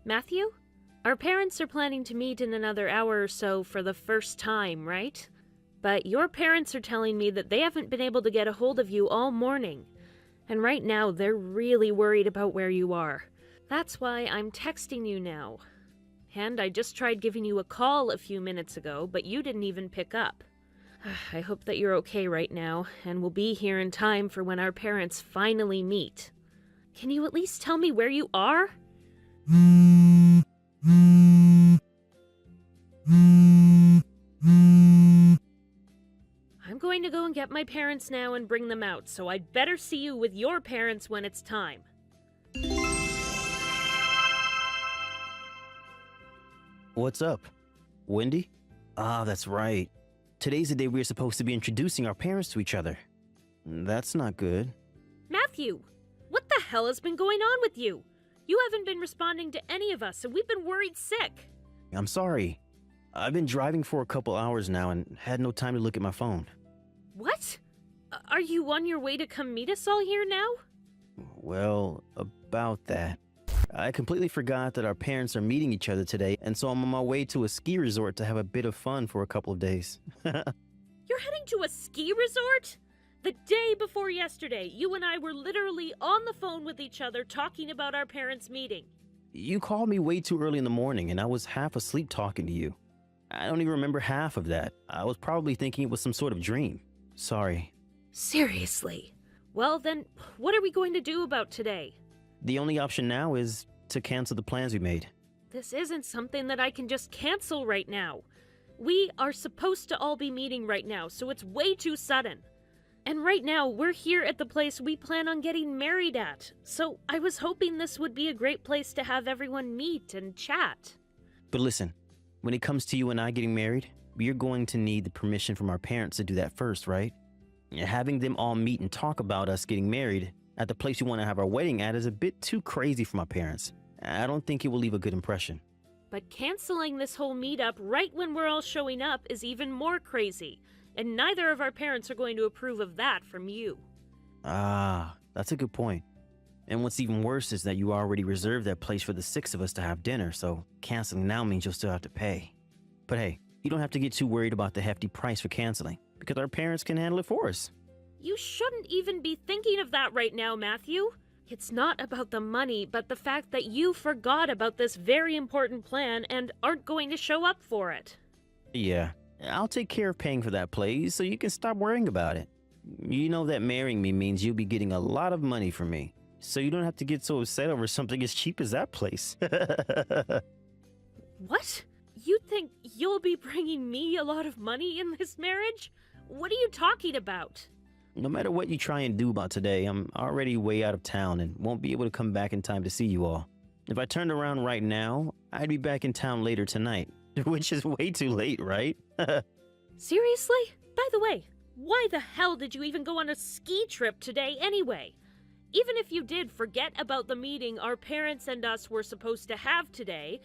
Matthew? Our parents are planning to meet in another hour or so for the first time, right? But your parents are telling me that they haven't been able to get a hold of you all morning. And right now, they're really worried about where you are. That's why I'm texting you now. And I just tried giving you a call a few minutes ago, but you didn't even pick up. I hope that you're okay right now, and will be here in time for when our parents finally meet. Can you at least tell me where you are? I'm going to go and get my parents now and bring them out, so I'd better see you with your parents when it's time. What's up? Wendy? Ah, that's right. Today's the day we're supposed to be introducing our parents to each other. That's not good. Matthew, what the hell has been going on with you? You haven't been responding to any of us, and we've been worried sick. I'm sorry. I've been driving for a couple hours now and had no time to look at my phone. What? Are you on your way to come meet us all here now? Well, about that. I completely forgot that our parents are meeting each other today, and so I'm on my way to a ski resort to have a bit of fun for a couple of days. You're heading to a ski resort? The day before yesterday, you and I were literally on the phone with each other talking about our parents' meeting. You called me way too early in the morning, and I was half asleep talking to you. I don't even remember half of that. I was probably thinking it was some sort of dream. Sorry. Seriously? Well then, what are we going to do about today? The only option now is to cancel the plans we made. This isn't something that I can just cancel right now. We are supposed to all be meeting right now, so it's way too sudden. And right now, we're here at the place we plan on getting married at, so I was hoping this would be a great place to have everyone meet and chat. But listen, when it comes to you and I getting married, we're going to need the permission from our parents to do that first, right? Having them all meet and talk about us getting married at the place we want to have our wedding at is a bit too crazy for my parents. I don't think it will leave a good impression. But canceling this whole meetup right when we're all showing up is even more crazy, and neither of our parents are going to approve of that from you. Ah, that's a good point. And what's even worse is that you already reserved that place for the 6 of us to have dinner, so canceling now means you'll still have to pay. But hey, you don't have to get too worried about the hefty price for canceling, because our parents can handle it for us. You shouldn't even be thinking of that right now, Matthew. It's not about the money, but the fact that you forgot about this very important plan and aren't going to show up for it. Yeah, I'll take care of paying for that place so you can stop worrying about it. You know that marrying me means you'll be getting a lot of money from me, so you don't have to get so upset over something as cheap as that place. What? You think you'll be bringing me a lot of money in this marriage? What are you talking about? No matter what you try and do about today, I'm already way out of town and won't be able to come back in time to see you all. If I turned around right now, I'd be back in town later tonight, which is way too late, right? Seriously? By the way, why the hell did you even go on a ski trip today anyway? Even if you did forget about the meeting our parents and us were supposed to have today,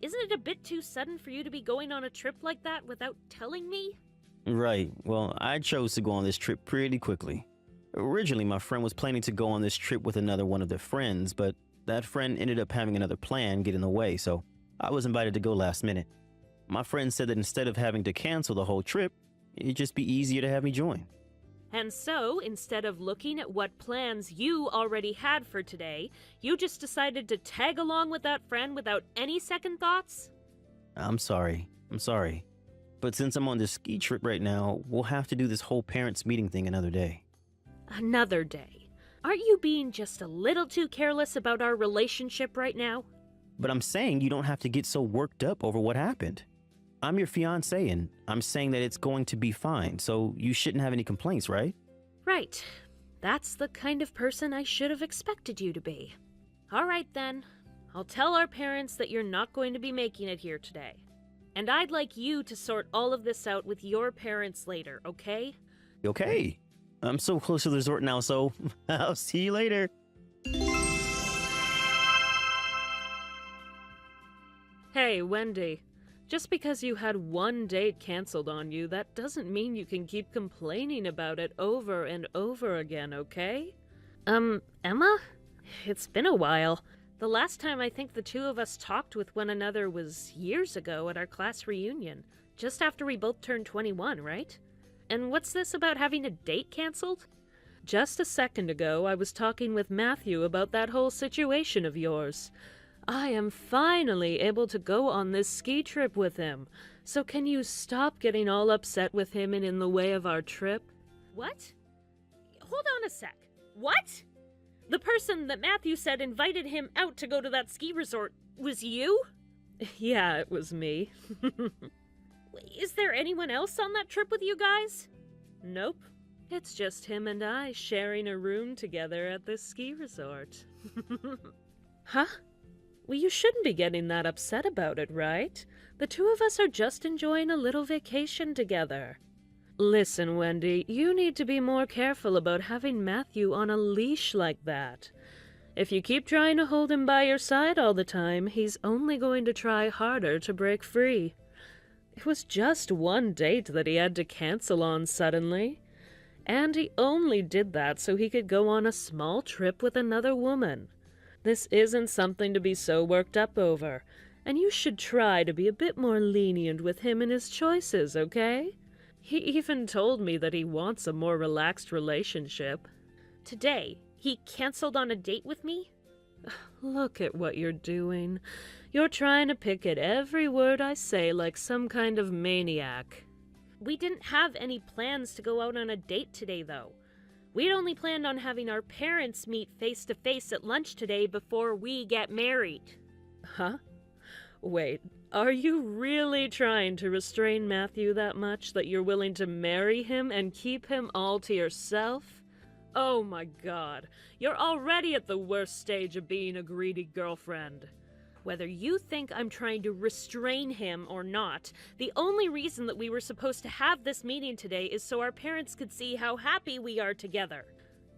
isn't it a bit too sudden for you to be going on a trip like that without telling me? Right, well, I chose to go on this trip pretty quickly. Originally, my friend was planning to go on this trip with another one of their friends, but that friend ended up having another plan get in the way, so I was invited to go last minute. My friend said that instead of having to cancel the whole trip, it'd just be easier to have me join. And so, instead of looking at what plans you already had for today, you just decided to tag along with that friend without any second thoughts? I'm sorry. But since I'm on this ski trip right now, we'll have to do this whole parents meeting thing another day. Another day? Aren't you being just a little too careless about our relationship right now? But I'm saying you don't have to get so worked up over what happened. I'm your fiance, and I'm saying that it's going to be fine, so you shouldn't have any complaints, right? Right. That's the kind of person I should have expected you to be. All right then. I'll tell our parents that you're not going to be making it here today. And I'd like you to sort all of this out with your parents later, okay? Okay. I'm so close to the resort now, so I'll see you later. Hey, Wendy. Just because you had one date canceled on you, that doesn't mean you can keep complaining about it over and over again, okay? Emma? It's been a while. The last time I think the two of us talked with one another was years ago at our class reunion, just after we both turned 21, right? And what's this about having a date canceled? Just a second ago, I was talking with Matthew about that whole situation of yours. I am finally able to go on this ski trip with him, so can you stop getting all upset with him and in the way of our trip? What? Hold on a sec. What? The person that Matthew said invited him out to go to that ski resort was you? Yeah, it was me. Is there anyone else on that trip with you guys? Nope. It's just him and I sharing a room together at this ski resort. Huh? Well, you shouldn't be getting that upset about it, right? The two of us are just enjoying a little vacation together. Listen, Wendy, you need to be more careful about having Matthew on a leash like that. If you keep trying to hold him by your side all the time, he's only going to try harder to break free. It was just one date that he had to cancel on suddenly. And he only did that so he could go on a small trip with another woman. This isn't something to be so worked up over, and you should try to be a bit more lenient with him and his choices, okay? He even told me that he wants a more relaxed relationship. Today, he canceled on a date with me? Look at what you're doing. You're trying to pick at every word I say like some kind of maniac. We didn't have any plans to go out on a date today, though. We'd only planned on having our parents meet face-to-face at lunch today before we get married. Huh? Wait, are you really trying to restrain Matthew that much that you're willing to marry him and keep him all to yourself? Oh my God, you're already at the worst stage of being a greedy girlfriend. Whether you think I'm trying to restrain him or not, the only reason that we were supposed to have this meeting today is so our parents could see how happy we are together.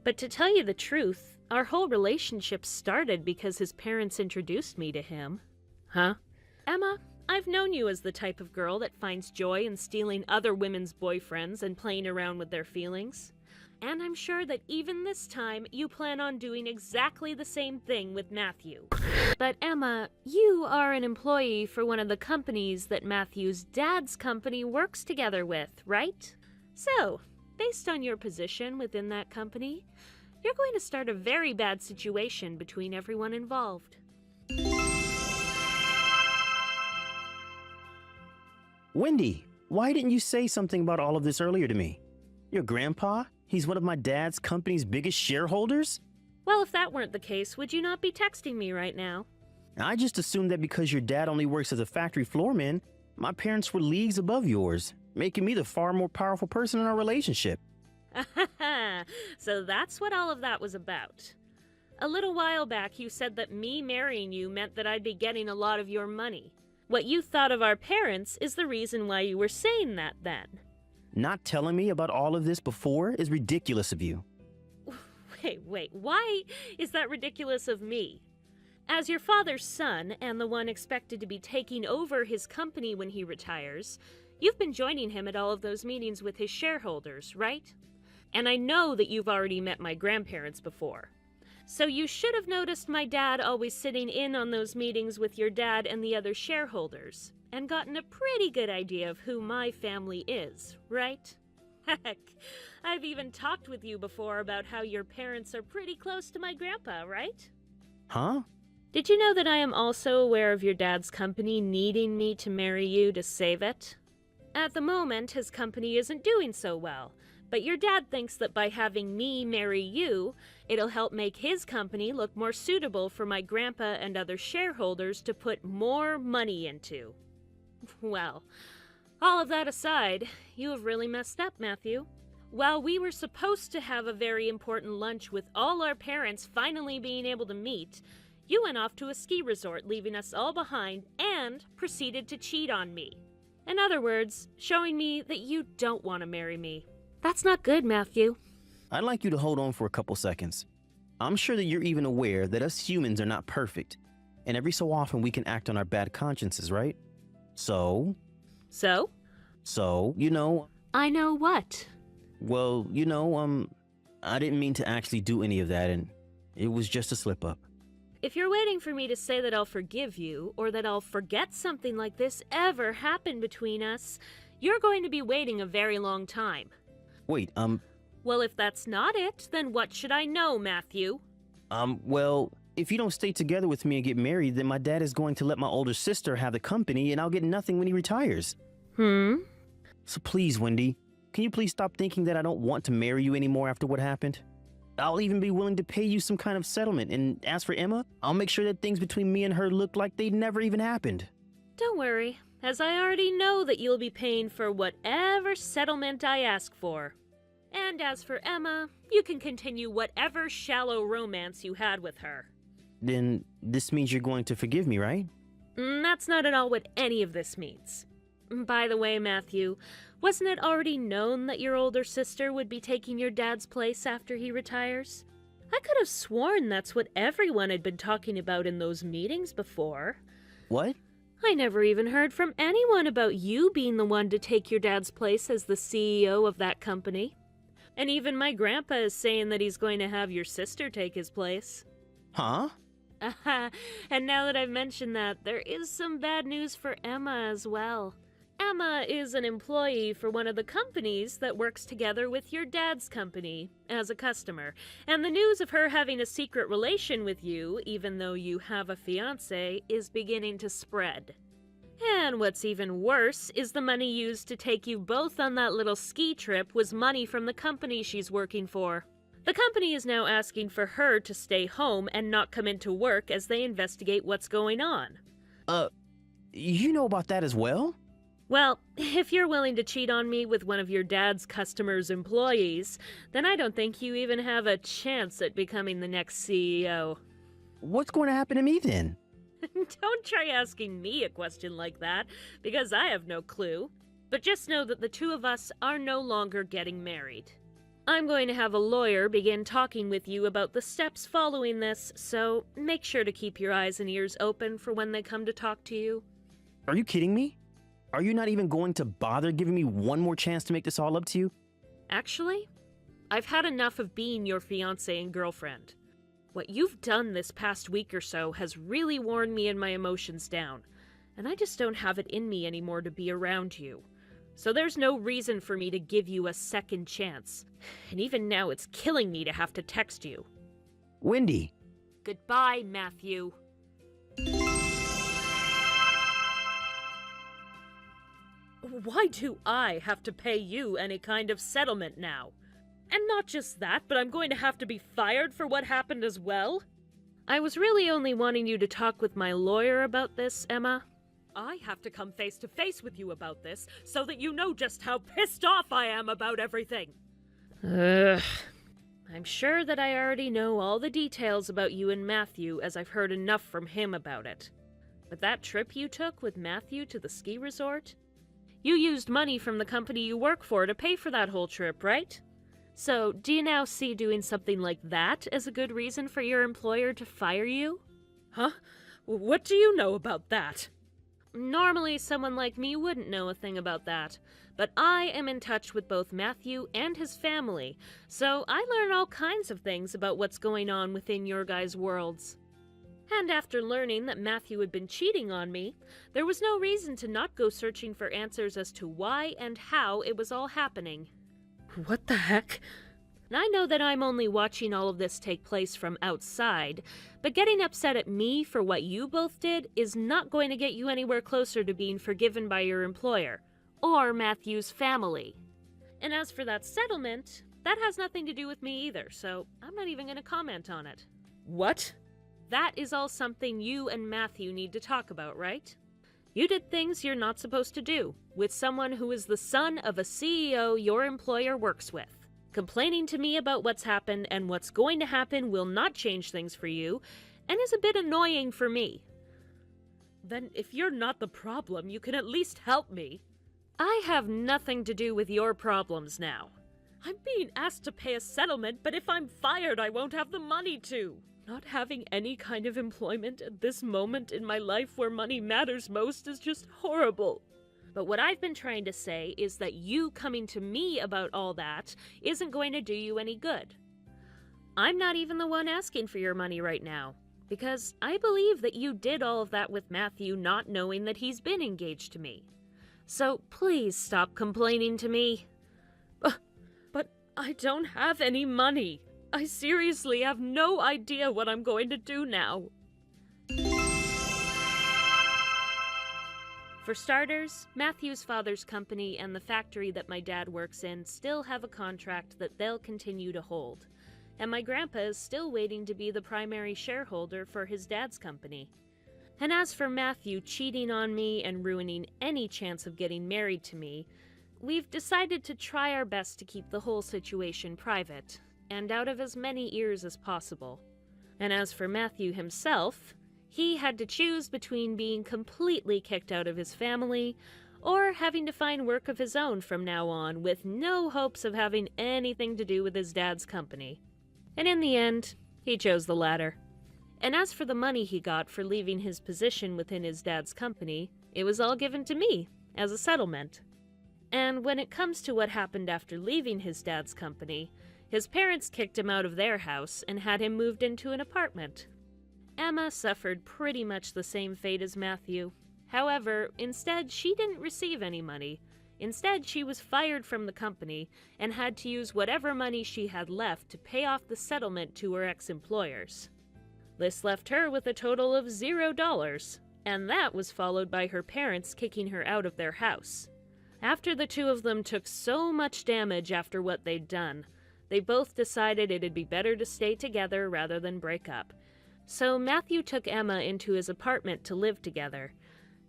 But to tell you the truth, our whole relationship started because his parents introduced me to him. Huh? Emma, I've known you as the type of girl that finds joy in stealing other women's boyfriends and playing around with their feelings. And I'm sure that even this time, you plan on doing exactly the same thing with Matthew. But Emma, you are an employee for one of the companies that Matthew's dad's company works together with, right? So, based on your position within that company, you're going to start a very bad situation between everyone involved. Wendy, why didn't you say something about all of this earlier to me? Your grandpa? He's one of my dad's company's biggest shareholders? Well, if that weren't the case, would you not be texting me right now? I just assumed that because your dad only works as a factory floorman, my parents were leagues above yours, making me the far more powerful person in our relationship. So that's what all of that was about. A little while back, you said that me marrying you meant that I'd be getting a lot of your money. What you thought of our parents is the reason why you were saying that then. Not telling me about all of this before is ridiculous of you. Wait, why is that ridiculous of me? As your father's son, and the one expected to be taking over his company when he retires, you've been joining him at all of those meetings with his shareholders, right? And I know that you've already met my grandparents before. So you should have noticed my dad always sitting in on those meetings with your dad and the other shareholders, and gotten a pretty good idea of who my family is, right? Heck, I've even talked with you before about how your parents are pretty close to my grandpa, right? Huh? Did you know that I am also aware of your dad's company needing me to marry you to save it? At the moment, his company isn't doing so well, but your dad thinks that by having me marry you, it'll help make his company look more suitable for my grandpa and other shareholders to put more money into. Well, all of that aside, you have really messed up, Matthew. While we were supposed to have a very important lunch with all our parents finally being able to meet, you went off to a ski resort, leaving us all behind, and proceeded to cheat on me. In other words, showing me that you don't want to marry me. That's not good, Matthew. I'd like you to hold on for a couple seconds. I'm sure that you're even aware that us humans are not perfect, and every so often we can act on our bad consciences, right? So, I know what? Well, I didn't mean to actually do any of that, and it was just a slip-up. if you're waiting for me to say that I'll forgive you, or that I'll forget something like this ever happened between us, you're going to be waiting a very long time. Wait, Well, if that's not it, then what should I know, Matthew? well, if you don't stay together with me and get married, then my dad is going to let my older sister have the company and I'll get nothing when he retires. So please, Wendy, can you please stop thinking that I don't want to marry you anymore after what happened? I'll even be willing to pay you some kind of settlement, and as for Emma, I'll make sure that things between me and her look like they never even happened. Don't worry, as I already know that you'll be paying for whatever settlement I ask for. And as for Emma, you can continue whatever shallow romance you had with her. Then this means you're going to forgive me, right? That's not at all what any of this means. By the way, Matthew, wasn't it already known that your older sister would be taking your dad's place after he retires? I could have sworn that's what everyone had been talking about in those meetings before. What? I never even heard from anyone about you being the one to take your dad's place as the CEO of that company. And even my grandpa is saying that he's going to have your sister take his place. Huh? And now that I've mentioned that, there is some bad news for Emma as well. Emma is an employee for one of the companies that works together with your dad's company as a customer, and the news of her having a secret relation with you, even though you have a fiance, is beginning to spread. And what's even worse is the money used to take you both on that little ski trip was money from the company she's working for. The company is now asking for her to stay home and not come into work as they investigate what's going on. You know about that as well? Well, if you're willing to cheat on me with one of your dad's customers' employees, then I don't think you even have a chance at becoming the next CEO. What's going to happen to me then? Don't try asking me a question like that, because I have no clue. But just know that the two of us are no longer getting married. I'm going to have a lawyer begin talking with you about the steps following this, so make sure to keep your eyes and ears open for when they come to talk to you. Are you kidding me? Are you not even going to bother giving me one more chance to make this all up to you? Actually, I've had enough of being your fiance and girlfriend. What you've done this past week or so has really worn me and my emotions down, and I just don't have it in me anymore to be around you. So there's no reason for me to give you a second chance. And even now it's killing me to have to text you. Wendy! Goodbye, Matthew. Why do I have to pay you any kind of settlement now? And not just that, but I'm going to have to be fired for what happened as well? I was really only wanting you to talk with my lawyer about this, Emma. I have to come face to face with you about this so that you know just how pissed off I am about everything. I'm sure that I already know all the details about you and Matthew as I've heard enough from him about it. But that trip you took with Matthew to the ski resort? You used money from the company you work for to pay for that whole trip, right? So, do you now see doing something like that as a good reason for your employer to fire you? Huh? What do you know about that? Normally, someone like me wouldn't know a thing about that, but I am in touch with both Matthew and his family, so I learn all kinds of things about what's going on within your guys' worlds. And after learning that Matthew had been cheating on me, there was no reason to not go searching for answers as to why and how it was all happening. What the heck? I know that I'm only watching all of this take place from outside, but getting upset at me for what you both did is not going to get you anywhere closer to being forgiven by your employer, or Matthew's family. And as for that settlement, that has nothing to do with me either, so I'm not even going to comment on it. What? That is all something you and Matthew need to talk about, right? You did things you're not supposed to do, with someone who is the son of a CEO your employer works with. Complaining to me about what's happened and what's going to happen will not change things for you, and is a bit annoying for me. Then if you're not the problem, you can at least help me. I have nothing to do with your problems now. I'm being asked to pay a settlement, but if I'm fired, I won't have the money to. Not having any kind of employment at this moment in my life where money matters most is just horrible. But what I've been trying to say is that you coming to me about all that isn't going to do you any good. I'm not even the one asking for your money right now. Because I believe that you did all of that with Matthew not knowing that he's been engaged to me. So please stop complaining to me. But I don't have any money. I seriously have no idea what I'm going to do now. For starters, Matthew's father's company and the factory that my dad works in still have a contract that they'll continue to hold, and my grandpa is still waiting to be the primary shareholder for his dad's company. And as for Matthew cheating on me and ruining any chance of getting married to me, we've decided to try our best to keep the whole situation private and out of as many ears as possible. And as for Matthew himself, he had to choose between being completely kicked out of his family or having to find work of his own from now on with no hopes of having anything to do with his dad's company. And in the end, he chose the latter. And as for the money he got for leaving his position within his dad's company, it was all given to me as a settlement. And when it comes to what happened after leaving his dad's company, his parents kicked him out of their house and had him moved into an apartment. Emma suffered pretty much the same fate as Matthew. However, instead, she didn't receive any money. Instead, she was fired from the company and had to use whatever money she had left to pay off the settlement to her ex-employers. This left her with a total of $0, and that was followed by her parents kicking her out of their house. After the two of them took so much damage after what they'd done, they both decided it'd be better to stay together rather than break up. So Matthew took Emma into his apartment to live together.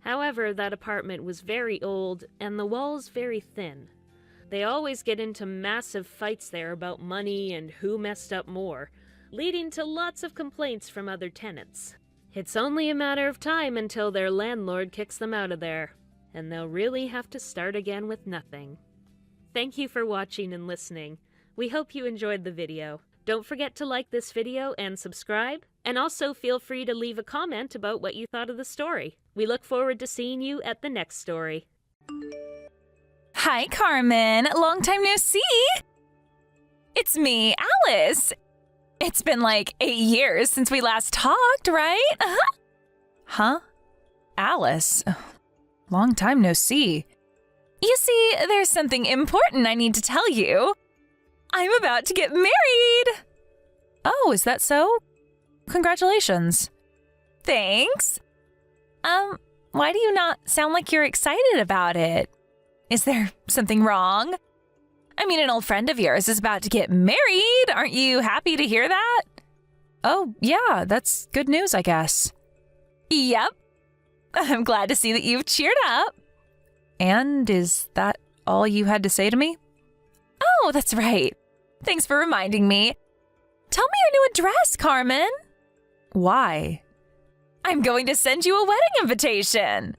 However, that apartment was very old and the walls very thin. They always get into massive fights there about money and who messed up more, leading to lots of complaints from other tenants. It's only a matter of time until their landlord kicks them out of there, and they'll really have to start again with nothing. Thank you for watching and listening. We hope you enjoyed the video. Don't forget to like this video and subscribe, and also feel free to leave a comment about what you thought of the story. We look forward to seeing you at the next story. Hi, Carmen. Long time no see. It's me, Alice. It's been like 8 years since we last talked, right? Huh? Alice? Long time no see. You see, there's something important I need to tell you. I'm about to get married. Oh, is that so? Congratulations. Thanks. Why do you not sound like you're excited about it? Is there something wrong? I mean, an old friend of yours is about to get married. Aren't you happy to hear that? Oh, yeah, that's good news, I guess. Yep. I'm glad to see that you've cheered up. And is that all you had to say to me? Oh, that's right. Thanks for reminding me. Tell me your new address, Carmen. Why? I'm going to send you a wedding invitation.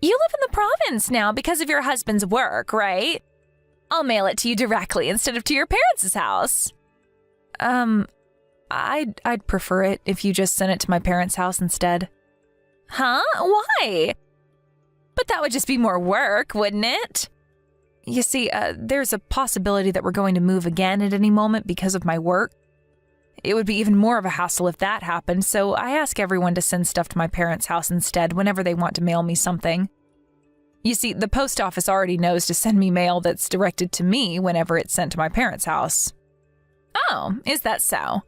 You live in the province now because of your husband's work, right? I'll mail it to you directly instead of to your parents' house. I'd prefer it if you just sent it to my parents' house instead. Huh? Why? But that would just be more work, wouldn't it? You see, there's a possibility that we're going to move again at any moment because of my work. It would be even more of a hassle if that happened, so I ask everyone to send stuff to my parents' house instead whenever they want to mail me something. You see, the post office already knows to send me mail that's directed to me whenever it's sent to my parents' house. Oh, is that so? All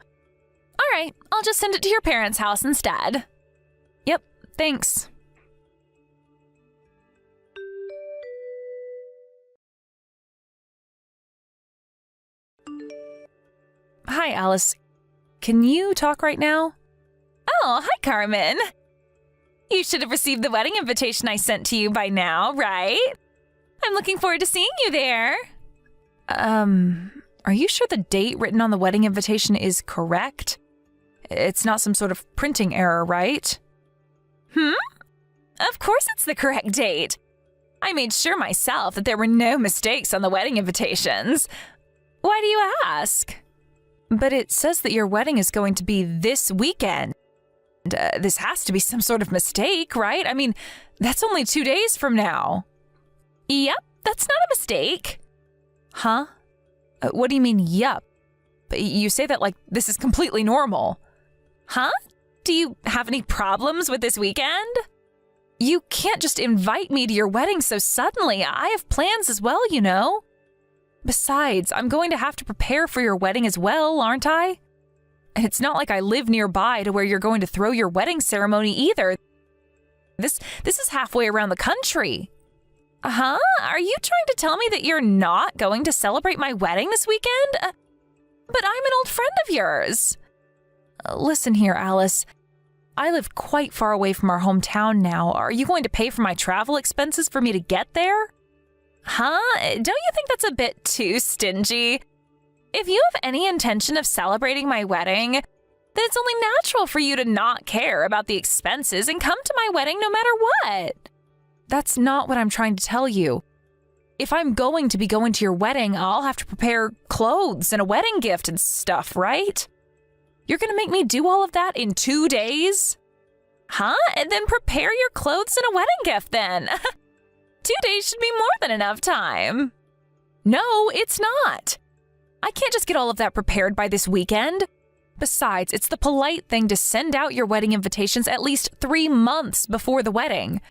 right, I'll just send it to your parents' house instead. Yep, thanks. Hi, Alice. Can you talk right now? Oh, hi, Carmen. You should have received the wedding invitation I sent to you by now, right? I'm looking forward to seeing you there. Are you sure the date written on the wedding invitation is correct? It's not some sort of printing error, right? Of course it's the correct date. I made sure myself that there were no mistakes on the wedding invitations. Why do you ask? But it says that your wedding is going to be this weekend. This has to be some sort of mistake, right? I mean, that's only 2 days from now. Yep, that's not a mistake. Huh? What do you mean, yup? But you say that like this is completely normal. Huh? Do you have any problems with this weekend? You can't just invite me to your wedding so suddenly. I have plans as well, you know. Besides, I'm going to have to prepare for your wedding as well, aren't I? And it's not like I live nearby to where you're going to throw your wedding ceremony either. This is halfway around the country. Huh? Are you trying to tell me that you're not going to celebrate my wedding this weekend? But I'm an old friend of yours. Listen here, Alice. I live quite far away from our hometown now. Are you going to pay for my travel expenses for me to get there? Huh? Don't you think that's a bit too stingy? If you have any intention of celebrating my wedding, then it's only natural for you to not care about the expenses and come to my wedding no matter what. That's not what I'm trying to tell you. If I'm going to be going to your wedding, I'll have to prepare clothes and a wedding gift and stuff, right? You're going to make me do all of that in 2 days? Huh? And then prepare your clothes and a wedding gift then. 2 days should be more than enough time. No, it's not. I can't just get all of that prepared by this weekend. Besides, it's the polite thing to send out your wedding invitations at least 3 months before the wedding.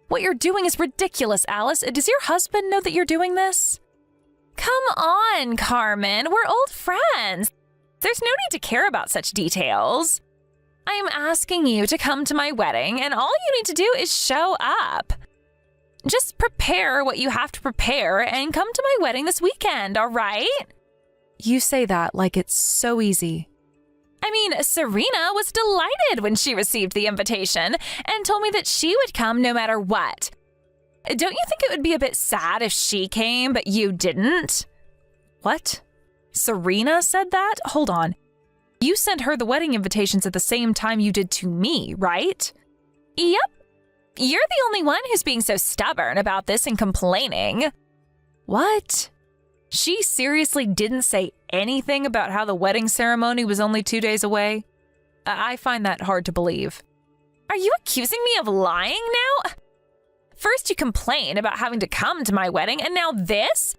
What you're doing is ridiculous, Alice. Does your husband know that you're doing this? Come on, Carmen. We're old friends. There's no need to care about such details. I am asking you to come to my wedding, and all you need to do is show up. Just prepare what you have to prepare and come to my wedding this weekend, all right? You say that like it's so easy. I mean, Serena was delighted when she received the invitation and told me that she would come no matter what. Don't you think it would be a bit sad if she came, but you didn't? What? Serena said that? Hold on. You sent her the wedding invitations at the same time you did to me, right? Yep. You're the only one who's being so stubborn about this and complaining. What? She seriously didn't say anything about how the wedding ceremony was only 2 days away? I find that hard to believe. Are you accusing me of lying now? First you complain about having to come to my wedding, and now this?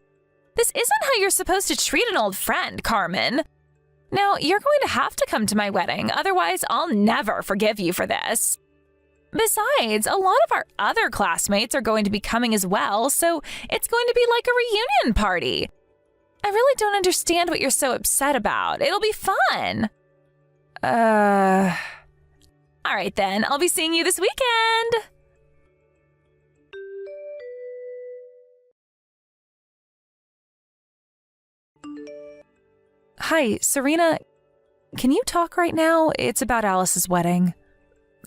This isn't how you're supposed to treat an old friend, Carmen. Now, you're going to have to come to my wedding, otherwise I'll never forgive you for this. Besides, a lot of our other classmates are going to be coming as well, so it's going to be like a reunion party. I really don't understand what you're so upset about. It'll be fun. All right then, I'll be seeing you this weekend. Hi, Serena. Can you talk right now? It's about Alice's wedding.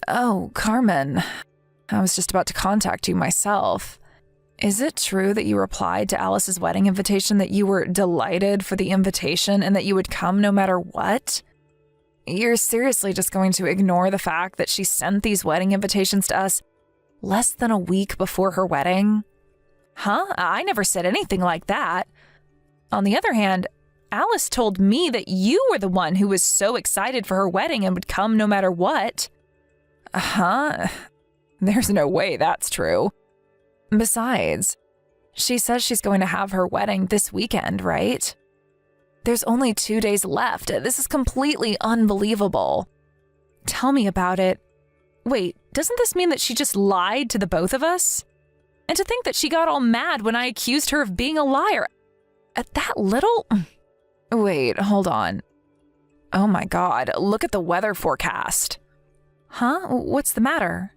Oh, Carmen. I was just about to contact you myself. Is it true that you replied to Alice's wedding invitation that you were delighted for the invitation and that you would come no matter what? You're seriously just going to ignore the fact that she sent these wedding invitations to us less than a week before her wedding? Huh? I never said anything like that. On the other hand, Alice told me that you were the one who was so excited for her wedding and would come no matter what. Huh? There's no way that's true. Besides, she says she's going to have her wedding this weekend, right? There's only 2 days left. This is completely unbelievable. Tell me about it. Wait, doesn't this mean that she just lied to the both of us? And to think that she got all mad when I accused her of being a liar. At that little... Wait, hold on. Oh my God, look at the weather forecast. Huh? What's the matter?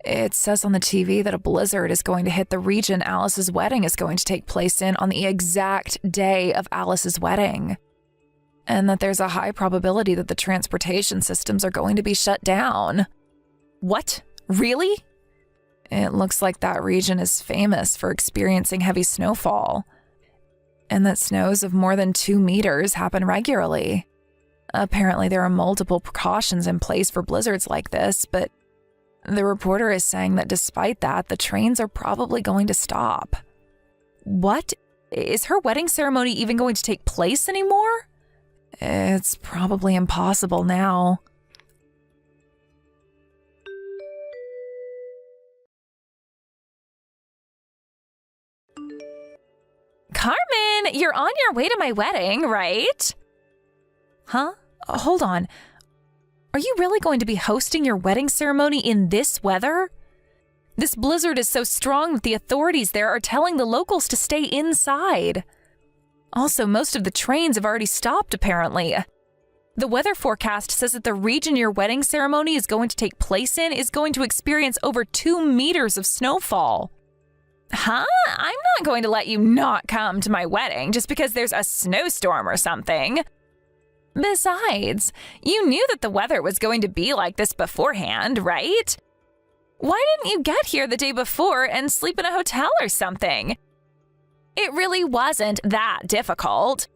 It says on the TV that a blizzard is going to hit the region Alice's wedding is going to take place in on the exact day of Alice's wedding. And that there's a high probability that the transportation systems are going to be shut down. What? Really? It looks like that region is famous for experiencing heavy snowfall. And that snows of more than 2 meters happen regularly. Apparently there are multiple precautions in place for blizzards like this, but the reporter is saying that despite that, the trains are probably going to stop. What? Is her wedding ceremony even going to take place anymore? It's probably impossible now. Carmen, you're on your way to my wedding, right? Huh? Hold on. Are you really going to be hosting your wedding ceremony in this weather? This blizzard is so strong that the authorities there are telling the locals to stay inside. Also, most of the trains have already stopped, apparently. The weather forecast says that the region your wedding ceremony is going to take place in is going to experience over 2 meters of snowfall. Huh? I'm not going to let you not come to my wedding just because there's a snowstorm or something. Besides, you knew that the weather was going to be like this beforehand, right? Why didn't you get here the day before and sleep in a hotel or something? It really wasn't that difficult.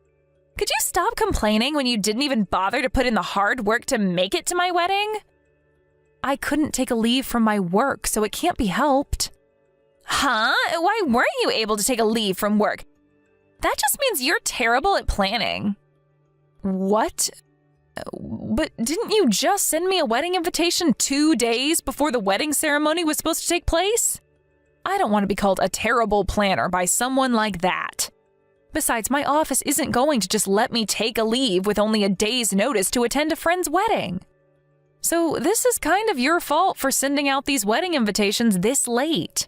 Could you stop complaining when you didn't even bother to put in the hard work to make it to my wedding? I couldn't take a leave from my work, so it can't be helped. Huh? Why weren't you able to take a leave from work? That just means you're terrible at planning. What? But didn't you just send me a wedding invitation 2 days before the wedding ceremony was supposed to take place? I don't want to be called a terrible planner by someone like that. Besides, my office isn't going to just let me take a leave with only a day's notice to attend a friend's wedding. So this is kind of your fault for sending out these wedding invitations this late.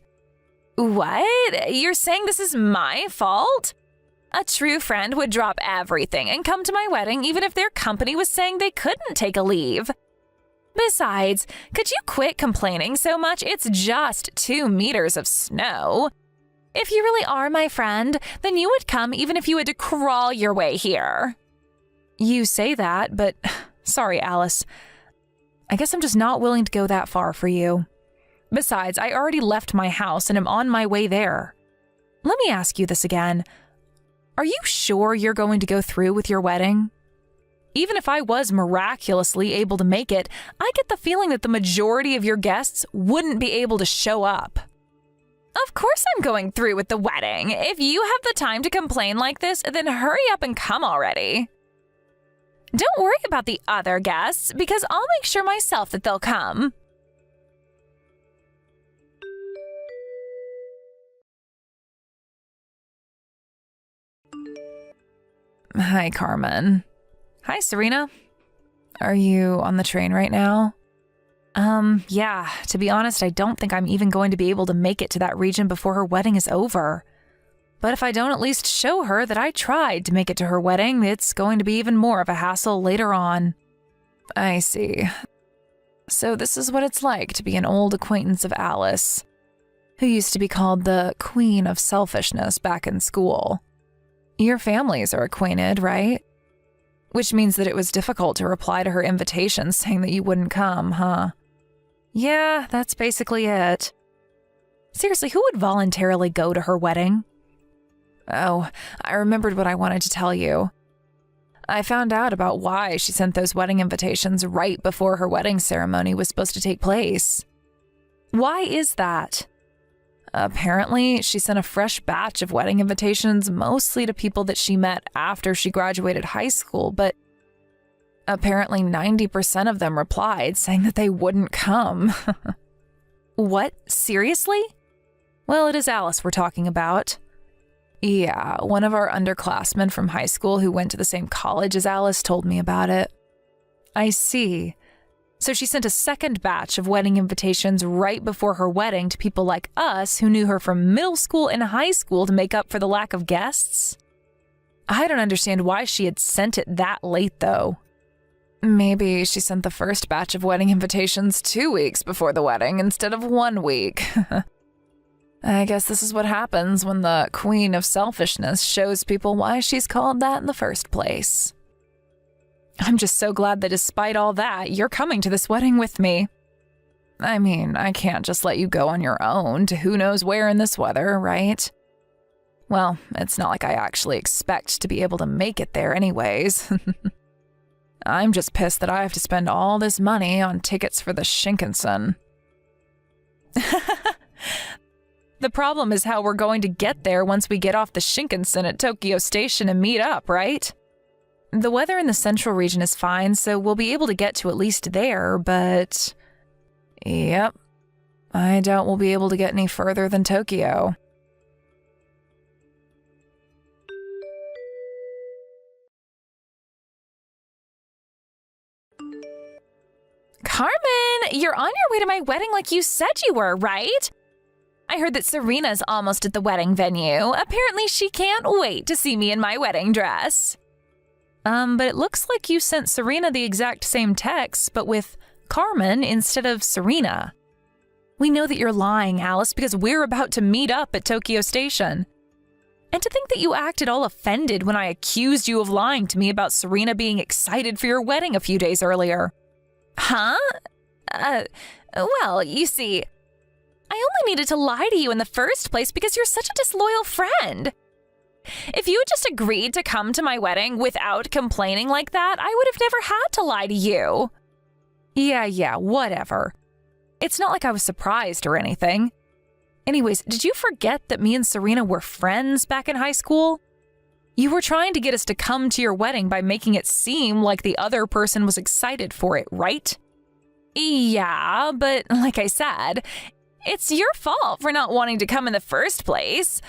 What? You're saying this is my fault? A true friend would drop everything and come to my wedding even if their company was saying they couldn't take a leave. Besides, could you quit complaining so much? It's just 2 meters of snow. If you really are my friend, then you would come even if you had to crawl your way here. You say that, but sorry, Alice. I guess I'm just not willing to go that far for you. Besides, I already left my house and am on my way there. Let me ask you this again. Are you sure you're going to go through with your wedding? Even if I was miraculously able to make it, I get the feeling that the majority of your guests wouldn't be able to show up. Of course I'm going through with the wedding. If you have the time to complain like this, then hurry up and come already. Don't worry about the other guests, because I'll make sure myself that they'll come. Hi, Carmen. Hi, Serena. Are you on the train right now? Yeah, to be honest, I don't think I'm even going to be able to make it to that region before her wedding is over. But if I don't at least show her that I tried to make it to her wedding, it's going to be even more of a hassle later on. I see. So this is what it's like to be an old acquaintance of Alice, who used to be called the Queen of Selfishness back in school. Your families are acquainted, right? Which means that it was difficult to reply to her invitation saying that you wouldn't come, huh? Yeah, that's basically it. Seriously, who would voluntarily go to her wedding? Oh, I remembered what I wanted to tell you. I found out about why she sent those wedding invitations right before her wedding ceremony was supposed to take place. Why is that? Apparently, she sent a fresh batch of wedding invitations, mostly to people that she met after she graduated high school, but apparently 90% of them replied saying that they wouldn't come. What? Seriously? Well, it is Alice we're talking about. Yeah, one of our underclassmen from high school who went to the same college as Alice told me about it. I see. So she sent a second batch of wedding invitations right before her wedding to people like us who knew her from middle school and high school to make up for the lack of guests? I don't understand why she had sent it that late, though. Maybe she sent the first batch of wedding invitations 2 weeks before the wedding instead of 1 week. I guess this is what happens when the Queen of Selfishness shows people why she's called that in the first place. I'm just so glad that despite all that, you're coming to this wedding with me. I mean, I can't just let you go on your own to who knows where in this weather, right? Well, it's not like I actually expect to be able to make it there anyways. I'm just pissed that I have to spend all this money on tickets for the Shinkansen. The problem is how we're going to get there once we get off the Shinkansen at Tokyo Station and meet up, right? The weather in the central region is fine, so we'll be able to get to at least there, but... Yep. I doubt we'll be able to get any further than Tokyo. Carmen, you're on your way to my wedding like you said you were, right? I heard that Serena's almost at the wedding venue. Apparently she can't wait to see me in my wedding dress. But it looks like you sent Serena the exact same text, but with Carmen instead of Serena. We know that you're lying, Alice, because we're about to meet up at Tokyo Station. And to think that you acted all offended when I accused you of lying to me about Serena being excited for your wedding a few days earlier. Huh? Well, you see, I only needed to lie to you in the first place because you're such a disloyal friend. If you had just agreed to come to my wedding without complaining like that, I would have never had to lie to you. Yeah, whatever. It's not like I was surprised or anything. Anyways, did you forget that me and Serena were friends back in high school? You were trying to get us to come to your wedding by making it seem like the other person was excited for it, right? Yeah, but like I said, it's your fault for not wanting to come in the first place.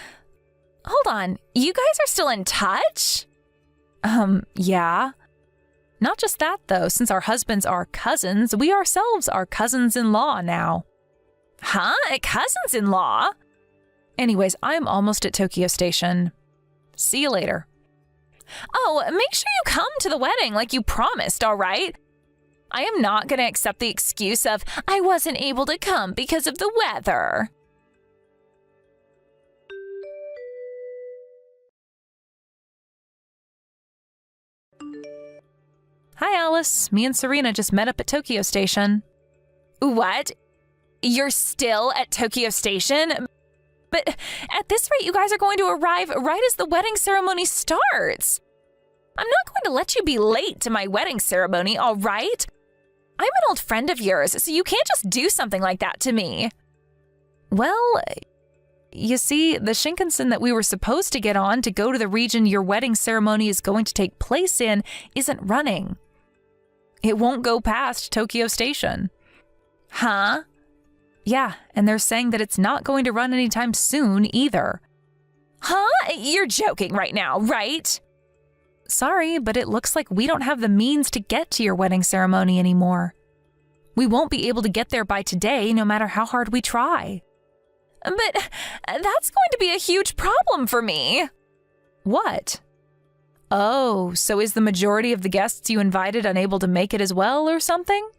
Hold on, you guys are still in touch? Yeah. Not just that, though. Since our husbands are cousins, we ourselves are cousins-in-law now. Huh? Cousins-in-law? Anyways, I'm almost at Tokyo Station. See you later. Oh, make sure you come to the wedding like you promised, all right? I am not going to accept the excuse of, I wasn't able to come because of the weather. Hi, Alice. Me and Serena just met up at Tokyo Station. What? You're still at Tokyo Station? But at this rate, you guys are going to arrive right as the wedding ceremony starts. I'm not going to let you be late to my wedding ceremony, all right? I'm an old friend of yours, so you can't just do something like that to me. Well, you see, the Shinkansen that we were supposed to get on to go to the region your wedding ceremony is going to take place in isn't running. It won't go past Tokyo Station. Huh? Yeah, and they're saying that it's not going to run anytime soon either. Huh? You're joking right now, right? Sorry, but it looks like we don't have the means to get to your wedding ceremony anymore. We won't be able to get there by today, no matter how hard we try. But that's going to be a huge problem for me. What? Oh, so is the majority of the guests you invited unable to make it as well or something?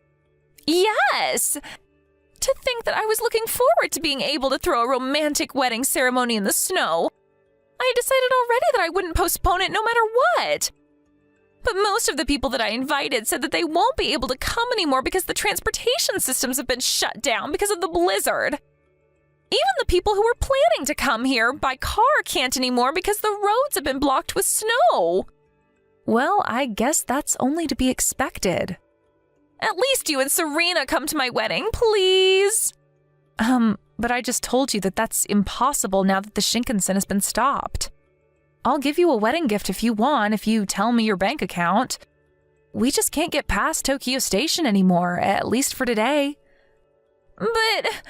Yes! To think that I was looking forward to being able to throw a romantic wedding ceremony in the snow. I had decided already that I wouldn't postpone it no matter what. But most of the people that I invited said that they won't be able to come anymore because the transportation systems have been shut down because of the blizzard. Even the people who were planning to come here by car can't anymore because the roads have been blocked with snow. Well, I guess that's only to be expected. At least you and Serena come to my wedding, please. But I just told you that that's impossible now that the Shinkansen has been stopped. I'll give you a wedding gift if you want, if you tell me your bank account. We just can't get past Tokyo Station anymore, at least for today. But...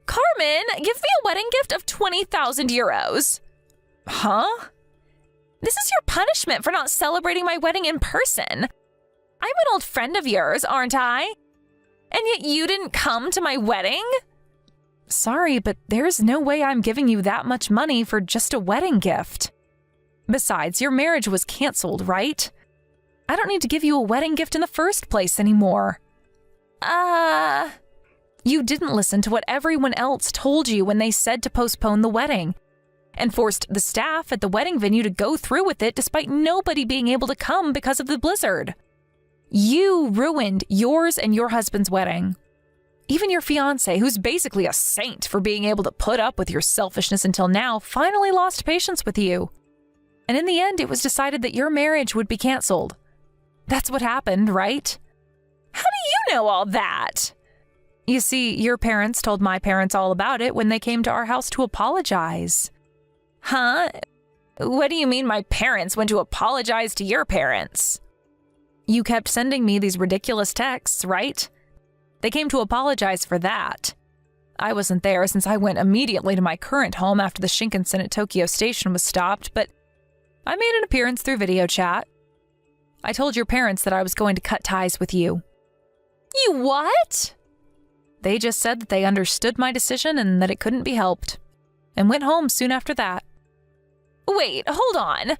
Carmen, give me a wedding gift of 20,000 euros. Huh? This is your punishment for not celebrating my wedding in person. I'm an old friend of yours, aren't I? And yet you didn't come to my wedding? Sorry, but there's no way I'm giving you that much money for just a wedding gift. Besides, your marriage was canceled, right? I don't need to give you a wedding gift in the first place anymore. You didn't listen to what everyone else told you when they said to postpone the wedding, and forced the staff at the wedding venue to go through with it despite nobody being able to come because of the blizzard. You ruined yours and your husband's wedding. Even your fiance, who's basically a saint for being able to put up with your selfishness until now, finally lost patience with you. And in the end, it was decided that your marriage would be canceled. That's what happened, right? How do you know all that? You see, your parents told my parents all about it when they came to our house to apologize. Huh? What do you mean my parents went to apologize to your parents? You kept sending me these ridiculous texts, right? They came to apologize for that. I wasn't there since I went immediately to my current home after the Shinkansen at Tokyo Station was stopped, but I made an appearance through video chat. I told your parents that I was going to cut ties with you. You what? They just said that they understood my decision and that it couldn't be helped, and went home soon after that. Wait, hold on.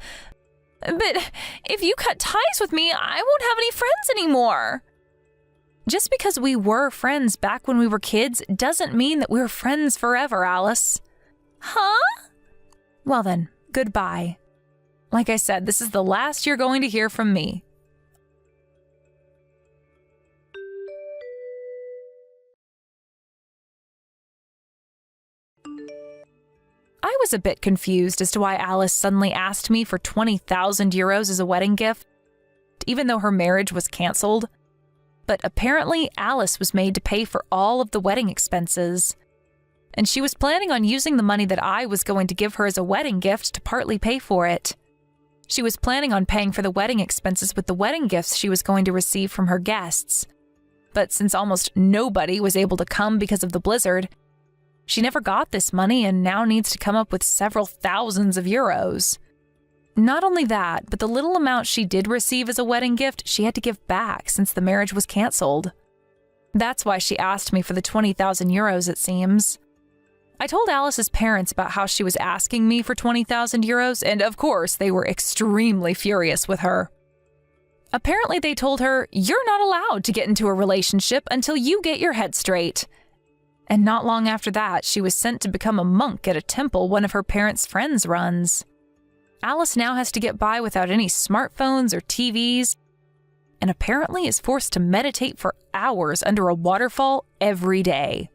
But if you cut ties with me, I won't have any friends anymore. Just because we were friends back when we were kids doesn't mean that we're friends forever, Alice. Huh? Well then, goodbye. Like I said, this is the last you're going to hear from me. I was a bit confused as to why Alice suddenly asked me for 20,000 euros as a wedding gift, even though her marriage was cancelled. But apparently, Alice was made to pay for all of the wedding expenses. And she was planning on using the money that I was going to give her as a wedding gift to partly pay for it. She was planning on paying for the wedding expenses with the wedding gifts she was going to receive from her guests. But since almost nobody was able to come because of the blizzard, she never got this money and now needs to come up with several thousands of euros. Not only that, but the little amount she did receive as a wedding gift, she had to give back since the marriage was cancelled. That's why she asked me for the 20,000 euros, it seems. I told Alice's parents about how she was asking me for 20,000 euros, and of course, they were extremely furious with her. Apparently, they told her, "You're not allowed to get into a relationship until you get your head straight." And not long after that, she was sent to become a monk at a temple one of her parents' friends runs. Alice now has to get by without any smartphones or TVs, and apparently is forced to meditate for hours under a waterfall every day.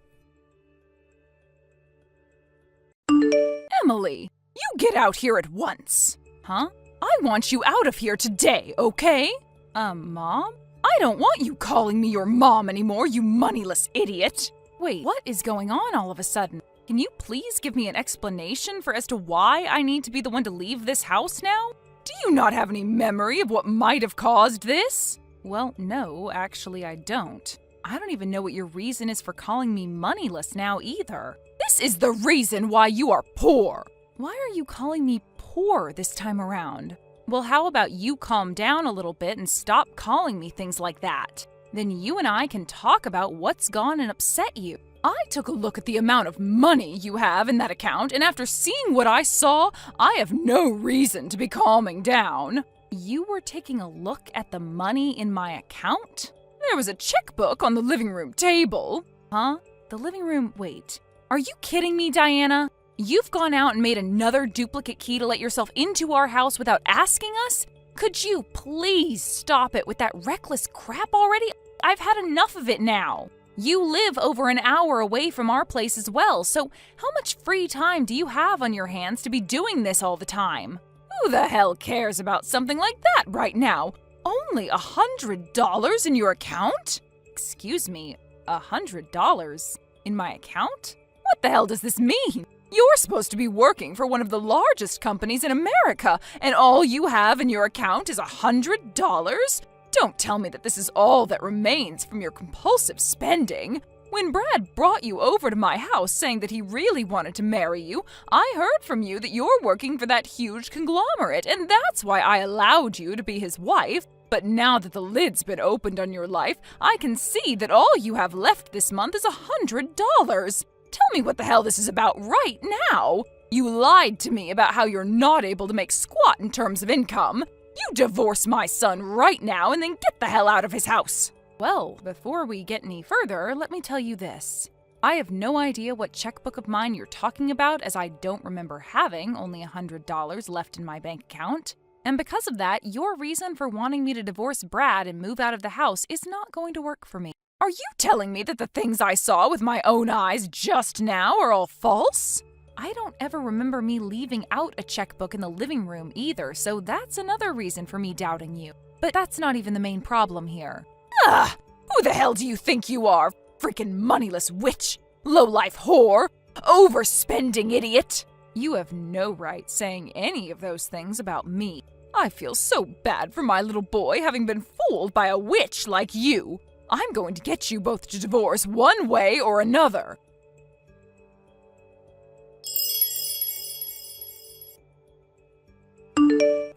Emily, you get out here at once. Huh? I want you out of here today, okay? Mom? I don't want you calling me your mom anymore, you moneyless idiot. Wait, what is going on all of a sudden? Can you please give me an explanation as to why I need to be the one to leave this house now? Do you not have any memory of what might have caused this? Well, no, actually I don't. I don't even know what your reason is for calling me moneyless now either. This is the reason why you are poor. Why are you calling me poor this time around? Well, how about you calm down a little bit and stop calling me things like that? Then you and I can talk about what's gone and upset you. I took a look at the amount of money you have in that account, and after seeing what I saw, I have no reason to be calming down. You were taking a look at the money in my account? There was a checkbook on the living room table. Huh? The living room, wait. Are you kidding me, Diana? You've gone out and made another duplicate key to let yourself into our house without asking us? Could you please stop it with that reckless crap already? I've had enough of it now. You live over an hour away from our place as well, so how much free time do you have on your hands to be doing this all the time? Who the hell cares about something like that right now? Only $100 in your account? Excuse me, $100 in my account? What the hell does this mean? You're supposed to be working for one of the largest companies in America, and all you have in your account is $100? Don't tell me that this is all that remains from your compulsive spending. When Brad brought you over to my house saying that he really wanted to marry you, I heard from you that you're working for that huge conglomerate, and that's why I allowed you to be his wife. But now that the lid's been opened on your life, I can see that all you have left this month is $100. Tell me what the hell this is about right now. You lied to me about how you're not able to make squat in terms of income. You divorce my son right now and then get the hell out of his house. Well, before we get any further, let me tell you this. I have no idea what checkbook of mine you're talking about, as I don't remember having only $100 left in my bank account. And because of that, your reason for wanting me to divorce Brad and move out of the house is not going to work for me. Are you telling me that the things I saw with my own eyes just now are all false? I don't ever remember me leaving out a checkbook in the living room either, so that's another reason for me doubting you. But that's not even the main problem here. Ugh! Who the hell do you think you are? Freaking moneyless witch! Low-life whore! Overspending idiot! You have no right saying any of those things about me. I feel so bad for my little boy having been fooled by a witch like you. I'm going to get you both to divorce one way or another.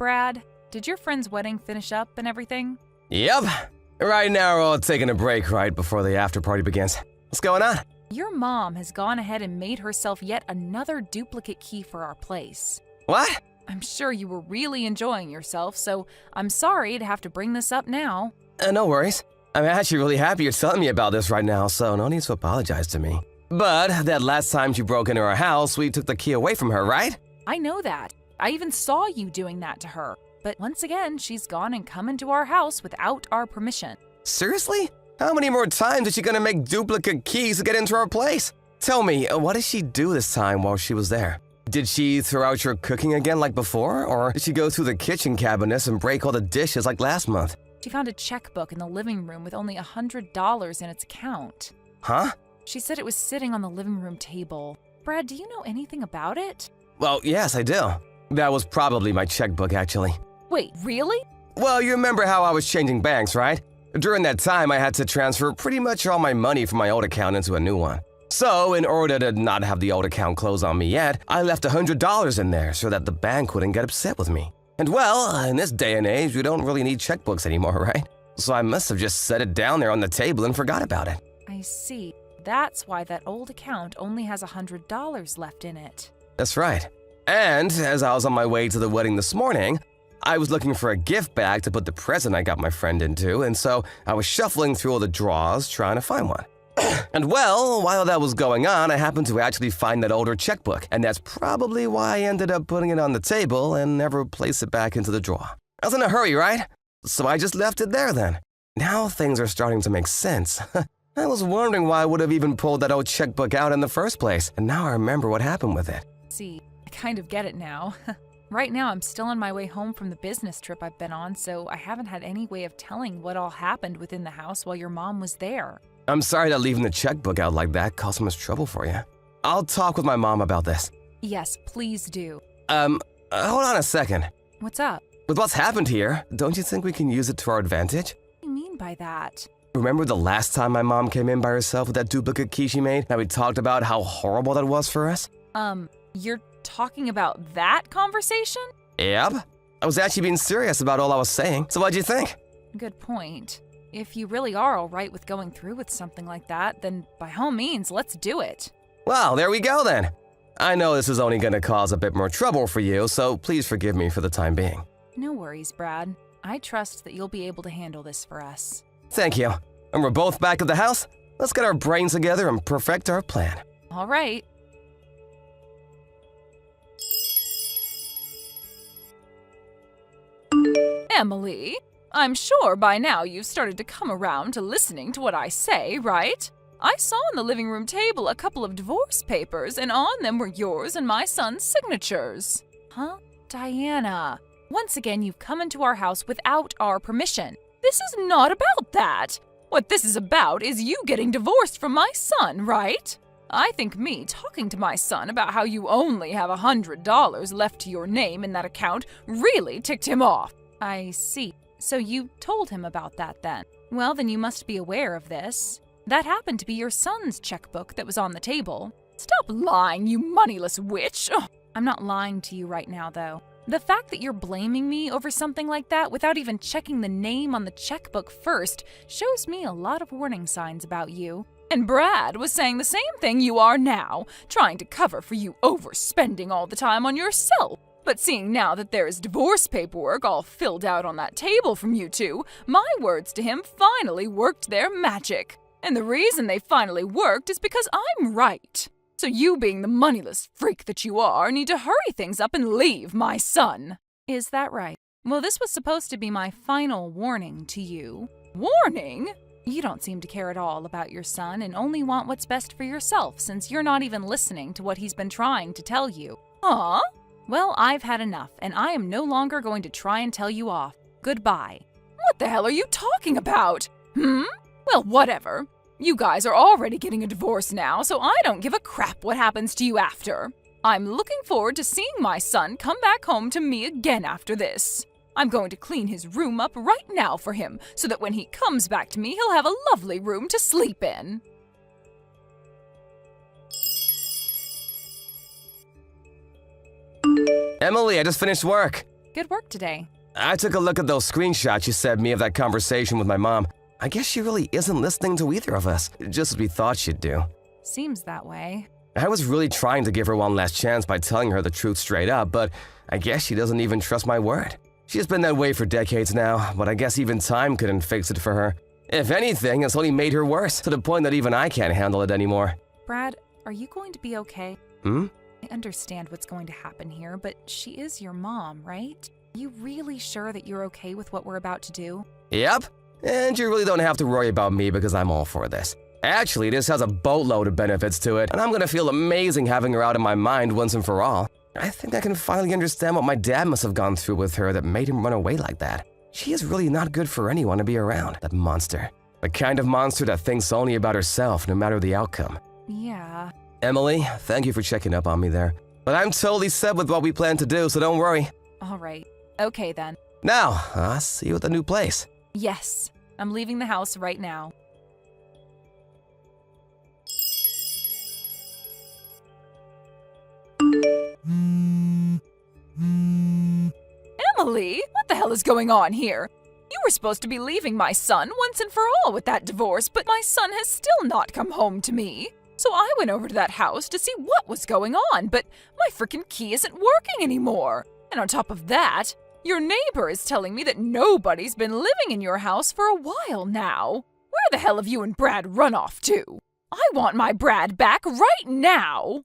Brad? Did your friend's wedding finish up and everything? Yep. Right now we're all taking a break right before the after party begins. What's going on? Your mom has gone ahead and made herself yet another duplicate key for our place. What? I'm sure you were really enjoying yourself, so I'm sorry to have to bring this up now. No worries. I'm actually really happy you're telling me about this right now, so no need to apologize to me. But that last time she broke into our house, we took the key away from her, right? I know that. I even saw you doing that to her. But once again, she's gone and come into our house without our permission. Seriously? How many more times is she gonna make duplicate keys to get into our place? Tell me, what did she do this time while she was there? Did she throw out your cooking again like before? Or did she go through the kitchen cabinets and break all the dishes like last month? She found a checkbook in the living room with only $100 in its account. Huh? She said it was sitting on the living room table. Brad, do you know anything about it? Well, yes, I do. That was probably my checkbook, actually. Wait, really? Well, you remember how I was changing banks, right? During that time, I had to transfer pretty much all my money from my old account into a new one. So, in order to not have the old account close on me yet, I left $100 in there so that the bank wouldn't get upset with me. And well, in this day and age, we don't really need checkbooks anymore, right? So I must have just set it down there on the table and forgot about it. I see. That's why that old account only has $100 left in it. That's right. And as I was on my way to the wedding this morning, I was looking for a gift bag to put the present I got my friend into, and so I was shuffling through all the drawers trying to find one. And well, while that was going on, I happened to actually find that older checkbook, and that's probably why I ended up putting it on the table and never placed it back into the drawer. I was in a hurry, right? So I just left it there then. Now things are starting to make sense. I was wondering why I would have even pulled that old checkbook out in the first place, and now I remember what happened with it. See, I kind of get it now. Right now, I'm still on my way home from the business trip I've been on, so I haven't had any way of telling what all happened within the house while your mom was there. I'm sorry that leaving the checkbook out like that caused so much trouble for you. I'll talk with my mom about this. Yes, please do. Hold on a second. What's up? With what's happened here, don't you think we can use it to our advantage? What do you mean by that? Remember the last time my mom came in by herself with that duplicate key she made, and we talked about how horrible that was for us? You're talking about that conversation? Yep. I was actually being serious about all I was saying, so what'd you think? Good point. If you really are all right with going through with something like that, then by all means, let's do it. Well, there we go then. I know this is only going to cause a bit more trouble for you, so please forgive me for the time being. No worries, Brad. I trust that you'll be able to handle this for us. Thank you. And we're both back at the house? Let's get our brains together and perfect our plan. All right. Emily, I'm sure by now you've started to come around to listening to what I say, right? I saw on the living room table a couple of divorce papers, and on them were yours and my son's signatures. Huh? Diana, once again you've come into our house without our permission. This is not about that. What this is about is you getting divorced from my son, right? I think me talking to my son about how you only have $100 left to your name in that account really ticked him off. I see. So you told him about that then? Well, then you must be aware of this. That happened to be your son's checkbook that was on the table. Stop lying, you moneyless witch! Ugh. I'm not lying to you right now, though. The fact that you're blaming me over something like that without even checking the name on the checkbook first shows me a lot of warning signs about you. And Brad was saying the same thing you are now, trying to cover for you overspending all the time on yourself. But seeing now that there is divorce paperwork all filled out on that table from you two, my words to him finally worked their magic. And the reason they finally worked is because I'm right. So you, being the moneyless freak that you are, need to hurry things up and leave my son. Is that right? Well, this was supposed to be my final warning to you. Warning? You don't seem to care at all about your son and only want what's best for yourself since you're not even listening to what he's been trying to tell you. Huh? Well, I've had enough, and I am no longer going to try and tell you off. Goodbye. What the hell are you talking about? Well, whatever. You guys are already getting a divorce now, so I don't give a crap what happens to you after. I'm looking forward to seeing my son come back home to me again after this. I'm going to clean his room up right now for him, so that when he comes back to me, he'll have a lovely room to sleep in. Emily, I just finished work. Good work today. I took a look at those screenshots you sent me of that conversation with my mom. I guess she really isn't listening to either of us, just as we thought she'd do. Seems that way. I was really trying to give her one last chance by telling her the truth straight up, but I guess she doesn't even trust my word. She has been that way for decades now, but I guess even time couldn't fix it for her. If anything, it's only made her worse, to the point that even I can't handle it anymore. Brad, are you going to be okay? Hmm? I understand what's going to happen here, but she is your mom, right? Are you really sure that you're okay with what we're about to do? Yep. And you really don't have to worry about me because I'm all for this. Actually, this has a boatload of benefits to it, and I'm gonna feel amazing having her out of my mind once and for all. I think I can finally understand what my dad must have gone through with her that made him run away like that. She is really not good for anyone to be around, that monster. The kind of monster that thinks only about herself, no matter the outcome. Yeah. Emily, thank you for checking up on me there. But I'm totally set with what we plan to do, so don't worry. All right. Okay then. Now, I'll see you at the new place. Yes. I'm leaving the house right now. Emily, what the hell is going on here? You were supposed to be leaving my son once and for all with that divorce, but my son has still not come home to me. So I went over to that house to see what was going on, but my frickin' key isn't working anymore. And on top of that, your neighbor is telling me that nobody's been living in your house for a while now. Where the hell have you and Brad run off to? I want my Brad back right now!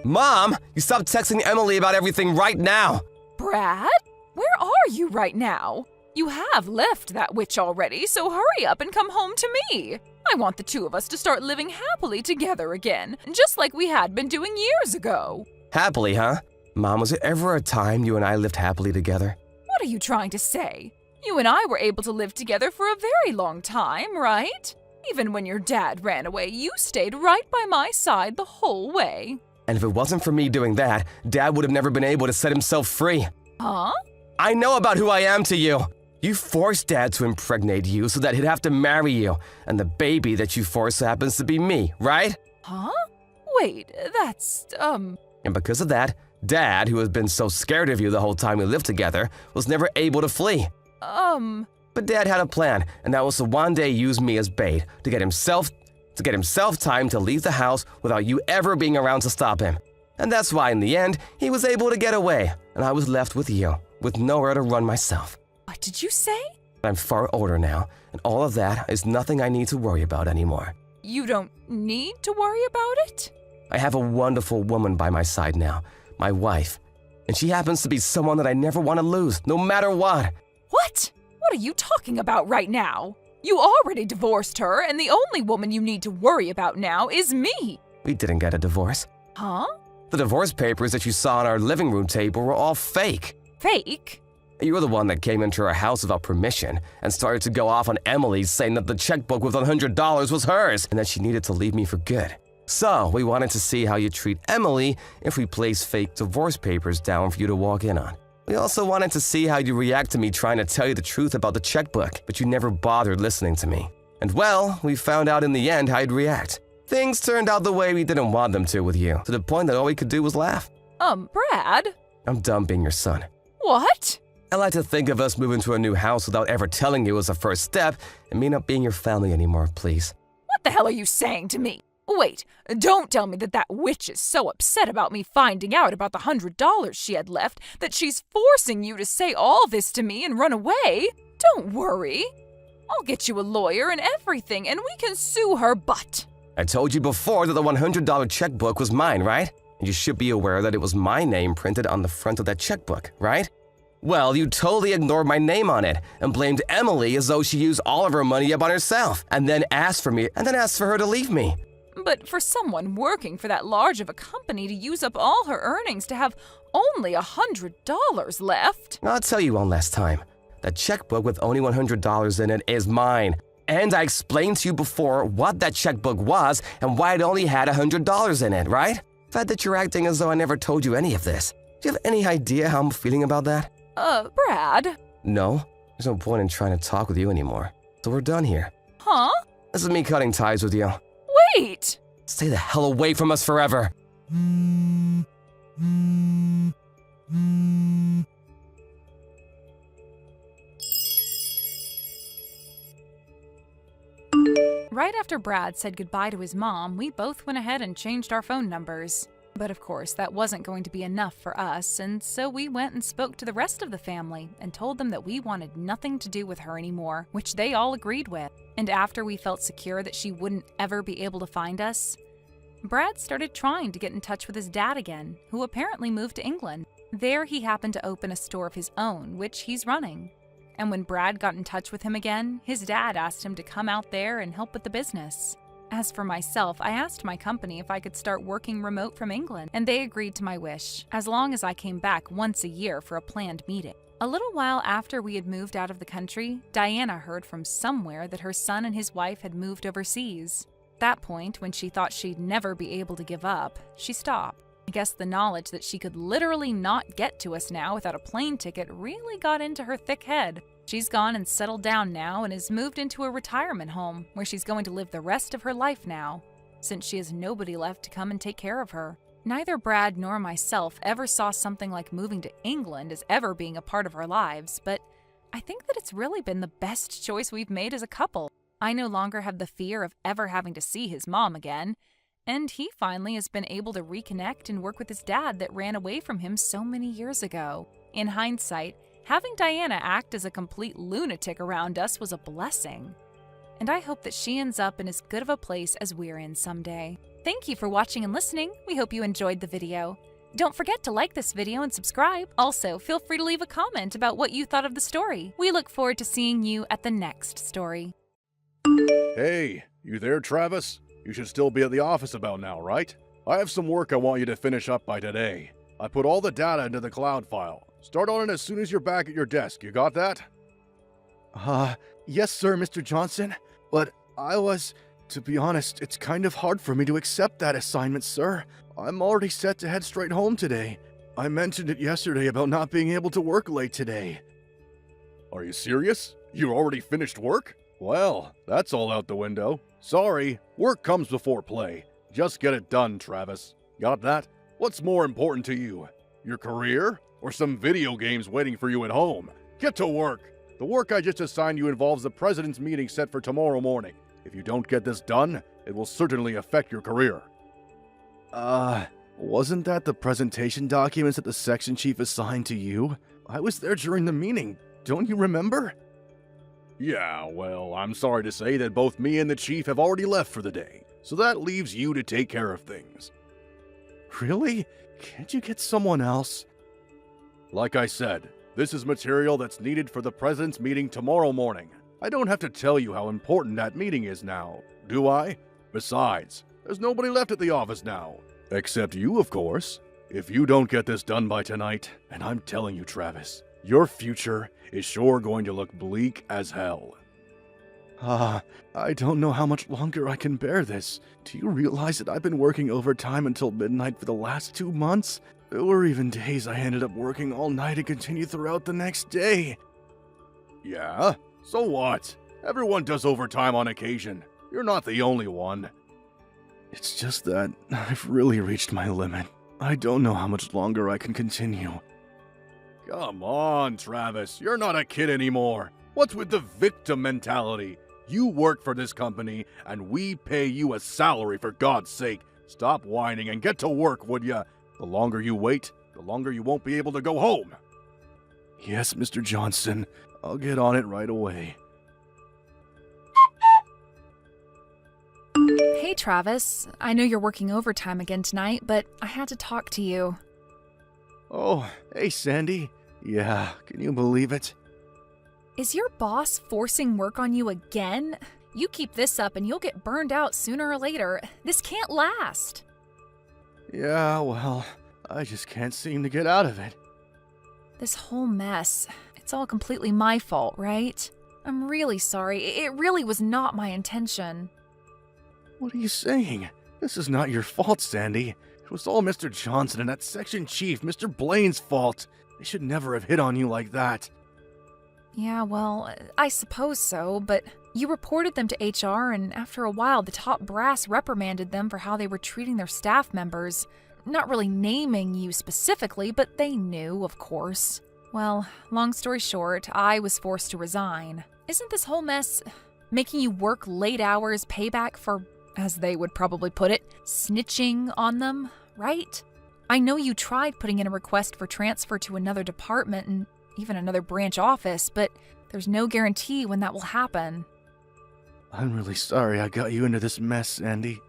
Mom, you stop texting Emily about everything right now. Brad? Where are you right now? You have left that witch already, so hurry up and come home to me. I want the two of us to start living happily together again, just like we had been doing years ago. Happily, huh? Mom, was there ever a time you and I lived happily together? What are you trying to say? You and I were able to live together for a very long time, right? Even when your dad ran away, you stayed right by my side the whole way. And if it wasn't for me doing that, Dad would have never been able to set himself free. Huh? I know about who I am to you. You forced Dad to impregnate you so that he'd have to marry you, and the baby that you forced happens to be me, right? Huh? Wait, that's, And because of that, Dad, who has been so scared of you the whole time we lived together, was never able to flee. But Dad had a plan, and that was to one day use me as bait to get himself time to leave the house without you ever being around to stop him. And that's why in the end, he was able to get away, and I was left with you, with nowhere to run myself. what did you say? I'm far older now, and all of that is nothing I need to worry about anymore. You don't need to worry about it? I have a wonderful woman by my side now, my wife, and she happens to be someone that I never want to lose, no matter what. What? What are you talking about right now? You already divorced her, and the only woman you need to worry about now is me. We didn't get a divorce. Huh? The divorce papers that you saw on our living room table were all fake. Fake? You were the one that came into our house without permission and started to go off on Emily saying that the checkbook with $100 was hers and that she needed to leave me for good. So we wanted to see how you treat Emily if we place fake divorce papers down for you to walk in on. We also wanted to see how you react to me trying to tell you the truth about the checkbook, but you never bothered listening to me. And well, we found out in the end how you'd react. Things turned out the way we didn't want them to with you, to the point that all we could do was laugh. Brad? I'm done being your son. What? I like to think of us moving to a new house without ever telling you as a first step, and me not being your family anymore, please. What the hell are you saying to me? Wait, don't tell me that witch is so upset about me finding out about the $100 she had left that she's forcing you to say all this to me and run away. Don't worry. I'll get you a lawyer and everything, and we can sue her butt. I told you before that the $100 checkbook was mine, right? And you should be aware that it was my name printed on the front of that checkbook, right? Well, you totally ignored my name on it and blamed Emily as though she used all of her money up on herself and then asked for her to leave me. But for someone working for that large of a company to use up all her earnings to have only $100 left. I'll tell you one last time. That checkbook with only $100 in it is mine. And I explained to you before what that checkbook was and why it only had $100 in it, right? Fed that you're acting as though I never told you any of this. Do you have any idea how I'm feeling about that? Brad? No, there's no point in trying to talk with you anymore. So we're done here. Huh? This is me cutting ties with you. Wait! Stay the hell away from us forever. Right after Brad said goodbye to his mom, we both went ahead and changed our phone numbers. But of course, that wasn't going to be enough for us, and so we went and spoke to the rest of the family and told them that we wanted nothing to do with her anymore, which they all agreed with. And after we felt secure that she wouldn't ever be able to find us, Brad started trying to get in touch with his dad again, who apparently moved to England. There he happened to open a store of his own, which he's running. And when Brad got in touch with him again, his dad asked him to come out there and help with the business. As for myself, I asked my company if I could start working remote from England, and they agreed to my wish, as long as I came back once a year for a planned meeting. A little while after we had moved out of the country, Diana heard from somewhere that her son and his wife had moved overseas. At that point, when she thought she'd never be able to give up, she stopped. I guess the knowledge that she could literally not get to us now without a plane ticket really got into her thick head. She's gone and settled down now and has moved into a retirement home where she's going to live the rest of her life now, since she has nobody left to come and take care of her. Neither Brad nor myself ever saw something like moving to England as ever being a part of our lives, but I think that it's really been the best choice we've made as a couple. I no longer have the fear of ever having to see his mom again, and he finally has been able to reconnect and work with his dad that ran away from him so many years ago. In hindsight, having Diana act as a complete lunatic around us was a blessing. And I hope that she ends up in as good of a place as we're in someday. Thank you for watching and listening. We hope you enjoyed the video. Don't forget to like this video and subscribe. Also, feel free to leave a comment about what you thought of the story. We look forward to seeing you at the next story. Hey, you there, Travis? You should still be at the office about now, right? I have some work I want you to finish up by today. I put all the data into the cloud file. Start on it as soon as you're back at your desk. You got that? Yes, sir, Mr. Johnson. But to be honest, it's kind of hard for me to accept that assignment, sir. I'm already set to head straight home today. I mentioned it yesterday about not being able to work late today. Are you serious? You already finished work? Well, that's all out the window. Sorry, work comes before play. Just get it done, Travis. Got that? What's more important to you? Your career? Or some video games waiting for you at home? Get to work! The work I just assigned you involves the president's meeting set for tomorrow morning. If you don't get this done, it will certainly affect your career. Wasn't that the presentation documents that the section chief assigned to you? I was there during the meeting. Don't you remember? Yeah, well, I'm sorry to say that both me and the chief have already left for the day, so that leaves you to take care of things. Really? Can't you get someone else? Like I said, this is material that's needed for the president's meeting tomorrow morning. I don't have to tell you how important that meeting is now, do I? Besides, there's nobody left at the office now. Except you, of course. If you don't get this done by tonight, and I'm telling you, Travis, your future is sure going to look bleak as hell. I don't know how much longer I can bear this. Do you realize that I've been working overtime until midnight for the last 2 months? There were even days I ended up working all night and continued throughout the next day. Yeah? So what? Everyone does overtime on occasion. You're not the only one. It's just that I've really reached my limit. I don't know how much longer I can continue. Come on, Travis. You're not a kid anymore. What's with the victim mentality? You work for this company, and we pay you a salary, for God's sake. Stop whining and get to work, would ya? The longer you wait, the longer you won't be able to go home. Yes, Mr. Johnson. I'll get on it right away. Hey, Travis. I know you're working overtime again tonight, but I had to talk to you. Oh, hey, Sandy. Yeah, can you believe it? Is your boss forcing work on you again? You keep this up and you'll get burned out sooner or later. This can't last. Yeah, well, I just can't seem to get out of it. This whole mess, it's all completely my fault, right? I'm really sorry. It really was not my intention. What are you saying? This is not your fault, Sandy. It was all Mr. Johnson and that section chief, Mr. Blaine's fault. They should never have hit on you like that. Yeah, well, I suppose so, but You reported them to HR, and after a while, the top brass reprimanded them for how they were treating their staff members. Not really naming you specifically, but they knew, of course. Well, long story short, I was forced to resign. Isn't this whole mess making you work late hours payback for, as they would probably put it, snitching on them, right? I know you tried putting in a request for transfer to another department and even another branch office, but there's no guarantee when that will happen. I'm really sorry I got you into this mess, Andy.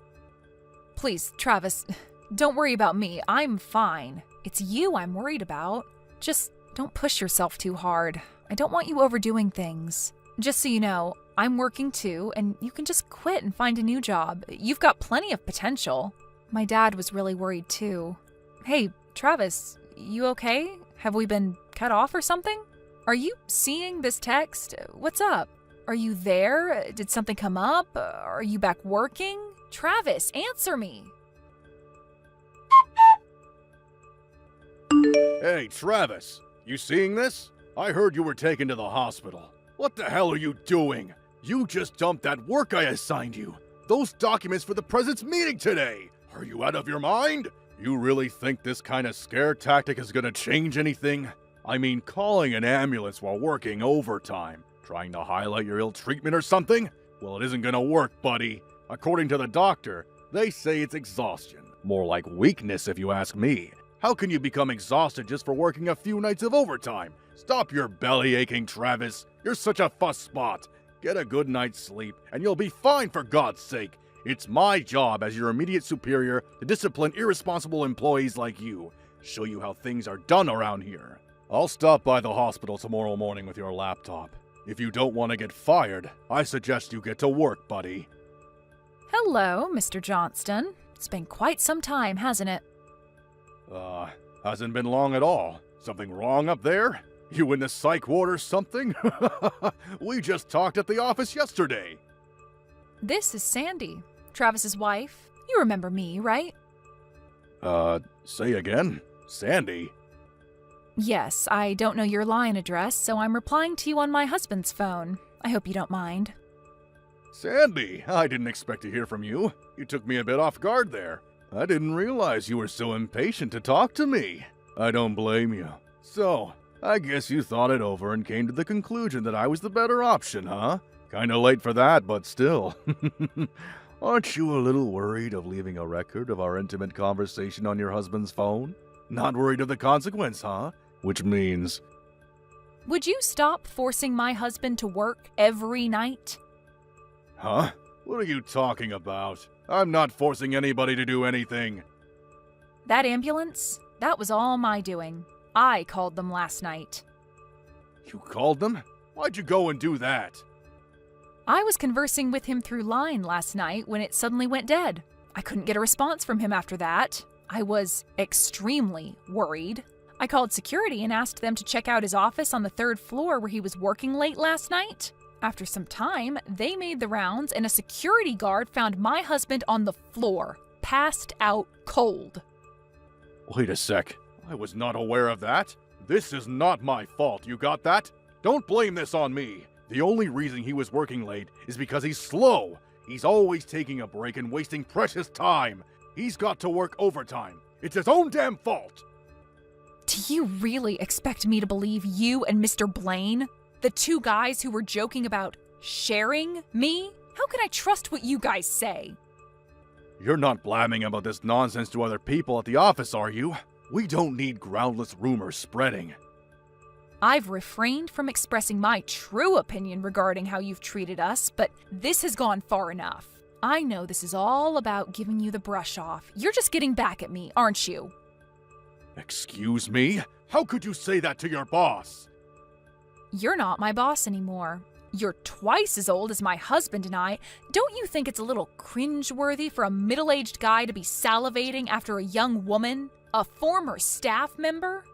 Please, Travis, don't worry about me. I'm fine. It's you I'm worried about. Just don't push yourself too hard. I don't want you overdoing things. Just so you know, I'm working too, and you can just quit and find a new job. You've got plenty of potential. My dad was really worried too. Hey, Travis, you okay? Have we been cut off or something? Are you seeing this text? What's up? Are you there? Did something come up? Are you back working? Travis, answer me. Hey, Travis, you seeing this? I heard you were taken to the hospital. What the hell are you doing? You just dumped that work I assigned you. Those documents for the president's meeting today. Are you out of your mind? You really think this kind of scare tactic is gonna change anything? I mean, calling an ambulance while working overtime. Trying to highlight your ill treatment or something? Well, it isn't gonna work, buddy. According to the doctor, they say it's exhaustion. More like weakness, if you ask me. How can you become exhausted just for working a few nights of overtime? Stop your belly aching, Travis. You're such a fuss spot. Get a good night's sleep, and you'll be fine, for God's sake. It's my job as your immediate superior to discipline irresponsible employees like you. Show you how things are done around here. I'll stop by the hospital tomorrow morning with your laptop. If you don't want to get fired, I suggest you get to work, buddy. Hello, Mr. Johnston. It's been quite some time, hasn't it? Hasn't been long at all. Something wrong up there? You in the psych ward or something? We just talked at the office yesterday. This is Sandy, Travis's wife. You remember me, right? Say again? Sandy? Yes, I don't know your line address, so I'm replying to you on my husband's phone. I hope you don't mind. Sandy, I didn't expect to hear from you. You took me a bit off guard there. I didn't realize you were so impatient to talk to me. I don't blame you. So, I guess you thought it over and came to the conclusion that I was the better option, huh? Kinda late for that, but still. Aren't you a little worried of leaving a record of our intimate conversation on your husband's phone? Not worried of the consequence, huh? Which means... Would you stop forcing my husband to work every night? Huh? What are you talking about? I'm not forcing anybody to do anything. That ambulance? That was all my doing. I called them last night. You called them? Why'd you go and do that? I was conversing with him through line last night when it suddenly went dead. I couldn't get a response from him after that. I was extremely worried. I called security and asked them to check out his office on the 3rd floor where he was working late last night. After some time, they made the rounds and a security guard found my husband on the floor, passed out cold. Wait a sec. I was not aware of that. This is not my fault, you got that? Don't blame this on me. The only reason he was working late is because he's slow. He's always taking a break and wasting precious time. He's got to work overtime. It's his own damn fault. Do you really expect me to believe you and Mr. Blaine? The two guys who were joking about sharing me? How can I trust what you guys say? You're not blabbing about this nonsense to other people at the office, are you? We don't need groundless rumors spreading. I've refrained from expressing my true opinion regarding how you've treated us, but this has gone far enough. I know this is all about giving you the brush off. You're just getting back at me, aren't you? Excuse me? How could you say that to your boss? You're not my boss anymore. You're twice as old as my husband and I. Don't you think it's a little cringeworthy for a middle-aged guy to be salivating after a young woman? A former staff member?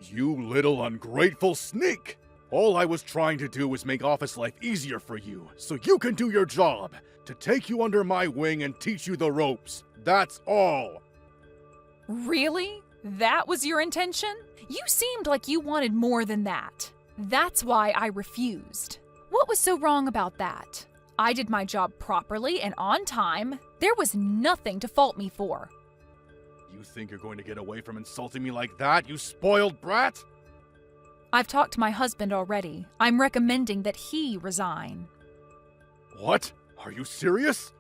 You little ungrateful sneak! All I was trying to do was make office life easier for you, so you can do your job. To take you under my wing and teach you the ropes. That's all. Really? That was your intention? You seemed like you wanted more than that. That's why I refused. What was so wrong about that? I did my job properly and on time. There was nothing to fault me for. You think you're going to get away from insulting me like that, you spoiled brat? I've talked to my husband already. I'm recommending that he resign. What? Are you serious?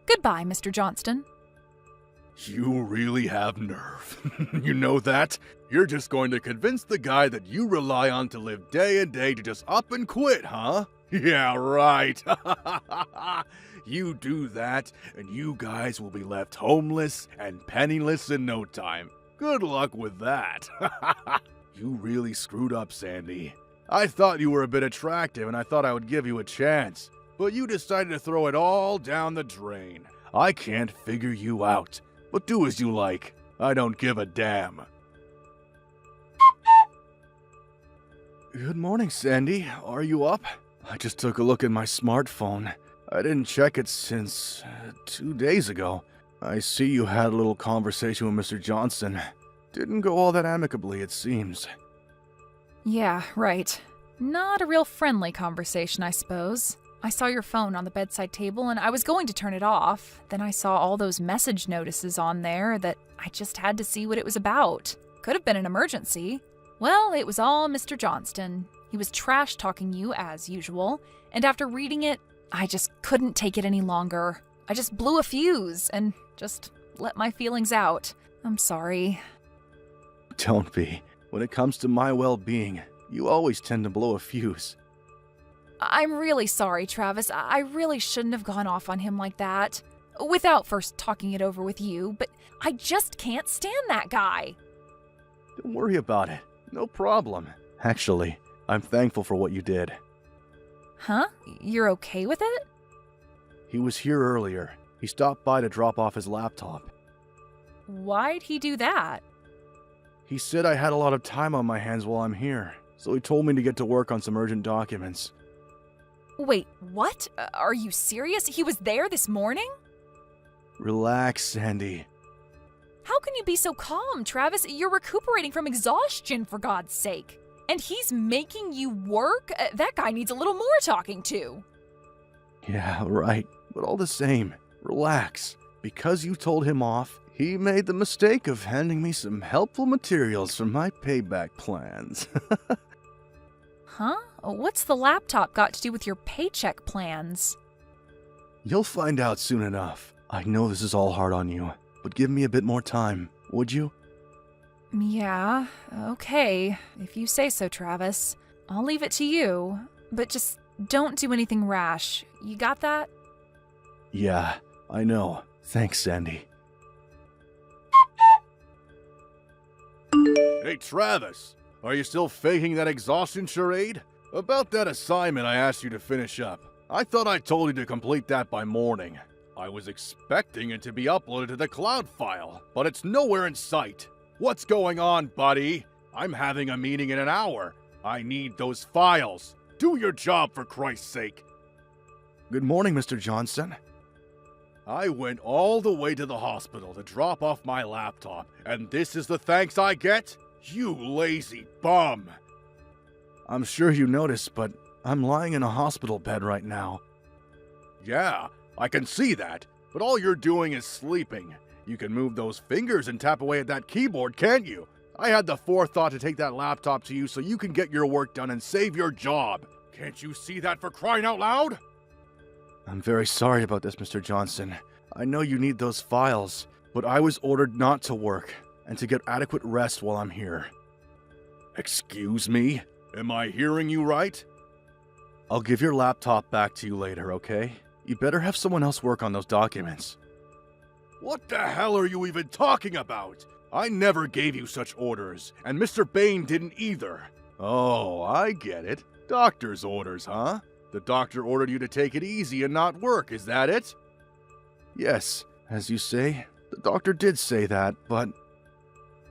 Goodbye, Mr. Johnston. You really have nerve. You know that? You're just going to convince the guy that you rely on to live day and day to just up and quit, huh? Yeah, right. You do that, and you guys will be left homeless and penniless in no time. Good luck with that. You really screwed up, Sandy. I thought you were a bit attractive, and I thought I would give you a chance. But you decided to throw it all down the drain. I can't figure you out. But do as you like. I don't give a damn. Good morning, Sandy. Are you up? I just took a look at my smartphone. I didn't check it since 2 days ago. I see you had a little conversation with Mr. Johnson. Didn't go all that amicably, it seems. Yeah, right. Not a real friendly conversation, I suppose. I saw your phone on the bedside table and I was going to turn it off. Then I saw all those message notices on there that I just had to see what it was about. Could have been an emergency. Well, it was all Mr. Johnston. He was trash-talking you as usual, and after reading it, I just couldn't take it any longer. I just blew a fuse and just let my feelings out. I'm sorry. Don't be. When it comes to my well-being, you always tend to blow a fuse. I'm really sorry, Travis. I really shouldn't have gone off on him like that. Without first talking it over with you, but I just can't stand that guy. Don't worry about it. No problem. Actually, I'm thankful for what you did. Huh? You're okay with it? He was here earlier. He stopped by to drop off his laptop. Why'd he do that? He said I had a lot of time on my hands while I'm here, so he told me to get to work on some urgent documents. Wait, what? Are you serious? He was there this morning? Relax, Sandy. How can you be so calm, Travis? You're recuperating from exhaustion, for God's sake. And he's making you work? That guy needs a little more talking to. Yeah, right. But all the same, relax. Because you told him off, he made the mistake of handing me some helpful materials for my payback plans. Huh? What's the laptop got to do with your paycheck plans? You'll find out soon enough. I know this is all hard on you, but give me a bit more time, would you? Yeah, okay. If you say so, Travis. I'll leave it to you. But just don't do anything rash. You got that? Yeah, I know. Thanks, Sandy. Hey, Travis, are you still faking that exhaustion charade? About that assignment I asked you to finish up. I thought I told you to complete that by morning. I was expecting it to be uploaded to the cloud file, but it's nowhere in sight. What's going on, buddy? I'm having a meeting in an hour. I need those files. Do your job, for Christ's sake. Good morning, Mr. Johnson. I went all the way to the hospital to drop off my laptop, and this is the thanks I get? You lazy bum! I'm sure you noticed, but I'm lying in a hospital bed right now. Yeah, I can see that, but all you're doing is sleeping. You can move those fingers and tap away at that keyboard, can't you? I had the forethought to take that laptop to you so you can get your work done and save your job. Can't you see that, for crying out loud? I'm very sorry about this, Mr. Johnson. I know you need those files, but I was ordered not to work and to get adequate rest while I'm here. Excuse me? Am I hearing you right? I'll give your laptop back to you later, okay? You better have someone else work on those documents. What the hell are you even talking about? I never gave you such orders, and Mr. Bain didn't either. Oh, I get it. Doctor's orders, huh? The doctor ordered you to take it easy and not work, is that it? Yes, as you say, the doctor did say that, but...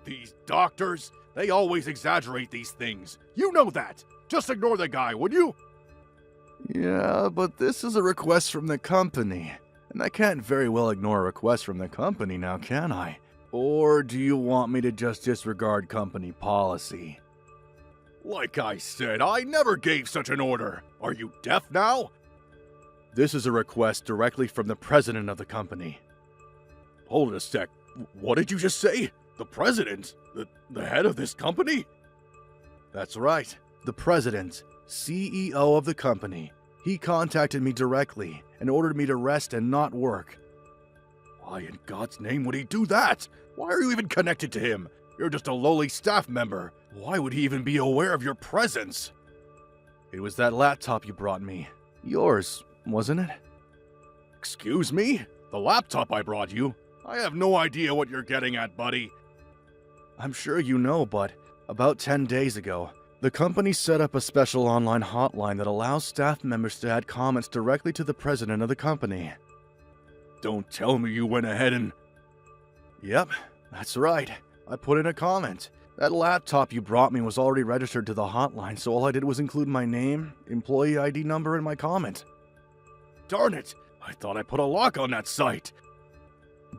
These doctors, they always exaggerate these things. You know that. Just ignore the guy, would you? Yeah, but this is a request from the company, and I can't very well ignore a request from the company now, can I? Or do you want me to just disregard company policy? Like I said, I never gave such an order. Are you deaf now? This is a request directly from the president of the company. Hold it a sec. What did you just say? The president? The head of this company? That's right. The president, CEO of the company. He contacted me directly and ordered me to rest and not work. Why in God's name would he do that? Why are you even connected to him? You're just a lowly staff member. Why would he even be aware of your presence? It was that laptop you brought me. Yours, wasn't it? Excuse me? The laptop I brought you? I have no idea what you're getting at, buddy. I'm sure you know, but about 10 days ago, the company set up a special online hotline that allows staff members to add comments directly to the president of the company. Don't tell me you went ahead and... Yep, that's right. I put in a comment. That laptop you brought me was already registered to the hotline, so all I did was include my name, employee ID number, and my comment. Darn it! I thought I put a lock on that site.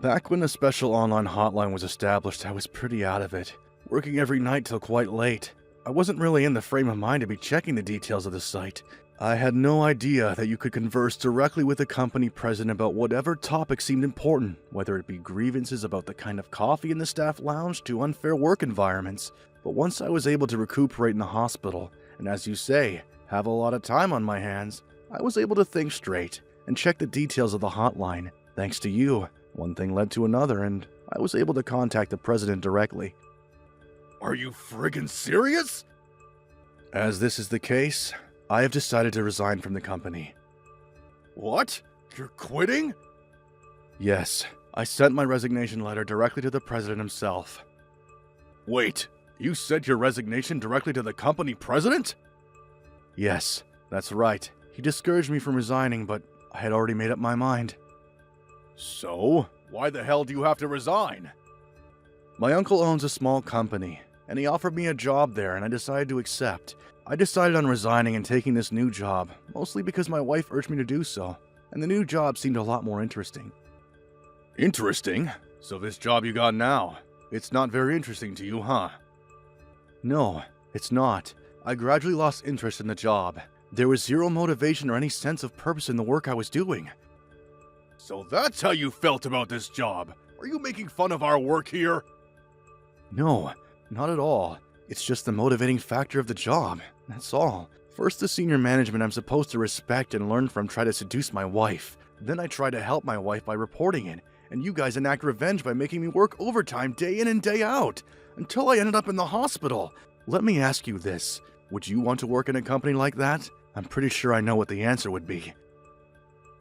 Back when the special online hotline was established, I was pretty out of it, working every night till quite late. I wasn't really in the frame of mind to be checking the details of the site. I had no idea that you could converse directly with the company president about whatever topic seemed important, whether it be grievances about the kind of coffee in the staff lounge to unfair work environments. But once I was able to recuperate in the hospital, and as you say, have a lot of time on my hands, I was able to think straight and check the details of the hotline. Thanks to you, one thing led to another, and I was able to contact the president directly. Are you friggin' serious? As this is the case, I have decided to resign from the company. What? You're quitting? Yes, I sent my resignation letter directly to the president himself. Wait, you sent your resignation directly to the company president? Yes, that's right. He discouraged me from resigning, but I had already made up my mind. So, why the hell do you have to resign? My uncle owns a small company, and he offered me a job there, and I decided to accept. I decided on resigning and taking this new job, mostly because my wife urged me to do so, and the new job seemed a lot more interesting. Interesting? So this job you got now, it's not very interesting to you, huh? No, it's not. I gradually lost interest in the job. There was zero motivation or any sense of purpose in the work I was doing. So that's how you felt about this job? Are you making fun of our work here? No, not at all. It's just the motivating factor of the job, that's all. First, the senior management I'm supposed to respect and learn from try to seduce my wife. Then I try to help my wife by reporting it, and you guys enact revenge by making me work overtime day in and day out, until I ended up in the hospital. Let me ask you this. Would you want to work in a company like that? I'm pretty sure I know what the answer would be.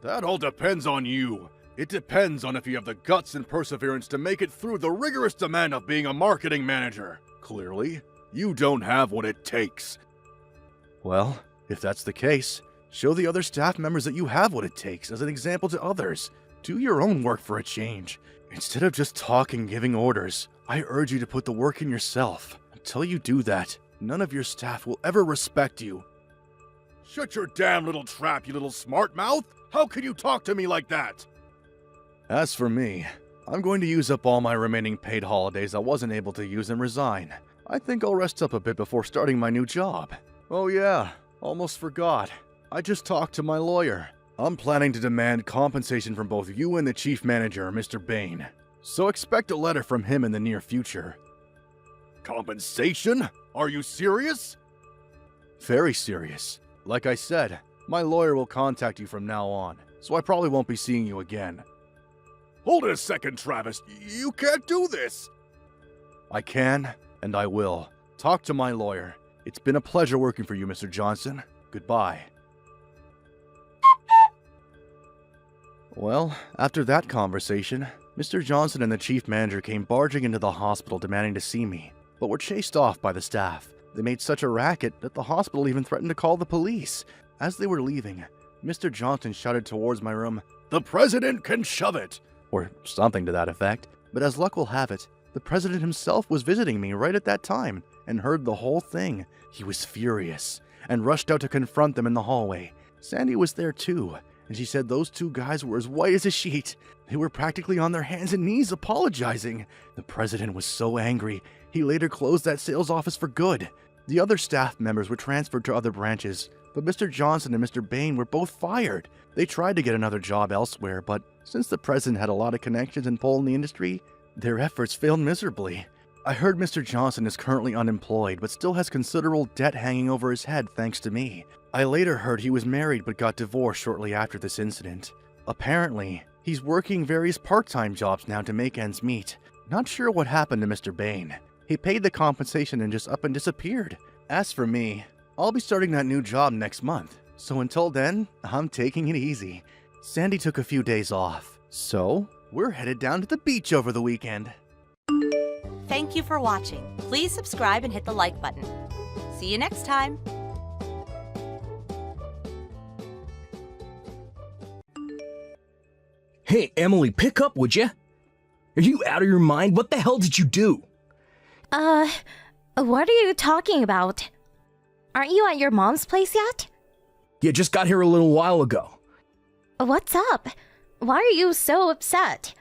That all depends on you. It depends on if you have the guts and perseverance to make it through the rigorous demand of being a marketing manager. Clearly, you don't have what it takes. Well, if that's the case, show the other staff members that you have what it takes as an example to others. Do your own work for a change. Instead of just talking, giving orders, I urge you to put the work in yourself. Until you do that, none of your staff will ever respect you. Shut your damn little trap, you little smart mouth! How can you talk to me like that? As for me, I'm going to use up all my remaining paid holidays I wasn't able to use and resign. I think I'll rest up a bit before starting my new job. Oh yeah, almost forgot. I just talked to my lawyer. I'm planning to demand compensation from both you and the chief manager, Mr. Bain. So expect a letter from him in the near future. Compensation? Are you serious? Very serious. Like I said, my lawyer will contact you from now on, so I probably won't be seeing you again. Hold it a second, Travis. You can't do this! I can, and I will. Talk to my lawyer. It's been a pleasure working for you, Mr. Johnson. Goodbye. Well, after that conversation, Mr. Johnson and the chief manager came barging into the hospital demanding to see me, but were chased off by the staff. They made such a racket that the hospital even threatened to call the police. As they were leaving, Mr. Johnson shouted towards my room, "The president can shove it!" or something to that effect. But as luck will have it, the president himself was visiting me right at that time and heard the whole thing. He was furious and rushed out to confront them in the hallway. Sandy was there too, and she said those two guys were as white as a sheet. They were practically on their hands and knees apologizing. The president was so angry, he later closed that sales office for good. The other staff members were transferred to other branches, but Mr. Johnson and Mr. Bain were both fired. They tried to get another job elsewhere, but since the president had a lot of connections and pull in the industry, their efforts failed miserably. I heard Mr. Johnson is currently unemployed, but still has considerable debt hanging over his head thanks to me. I later heard he was married but got divorced shortly after this incident. Apparently, he's working various part-time jobs now to make ends meet. Not sure what happened to Mr. Bain. He paid the compensation and just up and disappeared. As for me, I'll be starting that new job next month. So until then, I'm taking it easy. Sandy took a few days off, so we're headed down to the beach over the weekend. Thank you for watching. Please subscribe and hit the like button. See you next time. Hey, Emily, pick up, would you? Are you out of your mind? What the hell did you do? What are you talking about? Aren't you at your mom's place yet? Yeah, just got here a little while ago. What's up? Why are you so upset?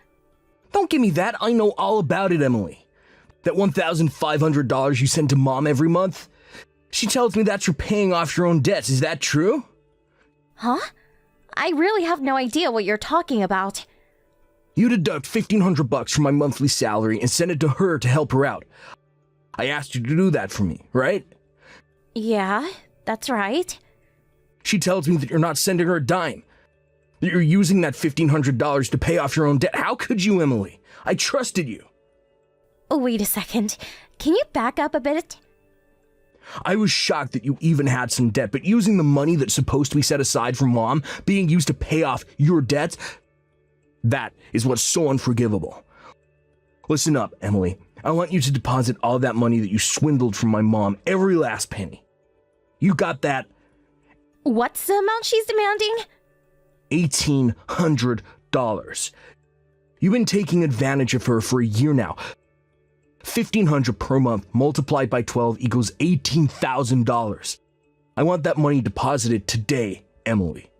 Don't give me that. I know all about it, Emily. That $1,500 you send to Mom every month? She tells me that's for paying off your own debts. Is that true? Huh? I really have no idea what you're talking about. You deduct $1,500 from my monthly salary and send it to her to help her out. I asked you to do that for me, right? Yeah, that's right. She tells me that you're not sending her a dime. That you're using that $1,500 to pay off your own debt. How could you, Emily? I trusted you. Oh, wait a second. Can you back up a bit? I was shocked that you even had some debt, but using the money that's supposed to be set aside for Mom being used to pay off your debts, that is what's so unforgivable. Listen up, Emily. I want you to deposit all that money that you swindled from my mom, every last penny. You got that? What's the amount she's demanding? $1,800. You've been taking advantage of her for a year now. $1,500 per month multiplied by 12 equals $18,000. I want that money deposited today, Emily.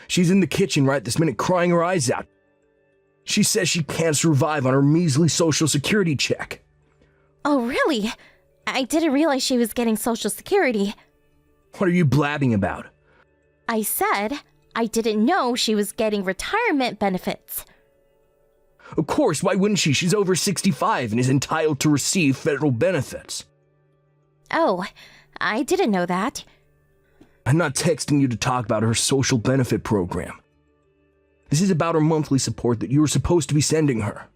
She's in the kitchen right this minute crying her eyes out. She says she can't survive on her measly Social Security check. Oh, really? I didn't realize she was getting Social Security. What are you blabbing about? I said I didn't know she was getting retirement benefits. Of course, why wouldn't she? She's over 65 and is entitled to receive federal benefits. Oh, I didn't know that. I'm not texting you to talk about her social benefit program. This is about her monthly support that you were supposed to be sending her.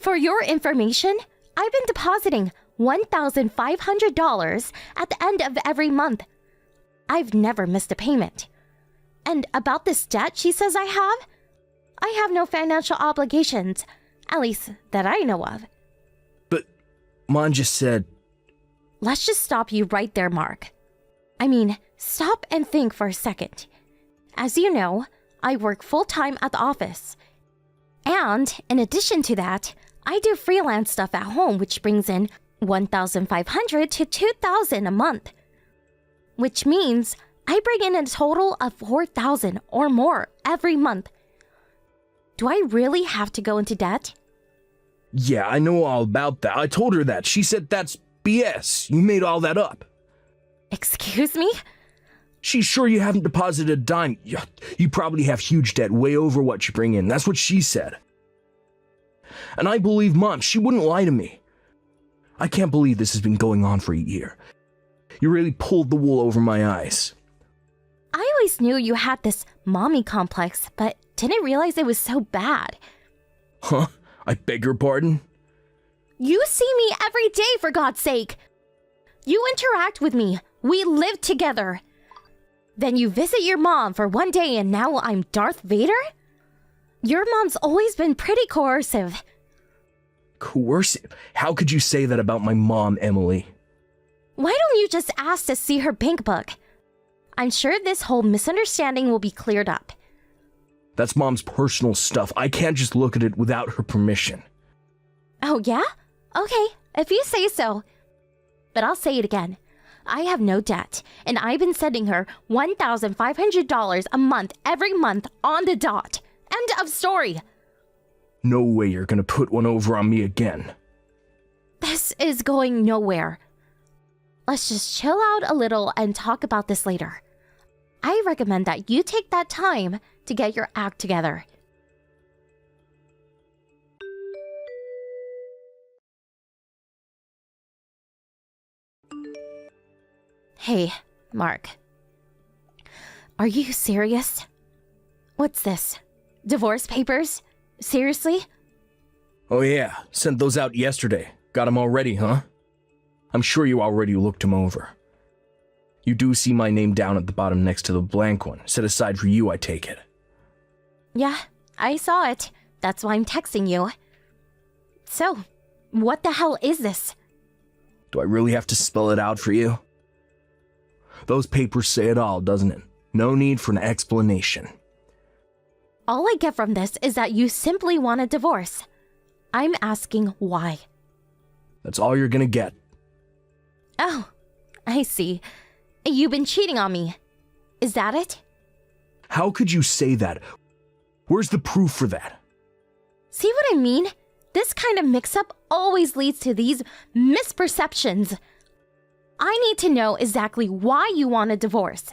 For your information, I've been depositing $1,500 at the end of every month. I've never missed a payment. And about this debt she says I have no financial obligations, at least that I know of. But Mom just said... Let's just stop you right there, Mark. I mean, stop and think for a second. As you know, I work full-time at the office. And in addition to that, I do freelance stuff at home, which brings in $1,500 to $2,000 a month. Which means I bring in a total of $4,000 or more every month. Do I really have to go into debt? Yeah, I know all about that. I told her that. She said that's BS. You made all that up. Excuse me? She's sure you haven't deposited a dime. You probably have huge debt way over what you bring in. That's what she said. And I believe Mom. She wouldn't lie to me. I can't believe this has been going on for a year. You really pulled the wool over my eyes. I always knew you had this mommy complex, but didn't realize it was so bad. Huh? I beg your pardon? You see me every day, for God's sake. You interact with me. We live together. Then you visit your mom for one day and now I'm Darth Vader? Your mom's always been pretty coercive. Coercive? How could you say that about my mom, Emily? Why don't you just ask to see her bank book? I'm sure this whole misunderstanding will be cleared up. That's Mom's personal stuff. I can't just look at it without her permission. Oh, yeah? Okay, if you say so. But I'll say it again. I have no debt, and I've been sending her $1,500 a month every month on the dot. End of story. No way you're gonna put one over on me again. This is going nowhere. let's just chill out a little and talk about this later. I recommend that you take that time to get your act together. Hey, Mark. Are you serious? What's this? Divorce papers? Seriously? Oh yeah, sent those out yesterday. Got them all ready, huh? I'm sure you already looked them over. You do see my name down at the bottom next to the blank one, set aside for you, I take it. Yeah, I saw it. That's why I'm texting you. So, what the hell is this? Do I really have to spell it out for you? Those papers say it all, doesn't it? No need for an explanation. All I get from this is that you simply want a divorce. I'm asking why. That's all you're gonna get. Oh, I see. You've been cheating on me. Is that it? How could you say that? Where's the proof for that? See what I mean? This kind of mix-up always leads to these misperceptions. I need to know exactly why you want a divorce.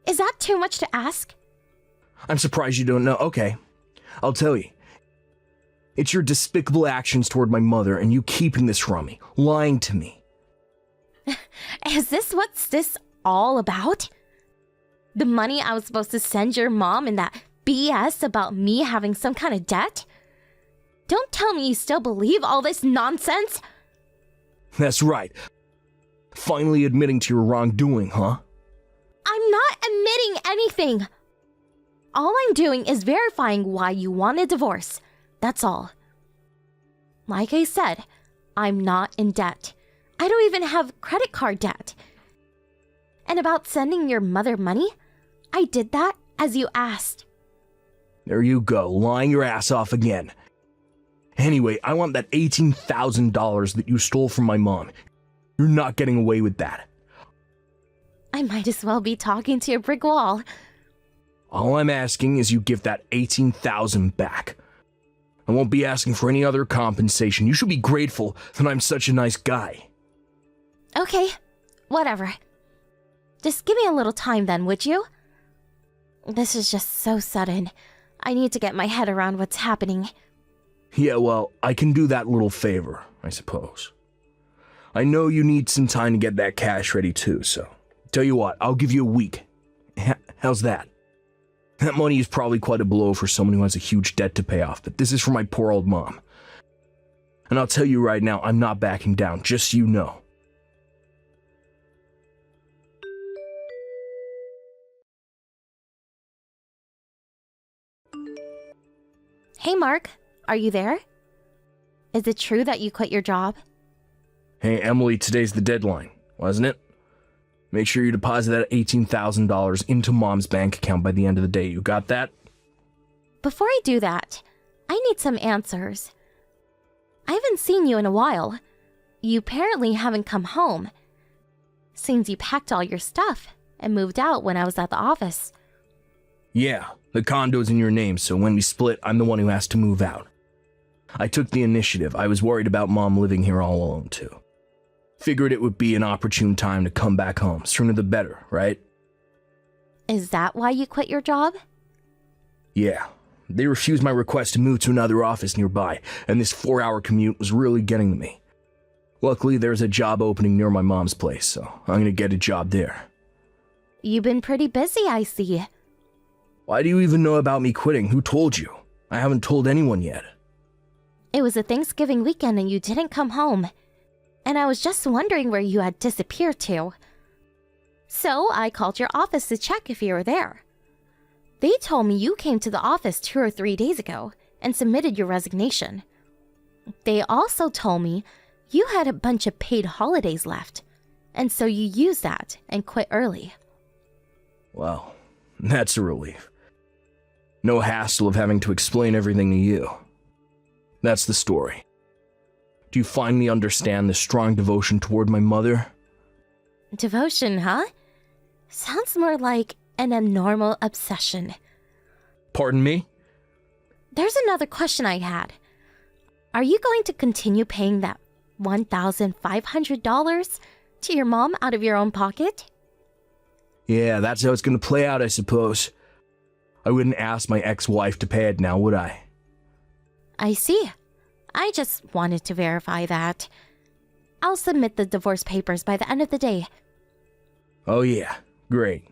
Is that too much to ask? I'm surprised you don't know. Okay, I'll tell you. It's your despicable actions toward my mother and you keeping this from me, lying to me. Is this what's this all about? The money I was supposed to send your mom and that BS about me having some kind of debt? Don't tell me you still believe all this nonsense. That's right. Finally admitting to your wrongdoing, huh? I'm not admitting anything. All I'm doing is verifying why you want a divorce. That's all. Like I said, I'm not in debt. I don't even have credit card debt. And about sending your mother money, I did that as you asked. There you go, lying your ass off again. Anyway, I want that $18,000 that you stole from my mom. You're not getting away with that. I might as well be talking to a brick wall. All I'm asking is you give that $18,000 back. I won't be asking for any other compensation. You should be grateful that I'm such a nice guy. Okay, whatever. Just give me a little time then, would you? This is just so sudden. I need to get my head around what's happening. Yeah, well, I can do that little favor, I suppose. I know you need some time to get that cash ready too, so tell you what, I'll give you a week. How's that? That money is probably quite a blow for someone who has a huge debt to pay off, but this is for my poor old mom. And I'll tell you right now, I'm not backing down, just so you know. Hey Mark, are you there? Is it true that you quit your job? Hey Emily, today's the deadline, wasn't it? Make sure you deposit that $18,000 into Mom's bank account by the end of the day. You got that? Before I do that, I need some answers. I haven't seen you in a while. You apparently haven't come home. Seems you packed all your stuff and moved out when I was at the office. Yeah, the condo's in your name, so when we split, I'm the one who has to move out. I took the initiative. I was worried about Mom living here all alone, too. Figured it would be an opportune time to come back home. Sooner the better, right? Is that why you quit your job? Yeah. They refused my request to move to another office nearby, and this 4-hour commute was really getting to me. Luckily, there's a job opening near my mom's place, so I'm gonna get a job there. You've been pretty busy, I see. Why do you even know about me quitting? Who told you? I haven't told anyone yet. It was a Thanksgiving weekend and you didn't come home. And I was just wondering where you had disappeared to. So I called your office to check if you were there. They told me you came to the office 2 or 3 days ago and submitted your resignation. They also told me you had a bunch of paid holidays left, and so you used that and quit early. Well, that's a relief. No hassle of having to explain everything to you. That's the story. Do you finally understand the strong devotion toward my mother? Devotion, huh? Sounds more like an abnormal obsession. Pardon me? There's another question I had. Are you going to continue paying that $1,500 to your mom out of your own pocket? Yeah, that's how it's gonna play out, I suppose. I wouldn't ask my ex-wife to pay it now, would I? I see. I just wanted to verify that. I'll submit the divorce papers by the end of the day. Oh yeah, great.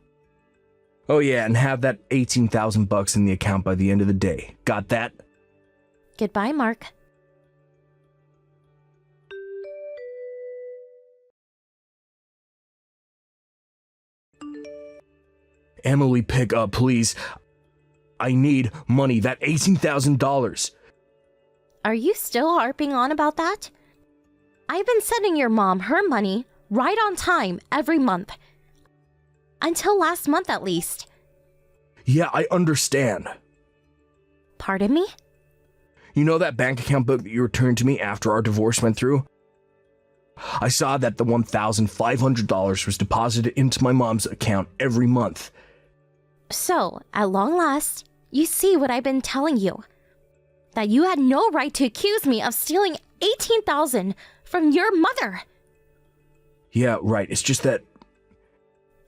Oh yeah, and have that $18,000 in the account by the end of the day. Got that? Goodbye, Mark. Emily, pick up, please. I need money, that $18,000. Are you still harping on about that? I've been sending your mom her money right on time every month. Until last month, at least. Yeah, I understand. Pardon me? You know that bank account book that you returned to me after our divorce went through? I saw that the $1,500 was deposited into my mom's account every month. So, at long last, you see what I've been telling you. That you had no right to accuse me of stealing $18,000 from your mother. Yeah, right. It's just that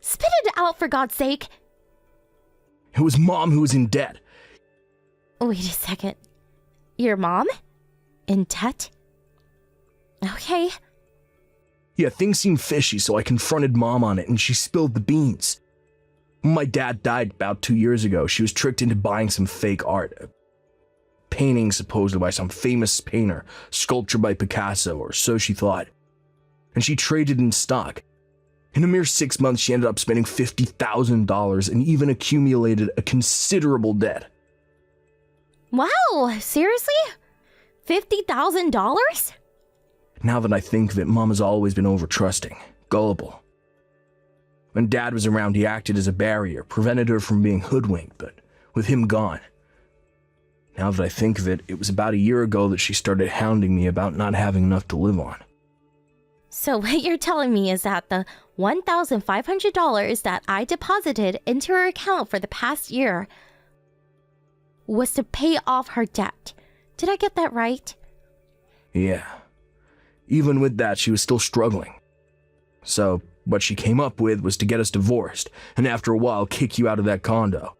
Spit it out, for God's sake. it was Mom who was in debt. Wait a second. Your mom? In debt? Okay. Yeah, things seemed fishy, so I confronted Mom on it, and she spilled the beans. When my dad died about 2 years ago, she was tricked into buying some fake art. A painting supposedly by some famous painter, sculpture by Picasso, or so she thought. And she traded in stock. In a mere 6 months, she ended up spending $50,000 and even accumulated a considerable debt. Wow, seriously? $50,000? Now that I think of it, Mom has always been over-trusting, gullible. When Dad was around, he acted as a barrier, prevented her from being hoodwinked, but with him gone. Now that I think of it, it was about a year ago that she started hounding me about not having enough to live on. So what you're telling me is that the $1,500 that I deposited into her account for the past year was to pay off her debt. Did I get that right? Yeah. Even with that, she was still struggling. So, what she came up with was to get us divorced, and after a while, kick you out of that condo.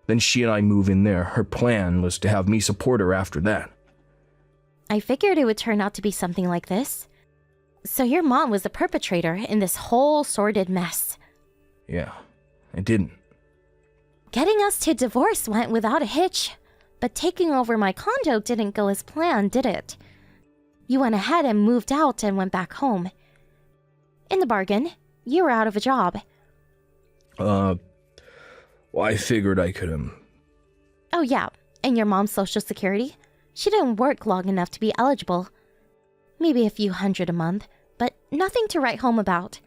Then she and I move in there. Her plan was to have me support her after that. I figured it would turn out to be something like this. So your mom was the perpetrator in this whole sordid mess. Yeah, I didn't. Getting us to divorce went without a hitch, but taking over my condo didn't go as planned, did it? You went ahead and moved out and went back home. In the bargain, you were out of a job. Well, I figured I could, Oh yeah, and your mom's social security? She didn't work long enough to be eligible. Maybe a few hundred a month, but nothing to write home about.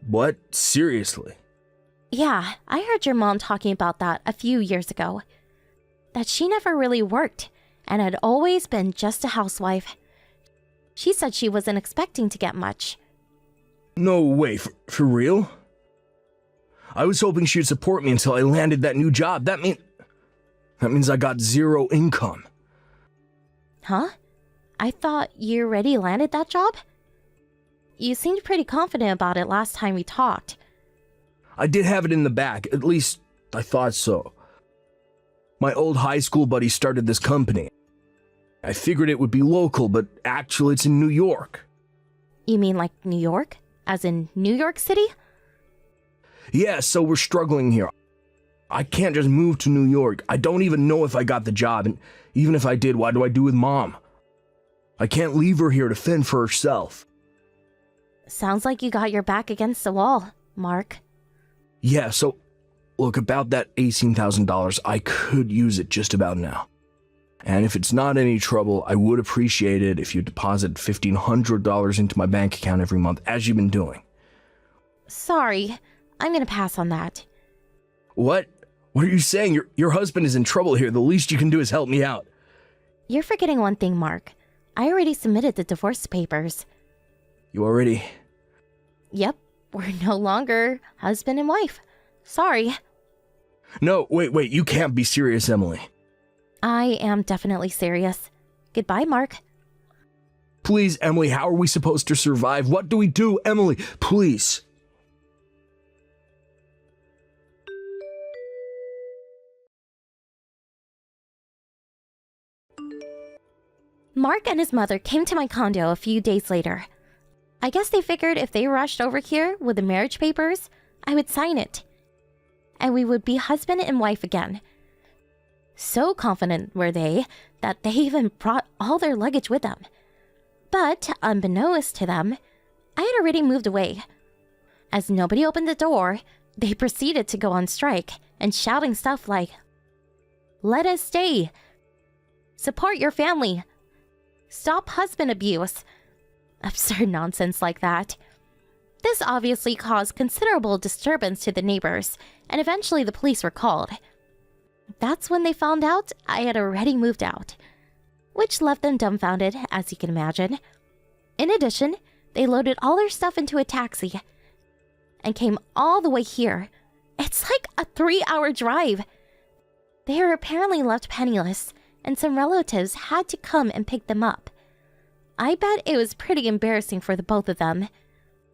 What? Seriously? Yeah, I heard your mom talking about that a few years ago. That she never really worked, and had always been just a housewife. She said she wasn't expecting to get much. No way, for real? I was hoping she'd support me until I landed that new job. That means I got zero income. Huh? I thought you already landed that job? You seemed pretty confident about it last time we talked. I did have it in the back, at least I thought so. My old high school buddy started this company. I figured it would be local, but actually it's in New York. You mean like New York? As in New York City? Yeah, so we're struggling here. I can't just move to New York. I don't even know if I got the job, and even if I did, what do I do with Mom? I can't leave her here to fend for herself. Sounds like you got your back against the wall, Mark. Yeah, so look, about that $18,000, I could use it just about now. And if it's not any trouble, I would appreciate it if you deposit $1,500 into my bank account every month, as you've been doing. Sorry, I'm gonna pass on that. What? What are you saying? Your husband is in trouble here. The least you can do is help me out. You're forgetting one thing, Mark. I already submitted the divorce papers. You already? Yep, we're no longer husband and wife. Sorry. No, wait, you can't be serious, Emily. I am definitely serious. Goodbye, Mark. Please, Emily, how are we supposed to survive? What do we do, Emily? Please. Mark and his mother came to my condo a few days later. I guess they figured if they rushed over here with the marriage papers, I would sign it. And we would be husband and wife again. So confident were they that they even brought all their luggage with them. But, unbeknownst to them, I had already moved away. As nobody opened the door, they proceeded to go on strike and shouting stuff like, "Let us stay," "Support your family," "Stop husband abuse," absurd nonsense like that. This obviously caused considerable disturbance to the neighbors, and eventually the police were called. That's when they found out I had already moved out, which left them dumbfounded, as you can imagine. In addition, they loaded all their stuff into a taxi and came all the way here. It's like a 3-hour drive. They were apparently left penniless, and some relatives had to come and pick them up. I bet it was pretty embarrassing for the both of them.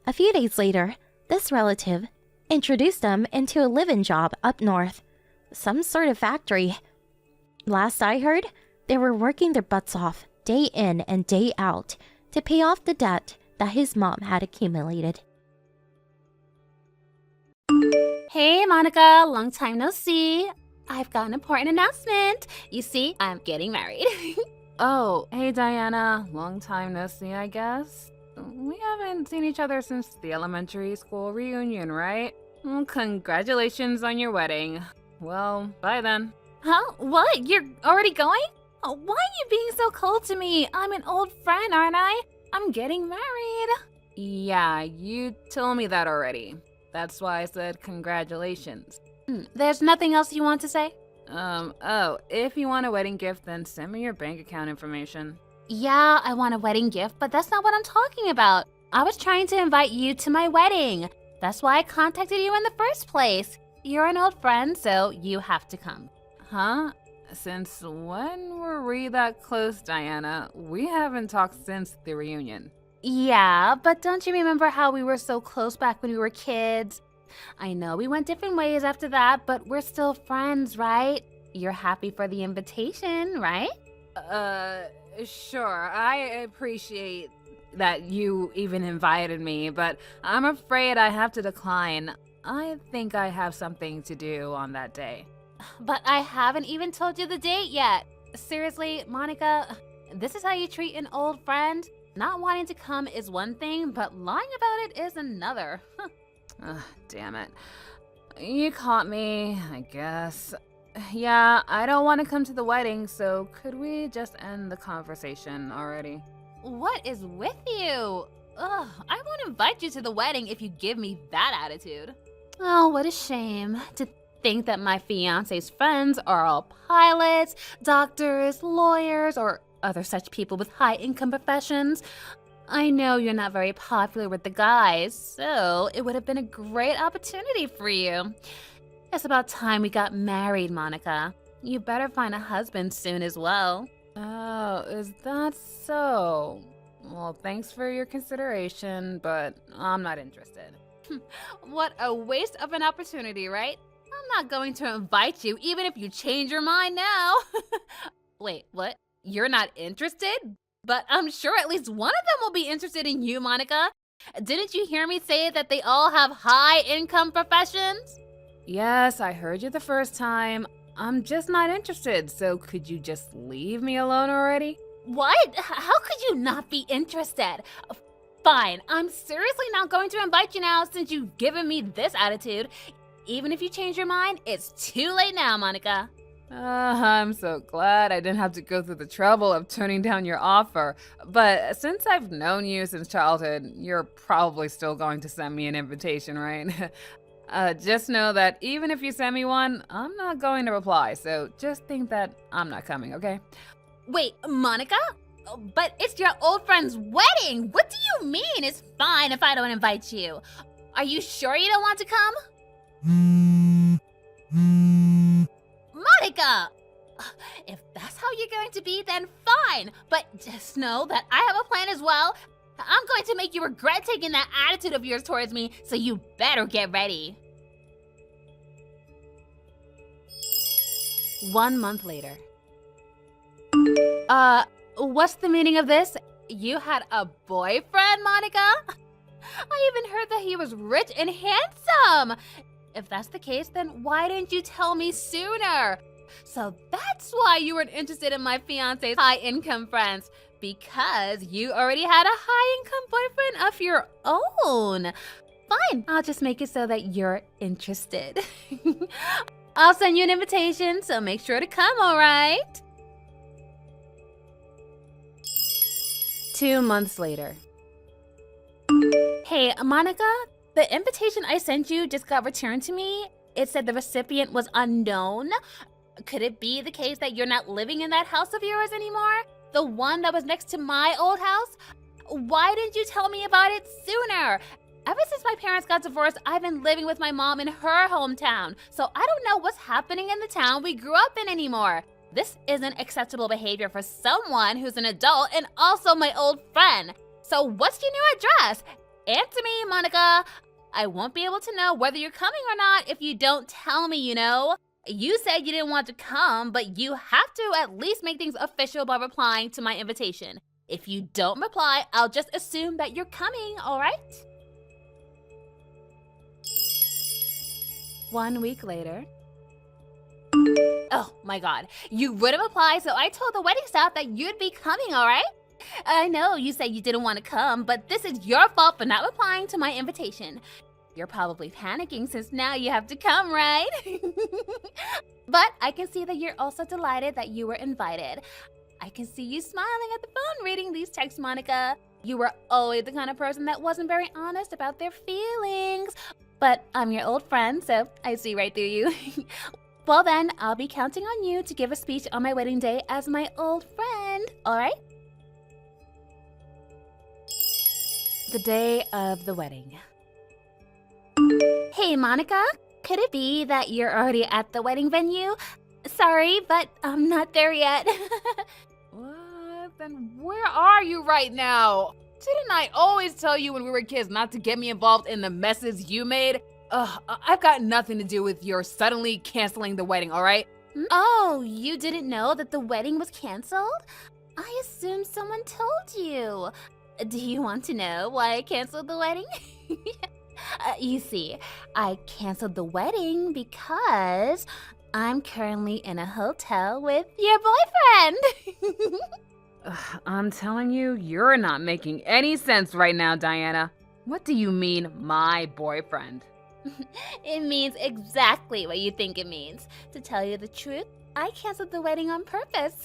A few days later, this relative introduced them into a live-in job up north, some sort of factory. Last I heard, they were working their butts off, day in and day out, to pay off the debt that his mom had accumulated. Hey, Monica, long time no see. I've got an important announcement. You see, I'm getting married. Oh, hey Diana, long time no see, I guess. We haven't seen each other since the elementary school reunion, right? Well, congratulations on your wedding. Well, bye then. Huh? What? You're already going? Oh, why are you being so cold to me? I'm an old friend, aren't I? I'm getting married. Yeah, you told me that already. That's why I said congratulations. There's nothing else you want to say? Oh, if you want a wedding gift, then send me your bank account information. Yeah, I want a wedding gift, but that's not what I'm talking about. I was trying to invite you to my wedding. That's why I contacted you in the first place. You're an old friend, so you have to come. Huh? Since when were we that close, Diana? We haven't talked since the reunion. Yeah, but don't you remember how we were so close back when we were kids? I know we went different ways after that, but we're still friends, right? You're happy for the invitation, right? Sure. I appreciate that you even invited me, but I'm afraid I have to decline. I think I have something to do on that day. But I haven't even told you the date yet. Seriously, Monica, this is how you treat an old friend? Not wanting to come is one thing, but lying about it is another. Damn it. You caught me, I guess. Yeah, I don't want to come to the wedding, so could we just end the conversation already? What is with you? Ugh, I won't invite you to the wedding if you give me that attitude. Oh, what a shame to think that my fiance's friends are all pilots, doctors, lawyers, or other such people with high income professions. I know you're not very popular with the guys, so it would have been a great opportunity for you. It's about time we got married, Monica. You better find a husband soon as well. Oh, is that so? Well, thanks for your consideration, but I'm not interested. What a waste of an opportunity, right? I'm not going to invite you, even if you change your mind now. Wait, what? You're not interested? But I'm sure at least one of them will be interested in you, Monica. Didn't you hear me say that they all have high income professions? Yes, I heard you the first time. I'm just not interested, so could you just leave me alone already? What? How could you not be interested? Fine, I'm seriously not going to invite you now since you've given me this attitude. Even if you change your mind, it's too late now, Monica. I'm so glad I didn't have to go through the trouble of turning down your offer. But since I've known you since childhood, you're probably still going to send me an invitation, right? Just know that even if you send me one, I'm not going to reply. So just think that I'm not coming, okay? Wait, Monica? But it's your old friend's wedding. What do you mean? It's fine if I don't invite you. Are you sure you don't want to come? Monica! If that's how you're going to be, then fine. But just know that I have a plan as well. I'm going to make you regret taking that attitude of yours towards me, so you better get ready. 1 month later. What's the meaning of this? You had a boyfriend, Monica? I even heard that he was rich and handsome. If that's the case, then why didn't you tell me sooner? So that's why you weren't interested in my fiance's high-income friends, because you already had a high-income boyfriend of your own. Fine, I'll just make it so that you're interested. I'll send you an invitation, so make sure to come, all right? 2 months later. Hey, Monica, the invitation I sent you just got returned to me. It said the recipient was unknown. Could it be the case that you're not living in that house of yours anymore? The one that was next to my old house? Why didn't you tell me about it sooner? Ever since my parents got divorced, I've been living with my mom in her hometown, so I don't know what's happening in the town we grew up in anymore. This isn't acceptable behavior for someone who's an adult and also my old friend. So what's your new address? Answer me, Monica. I won't be able to know whether you're coming or not if you don't tell me, you know. You said you didn't want to come, but you have to at least make things official by replying to my invitation. If you don't reply, I'll just assume that you're coming, all right? 1 week later. Oh my God, you wouldn't reply, so I told the wedding staff that you'd be coming, all right? I know you said you didn't want to come, but this is your fault for not replying to my invitation. You're probably panicking since now you have to come, right? But I can see that you're also delighted that you were invited. I can see you smiling at the phone reading these texts, Monica. You were always the kind of person that wasn't very honest about their feelings. But I'm your old friend, so I see right through you. Well then, I'll be counting on you to give a speech on my wedding day as my old friend, all right? The day of the wedding. Hey, Monica, could it be that you're already at the wedding venue? Sorry, but I'm not there yet. What? Then where are you right now? Didn't I always tell you when we were kids not to get me involved in the messes you made? I've got nothing to do with your suddenly canceling the wedding, all right? Oh, you didn't know that the wedding was canceled? I assumed someone told you. Do you want to know why I canceled the wedding? You see, I canceled the wedding because I'm currently in a hotel with your boyfriend. I'm telling you, you're not making any sense right now, Diana. What do you mean, my boyfriend? It means exactly what you think it means. To tell you the truth, I canceled the wedding on purpose.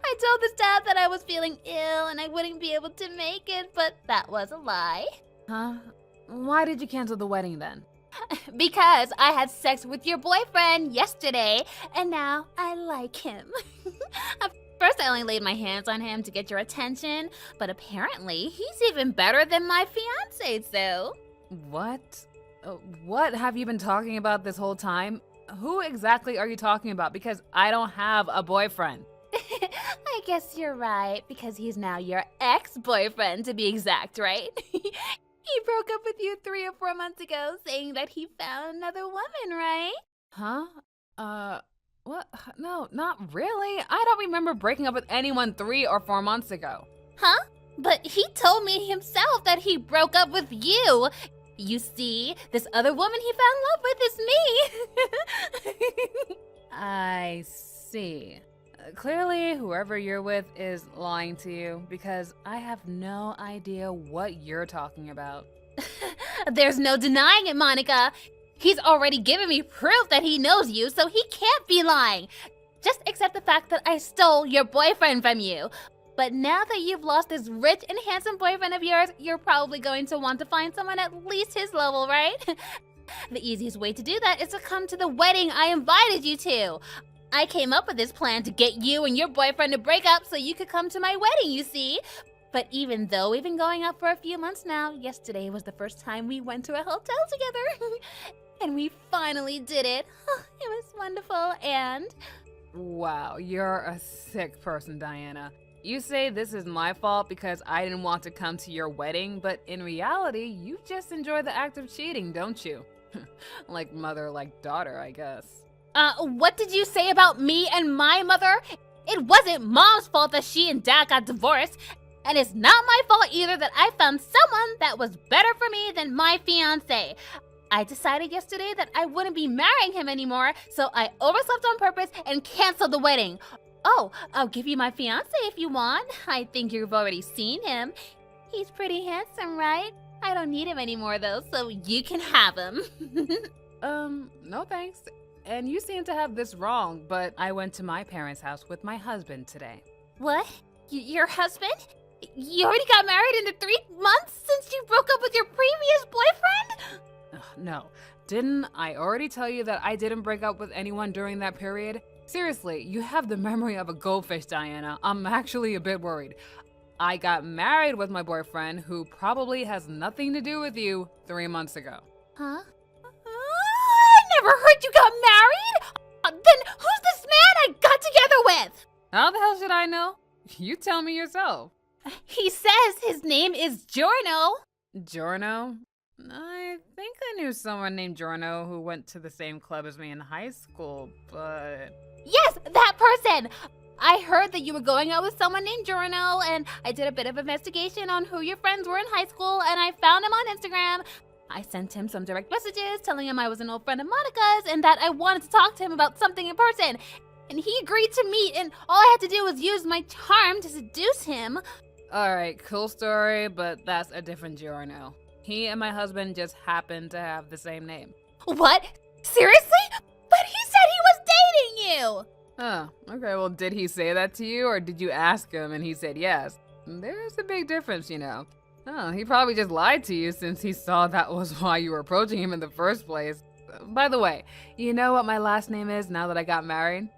I told the staff that I was feeling ill and I wouldn't be able to make it, but that was a lie. Huh? Why did you cancel the wedding then? Because I had sex with your boyfriend yesterday, and now I like him. At first, I only laid my hands on him to get your attention, but apparently, he's even better than my fiance, so. What? What have you been talking about this whole time? Who exactly are you talking about? Because I don't have a boyfriend. I guess you're right, because he's now your ex-boyfriend, to be exact, right? He broke up with you 3 or 4 months ago, saying that he found another woman, right? Huh? What? No, not really. I don't remember breaking up with anyone 3 or 4 months ago. Huh? But he told me himself that he broke up with you. You see, this other woman he fell in love with is me. I see. Clearly, whoever you're with is lying to you because I have no idea what you're talking about. There's no denying it, Monica. He's already given me proof that he knows you, so he can't be lying. Just accept the fact that I stole your boyfriend from you. But now that you've lost this rich and handsome boyfriend of yours, you're probably going to want to find someone at least his level, right? The easiest way to do that is to come to the wedding I invited you to. I came up with this plan to get you and your boyfriend to break up so you could come to my wedding, you see. But even though we've been going out for a few months now, yesterday was the first time we went to a hotel together. And we finally did it. It was wonderful, and Wow, you're a sick person, Diana. You say this is my fault because I didn't want to come to your wedding, but in reality, you just enjoy the act of cheating, don't you? Like mother, like daughter, I guess. What did you say about me and my mother? It wasn't Mom's fault that she and Dad got divorced, and it's not my fault either that I found someone that was better for me than my fiance. I decided yesterday that I wouldn't be marrying him anymore, so I overslept on purpose and canceled the wedding. Oh, I'll give you my fiance if you want. I think you've already seen him. He's pretty handsome, right? I don't need him anymore though, so you can have him. No thanks. And you seem to have this wrong, but I went to my parents' house with my husband today. What? Your husband? You already got married in the 3 months since you broke up with your previous boyfriend? No. Didn't I already tell you that I didn't break up with anyone during that period? Seriously, you have the memory of a goldfish, Diana. I'm actually a bit worried. I got married with my boyfriend, who probably has nothing to do with you, 3 months ago. Huh? I never heard you got married! Then who's this man I got together with? How the hell should I know? You tell me yourself. He says his name is Giorno. Giorno? I think I knew someone named Giorno who went to the same club as me in high school, but... Yes, that person! I heard that you were going out with someone named Giorno, and I did a bit of investigation on who your friends were in high school, and I found him on Instagram. I sent him some direct messages telling him I was an old friend of Monica's and that I wanted to talk to him about something in person. And he agreed to meet, and all I had to do was use my charm to seduce him. Alright, cool story, but that's a different Giorno. He and my husband just happened to have the same name. What? Seriously? But he said he was dating you! Oh, okay, well, did he say that to you, or did you ask him and he said yes? There's a big difference, you know. Oh, he probably just lied to you since he saw that was why you were approaching him in the first place. By the way, you know what my last name is now that I got married?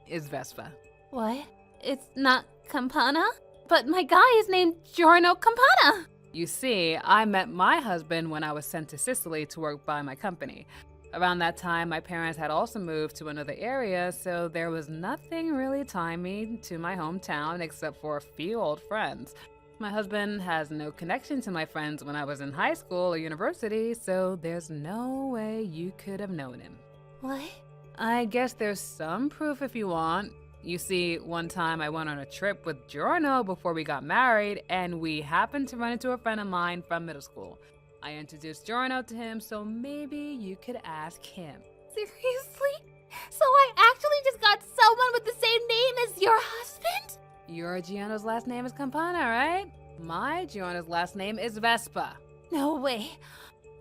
Is Vespa. What? It's not Campana? But my guy is named Giorno Campana. You see, I met my husband when I was sent to Sicily to work by my company. Around that time, my parents had also moved to another area, so there was nothing really tying me to my hometown except for a few old friends. My husband has no connection to my friends when I was in high school or university, so there's no way you could have known him. What? I guess there's some proof if you want. You see, one time I went on a trip with Giorno before we got married, and we happened to run into a friend of mine from middle school. I introduced Giorno to him, so maybe you could ask him. Seriously? So I actually just got someone with the same name as your husband? Your Giorno's last name is Campana, right? My Giorno's last name is Vespa. No way.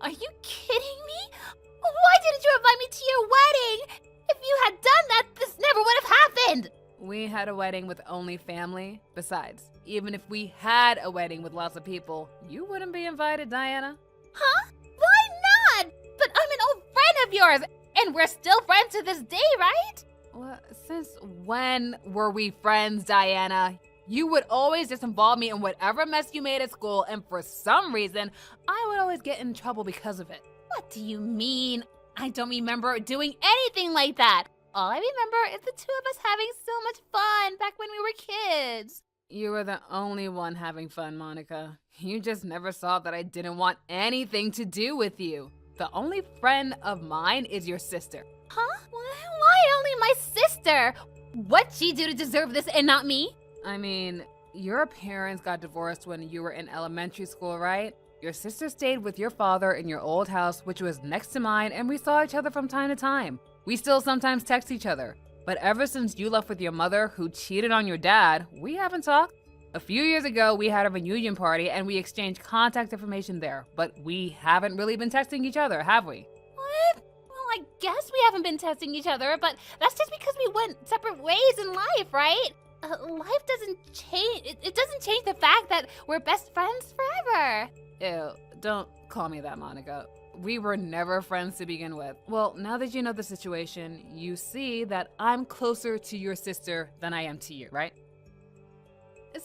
Are you kidding me? Why didn't you invite me to your wedding? If you had done that, this never would have happened. We had a wedding with only family. Besides, even if we had a wedding with lots of people, you wouldn't be invited, Diana. Huh? Why not? But I'm an old friend of yours, and we're still friends to this day, right? Well, since when were we friends, Diana? You would always just involve me in whatever mess you made at school, and for some reason, I would always get in trouble because of it. What do you mean? I don't remember doing anything like that. All I remember is the two of us having so much fun back when we were kids. You were the only one having fun, Monica. You just never saw that I didn't want anything to do with you. The only friend of mine is your sister. Huh? Why only my sister? What'd she do to deserve this and not me? I mean, your parents got divorced when you were in elementary school, right? Your sister stayed with your father in your old house, which was next to mine, and we saw each other from time to time. We still sometimes text each other. But ever since you left with your mother, who cheated on your dad, we haven't talked. A few years ago, we had a reunion party, and we exchanged contact information there. But we haven't really been texting each other, have we? What? Well, I guess we haven't been texting each other, but that's just because we went separate ways in life, right? Life doesn't change. It doesn't change the fact that we're best friends forever. Ew, don't call me that, Monica. We were never friends to begin with. Well, now that you know the situation, you see that I'm closer to your sister than I am to you, right?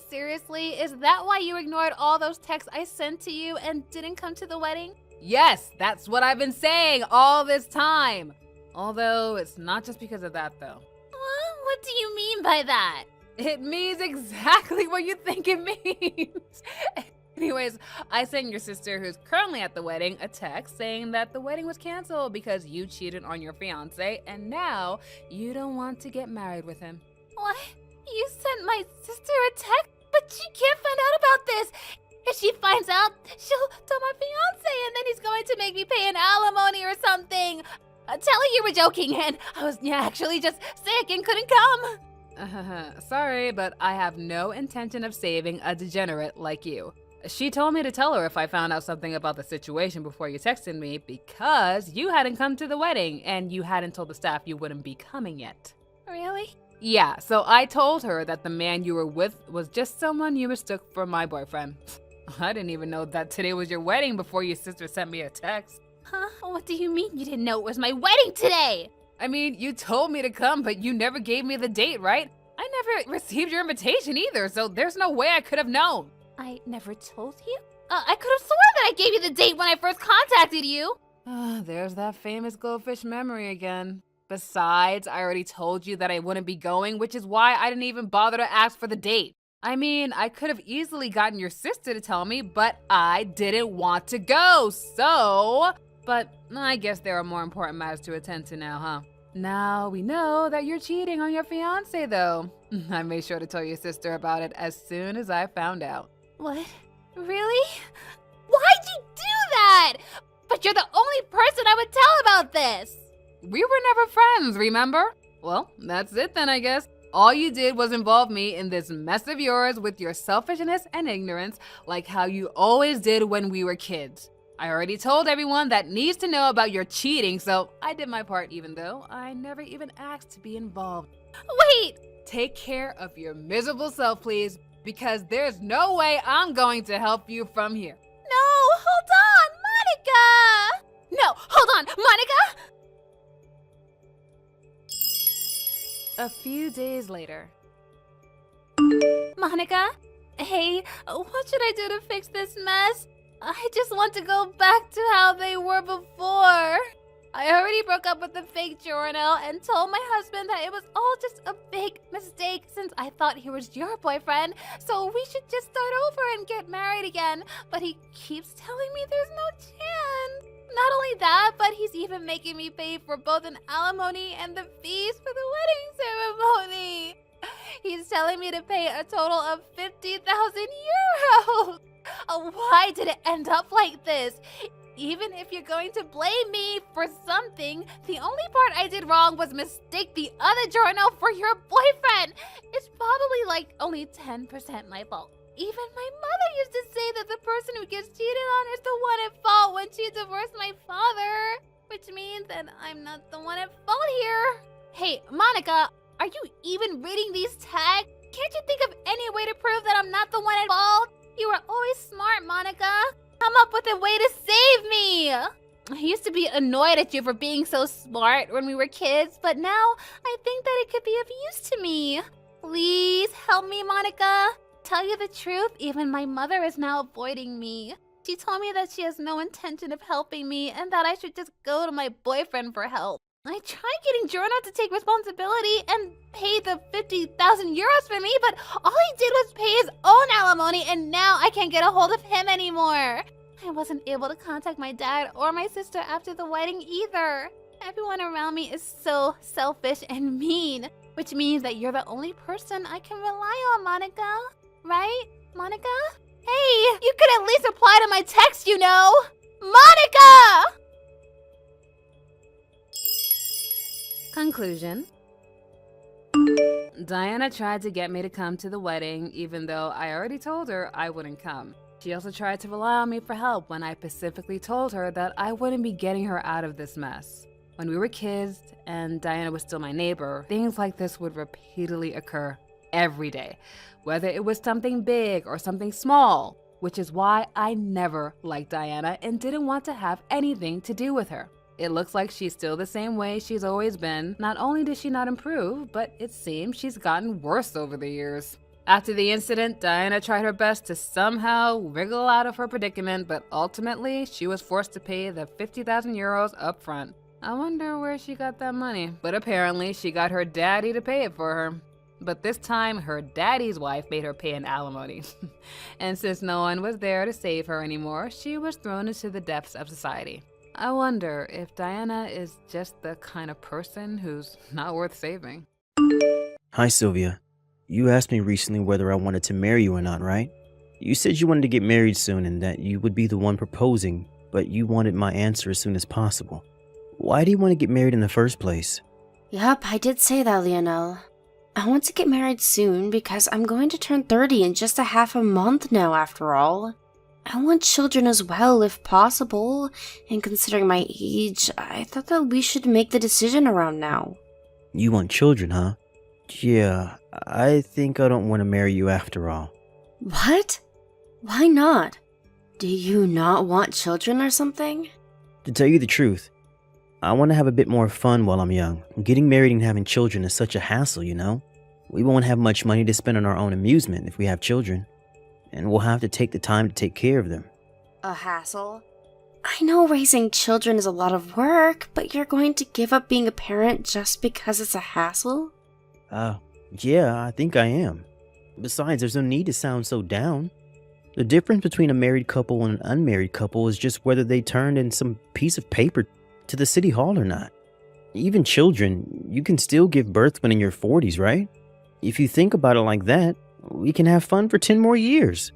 Seriously? Is that why you ignored all those texts I sent to you and didn't come to the wedding? Yes, that's what I've been saying all this time. Although, it's not just because of that, though. What do mean by that? It means exactly what you think it means. Anyways, I sent your sister, who's currently at the wedding, a text saying that the wedding was canceled because you cheated on your fiance and now you don't want to get married with him. What? You sent my sister a text? But she can't find out about this. If she finds out, she'll tell my fiance and then he's going to make me pay an alimony or something. Tell her you were joking and I was actually just sick and couldn't come. Sorry, but I have no intention of saving a degenerate like you. She told me to tell her if I found out something about the situation before you texted me because you hadn't come to the wedding and you hadn't told the staff you wouldn't be coming yet. Really? Yeah, so I told her that the man you were with was just someone you mistook for my boyfriend. I didn't even know that today was your wedding before your sister sent me a text. Huh? What do you mean you didn't know it was my wedding today? I mean, you told me to come, but you never gave me the date, right? I never received your invitation either, so there's no way I could have known. I never told you? I could have sworn that I gave you the date when I first contacted you. There's that famous goldfish memory again. Besides, I already told you that I wouldn't be going, which is why I didn't even bother to ask for the date. I mean, I could have easily gotten your sister to tell me, but I didn't want to go, so... But I guess there are more important matters to attend to now, huh? Now we know that you're cheating on your fiance, though. I made sure to tell your sister about it as soon as I found out. What? Really? Why'd you do that? But you're the only person I would tell about this. We were never friends, remember? Well, that's it then, I guess. All you did was involve me in this mess of yours with your selfishness and ignorance, like how you always did when we were kids. I already told everyone that needs to know about your cheating, so I did my part even though I never even asked to be involved. Wait! Take care of your miserable self, please, because there's no way I'm going to help you from here. No, hold on, Monica! No, hold on, Monica! A few days later. Monica? Hey, what should I do to fix this mess? I just want to go back to how they were before. I already broke up with the fake journal and told my husband that it was all just a big mistake since I thought he was your boyfriend, so we should just start over and get married again. But he keeps telling me there's no chance. Not only that, but he's even making me pay for both an alimony and the fees for the wedding ceremony. He's telling me to pay a total of 50,000 euros. Why did it end up like this? Even if you're going to blame me for something, the only part I did wrong was mistake the other journal for your boyfriend. It's probably like only 10% my fault. Even my mother used to say that the person who gets cheated on is the one at fault when she divorced my father, which means that I'm not the one at fault here. Hey, Monica, are you even reading these tags? Can't you think of any way to prove that I'm not the one at fault? You were always smart, Monica. Come up with a way to save me. I used to be annoyed at you for being so smart when we were kids, but now I think that it could be of use to me. Please help me, Monica. Tell you the truth, even my mother is now avoiding me. She told me that she has no intention of helping me and that I should just go to my boyfriend for help. I tried getting Jorno to take responsibility and pay the 50,000 euros for me, but all he did was pay his own alimony and now I can't get a hold of him anymore. I wasn't able to contact my dad or my sister after the wedding either. Everyone around me is so selfish and mean, which means that you're the only person I can rely on, Monica. Right, Monica? Hey, you could at least reply to my text, you know! Monica! Conclusion. Diana tried to get me to come to the wedding, even though I already told her I wouldn't come. She also tried to rely on me for help when I specifically told her that I wouldn't be getting her out of this mess. When we were kids and Diana was still my neighbor, things like this would repeatedly occur every day, whether it was something big or something small, which is why I never liked Diana and didn't want to have anything to do with her. It looks like she's still the same way she's always been. Not only did she not improve, but it seems she's gotten worse over the years. After the incident, Diana tried her best to somehow wriggle out of her predicament, but ultimately she was forced to pay the 50,000 euros up front. I wonder where she got that money, but apparently she got her daddy to pay it for her. But this time, her daddy's wife made her pay an alimony. And since no one was there to save her anymore, she was thrown into the depths of society. I wonder if Diana is just the kind of person who's not worth saving. Hi, Sylvia. You asked me recently whether I wanted to marry you or not, right? You said you wanted to get married soon and that you would be the one proposing, but you wanted my answer as soon as possible. Why do you want to get married in the first place? Yup, I did say that, Lionel. I want to get married soon because I'm going to turn 30 in just a half a month now, after all. I want children as well, if possible, and considering my age, I thought that we should make the decision around now. You want children, huh? Yeah, I think I don't want to marry you after all. What? Why not? Do you not want children or something? To tell you the truth, I want to have a bit more fun while I'm young. Getting married and having children is such a hassle, you know? We won't have much money to spend on our own amusement if we have children, and we'll have to take the time to take care of them. A hassle? I know raising children is a lot of work, but you're going to give up being a parent just because it's a hassle? Yeah, I think I am. Besides, there's no need to sound so down. The difference between a married couple and an unmarried couple is just whether they turned in some piece of paper to the city hall or not. Even children, you can still give birth when in your 40s, right? If you think about it like that, we can have fun for 10 more years.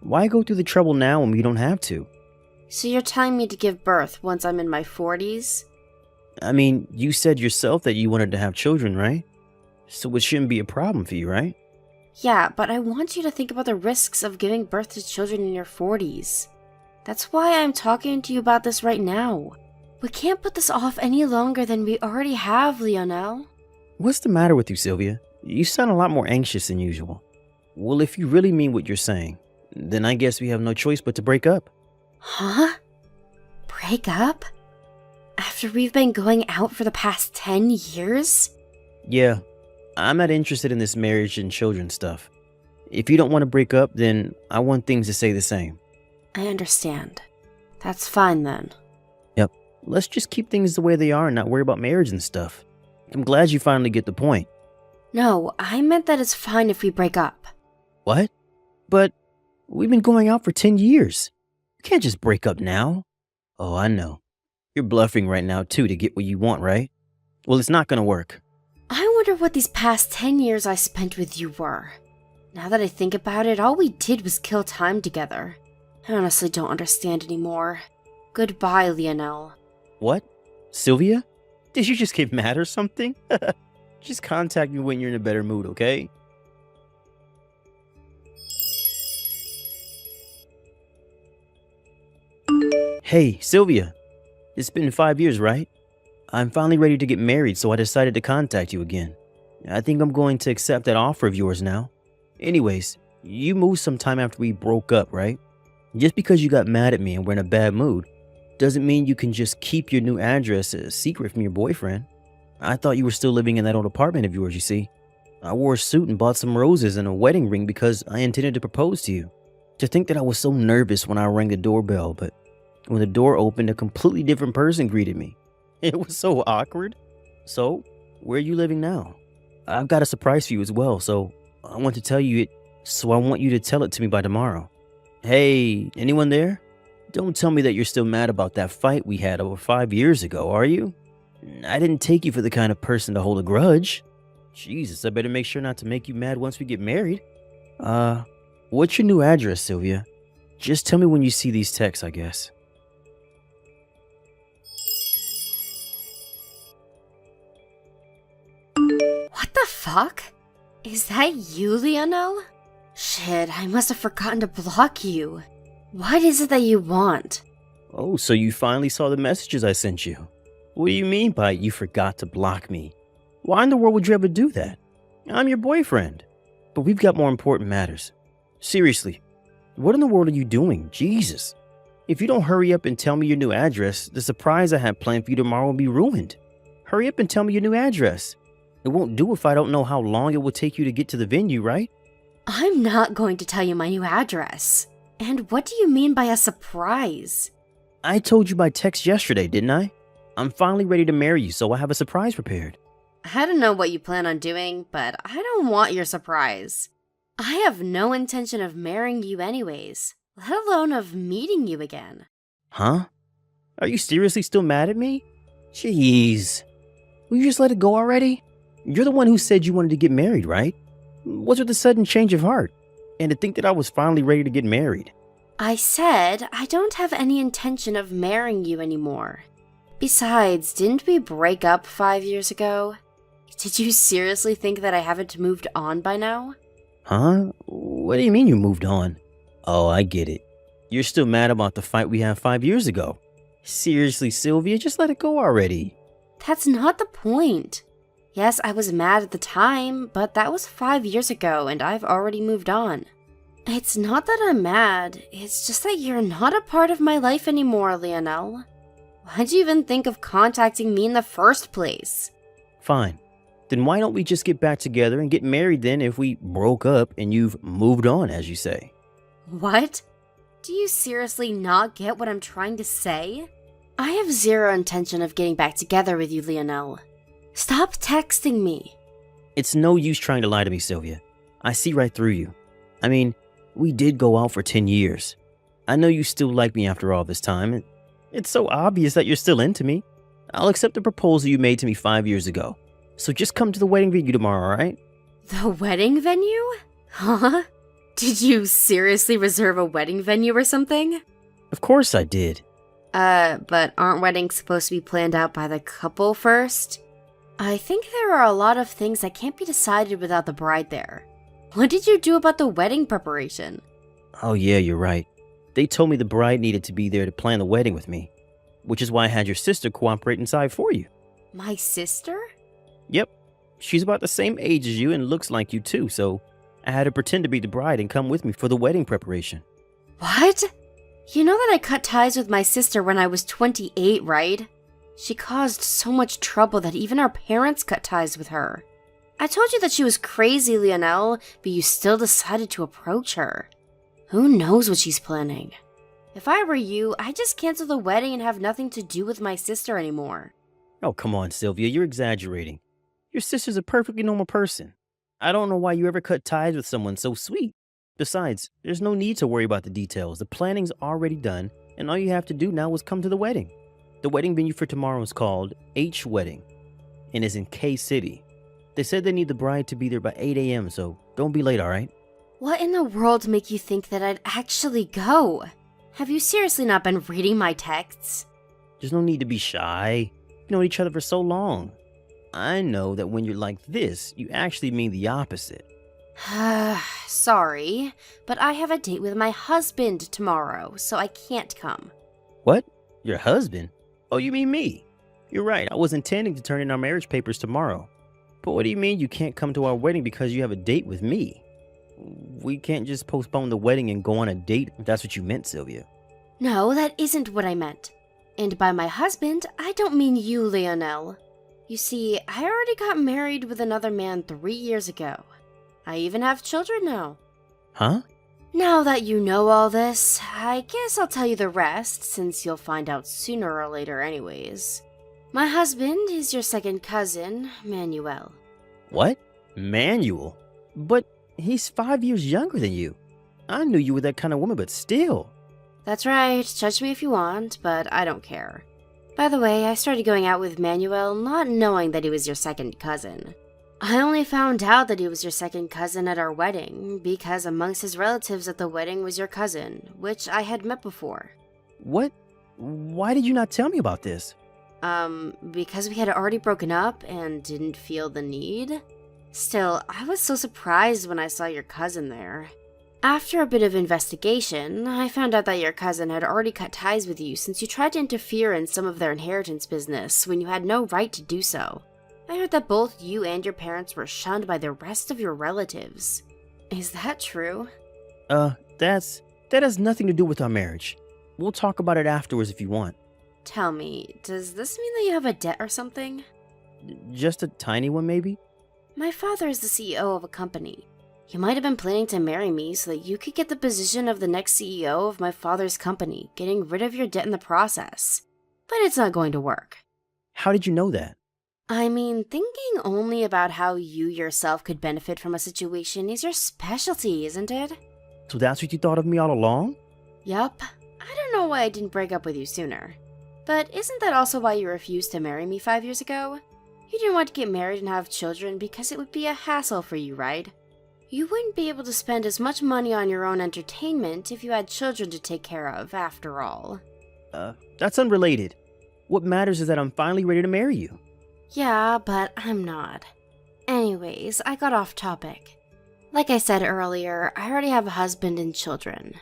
Why go through the trouble now when we don't have to? So you're telling me to give birth once I'm in my 40s? I mean, you said yourself that you wanted to have children, right? So it shouldn't be a problem for you, right? Yeah, but I want you to think about the risks of giving birth to children in your 40s. That's why I'm talking to you about this right now. We can't put this off any longer than we already have, Lionel. What's the matter with you, Sylvia? You sound a lot more anxious than usual. Well, if you really mean what you're saying, then I guess we have no choice but to break up. Huh? Break up? After we've been going out for the past 10 years? Yeah, I'm not interested in this marriage and children stuff. If you don't want to break up, then I want things to stay the same. I understand. That's fine then. Yep. Let's just keep things the way they are and not worry about marriage and stuff. I'm glad you finally get the point. No, I meant that it's fine if we break up. What? But we've been going out for 10 years. You can't just break up now. Oh, I know. You're bluffing right now too to get what you want, right? Well, it's not gonna work. I wonder what these past 10 years I spent with you were. Now that I think about it, all we did was kill time together. I honestly don't understand anymore. Goodbye, Lionel. What? Sylvia? Did you just get mad or something? Just contact me when you're in a better mood, okay? Hey, Sylvia. It's been 5 years, right? I'm finally ready to get married, so I decided to contact you again. I think I'm going to accept that offer of yours now. Anyways, you moved sometime after we broke up, right? Just because you got mad at me and were in a bad mood doesn't mean you can just keep your new address a secret from your boyfriend. I thought you were still living in that old apartment of yours, you see. I wore a suit and bought some roses and a wedding ring because I intended to propose to you. To think that I was so nervous when I rang the doorbell, but when the door opened, a completely different person greeted me. It was so awkward. So, where are you living now? I've got a surprise for you as well, so I want to tell you it, so I want you to tell it to me by tomorrow. Hey, anyone there? Don't tell me that you're still mad about that fight we had over 5 years ago, are you? I didn't take you for the kind of person to hold a grudge. Jesus, I better make sure not to make you mad once we get married. What's your new address, Sylvia? Just tell me when you see these texts, I guess. What the fuck? Is that you, Lionel? Shit, I must have forgotten to block you. What is it that you want? Oh, so you finally saw the messages I sent you. What do you mean by you forgot to block me? Why in the world would you ever do that? I'm your boyfriend. But we've got more important matters. Seriously, what in the world are you doing? Jesus. If you don't hurry up and tell me your new address, the surprise I have planned for you tomorrow will be ruined. Hurry up and tell me your new address. It won't do if I don't know how long it will take you to get to the venue, right? I'm not going to tell you my new address. And what do you mean by a surprise? I told you by text yesterday, didn't I? I'm finally ready to marry you, so I have a surprise prepared. I don't know what you plan on doing, but I don't want your surprise. I have no intention of marrying you anyways, let alone of meeting you again. Huh? Are you seriously still mad at me? Jeez. Will you just let it go already? You're the one who said you wanted to get married, right? What's with the sudden change of heart? And to think that I was finally ready to get married. I said I don't have any intention of marrying you anymore. Besides, didn't we break up 5 years ago? Did you seriously think that I haven't moved on by now? Huh? What do you mean you moved on? Oh, I get it. You're still mad about the fight we had 5 years ago. Seriously, Sylvia, just let it go already. That's not the point. Yes, I was mad at the time, but that was 5 years ago and I've already moved on. It's not that I'm mad, it's just that you're not a part of my life anymore, Lionel. Why'd you even think of contacting me in the first place? Fine. Then why don't we just get back together and get married then if we broke up and you've moved on, as you say? What? Do you seriously not get what I'm trying to say? I have zero intention of getting back together with you, Lionel. Stop texting me. It's no use trying to lie to me, Sylvia. I see right through you. I mean, we did go out for 10 years. I know you still like me after all this time. It's so obvious that you're still into me. I'll accept the proposal you made to me 5 years ago. So just come to the wedding venue tomorrow, alright? The wedding venue? Huh? Did you seriously reserve a wedding venue or something? Of course I did. But aren't weddings supposed to be planned out by the couple first? I think there are a lot of things that can't be decided without the bride there. What did you do about the wedding preparation? Oh yeah, you're right. They told me the bride needed to be there to plan the wedding with me, which is why I had your sister cooperate inside for you. My sister? Yep. She's about the same age as you and looks like you too, so I had to pretend to be the bride and come with me for the wedding preparation. What? You know that I cut ties with my sister when I was 28, right? She caused so much trouble that even our parents cut ties with her. I told you that she was crazy, Lionel, but you still decided to approach her. Who knows what she's planning? If I were you, I'd just cancel the wedding and have nothing to do with my sister anymore. Oh, come on, Sylvia, you're exaggerating. Your sister's a perfectly normal person. I don't know why you ever cut ties with someone so sweet. Besides, there's no need to worry about the details. The planning's already done, and all you have to do now is come to the wedding. The wedding venue for tomorrow is called H Wedding and is in K City. They said they need the bride to be there by 8 a.m., so don't be late, alright? What in the world make you think that I'd actually go? Have you seriously not been reading my texts? There's no need to be shy. You've known each other for so long. I know that when you're like this, you actually mean the opposite. Sorry, but I have a date with my husband tomorrow, so I can't come. What? Your husband? Oh, you mean me? You're right, I was intending to turn in our marriage papers tomorrow. But what do you mean you can't come to our wedding because you have a date with me? We can't just postpone the wedding and go on a date if that's what you meant, Sylvia. No, that isn't what I meant. And by my husband, I don't mean you, Lionel. You see, I already got married with another man 3 years ago. I even have children now. Huh? Now that you know all this, I guess I'll tell you the rest, since you'll find out sooner or later anyways. My husband is your second cousin, Manuel. What? Manuel? But he's 5 years younger than you. I knew you were that kind of woman, but still. That's right, judge me if you want, but I don't care. By the way, I started going out with Manuel not knowing that he was your second cousin. I only found out that he was your second cousin at our wedding, because amongst his relatives at the wedding was your cousin, which I had met before. What? Why did you not tell me about this? Because we had already broken up and didn't feel the need. Still, I was so surprised when I saw your cousin there. After a bit of investigation, I found out that your cousin had already cut ties with you since you tried to interfere in some of their inheritance business when you had no right to do so. I heard that both you and your parents were shunned by the rest of your relatives. Is that true? That has nothing to do with our marriage. We'll talk about it afterwards if you want. Tell me, does this mean that you have a debt or something? Just a tiny one, maybe? My father is the CEO of a company. You might have been planning to marry me so that you could get the position of the next CEO of my father's company, getting rid of your debt in the process. But it's not going to work. How did you know that? I mean, thinking only about how you yourself could benefit from a situation is your specialty, isn't it? So that's what you thought of me all along? Yup. I don't know why I didn't break up with you sooner. But isn't that also why you refused to marry me 5 years ago? You didn't want to get married and have children because it would be a hassle for you, right? You wouldn't be able to spend as much money on your own entertainment if you had children to take care of, after all. That's unrelated. What matters is that I'm finally ready to marry you. Yeah, but I'm not. Anyways, I got off topic. Like I said earlier, I already have a husband and children.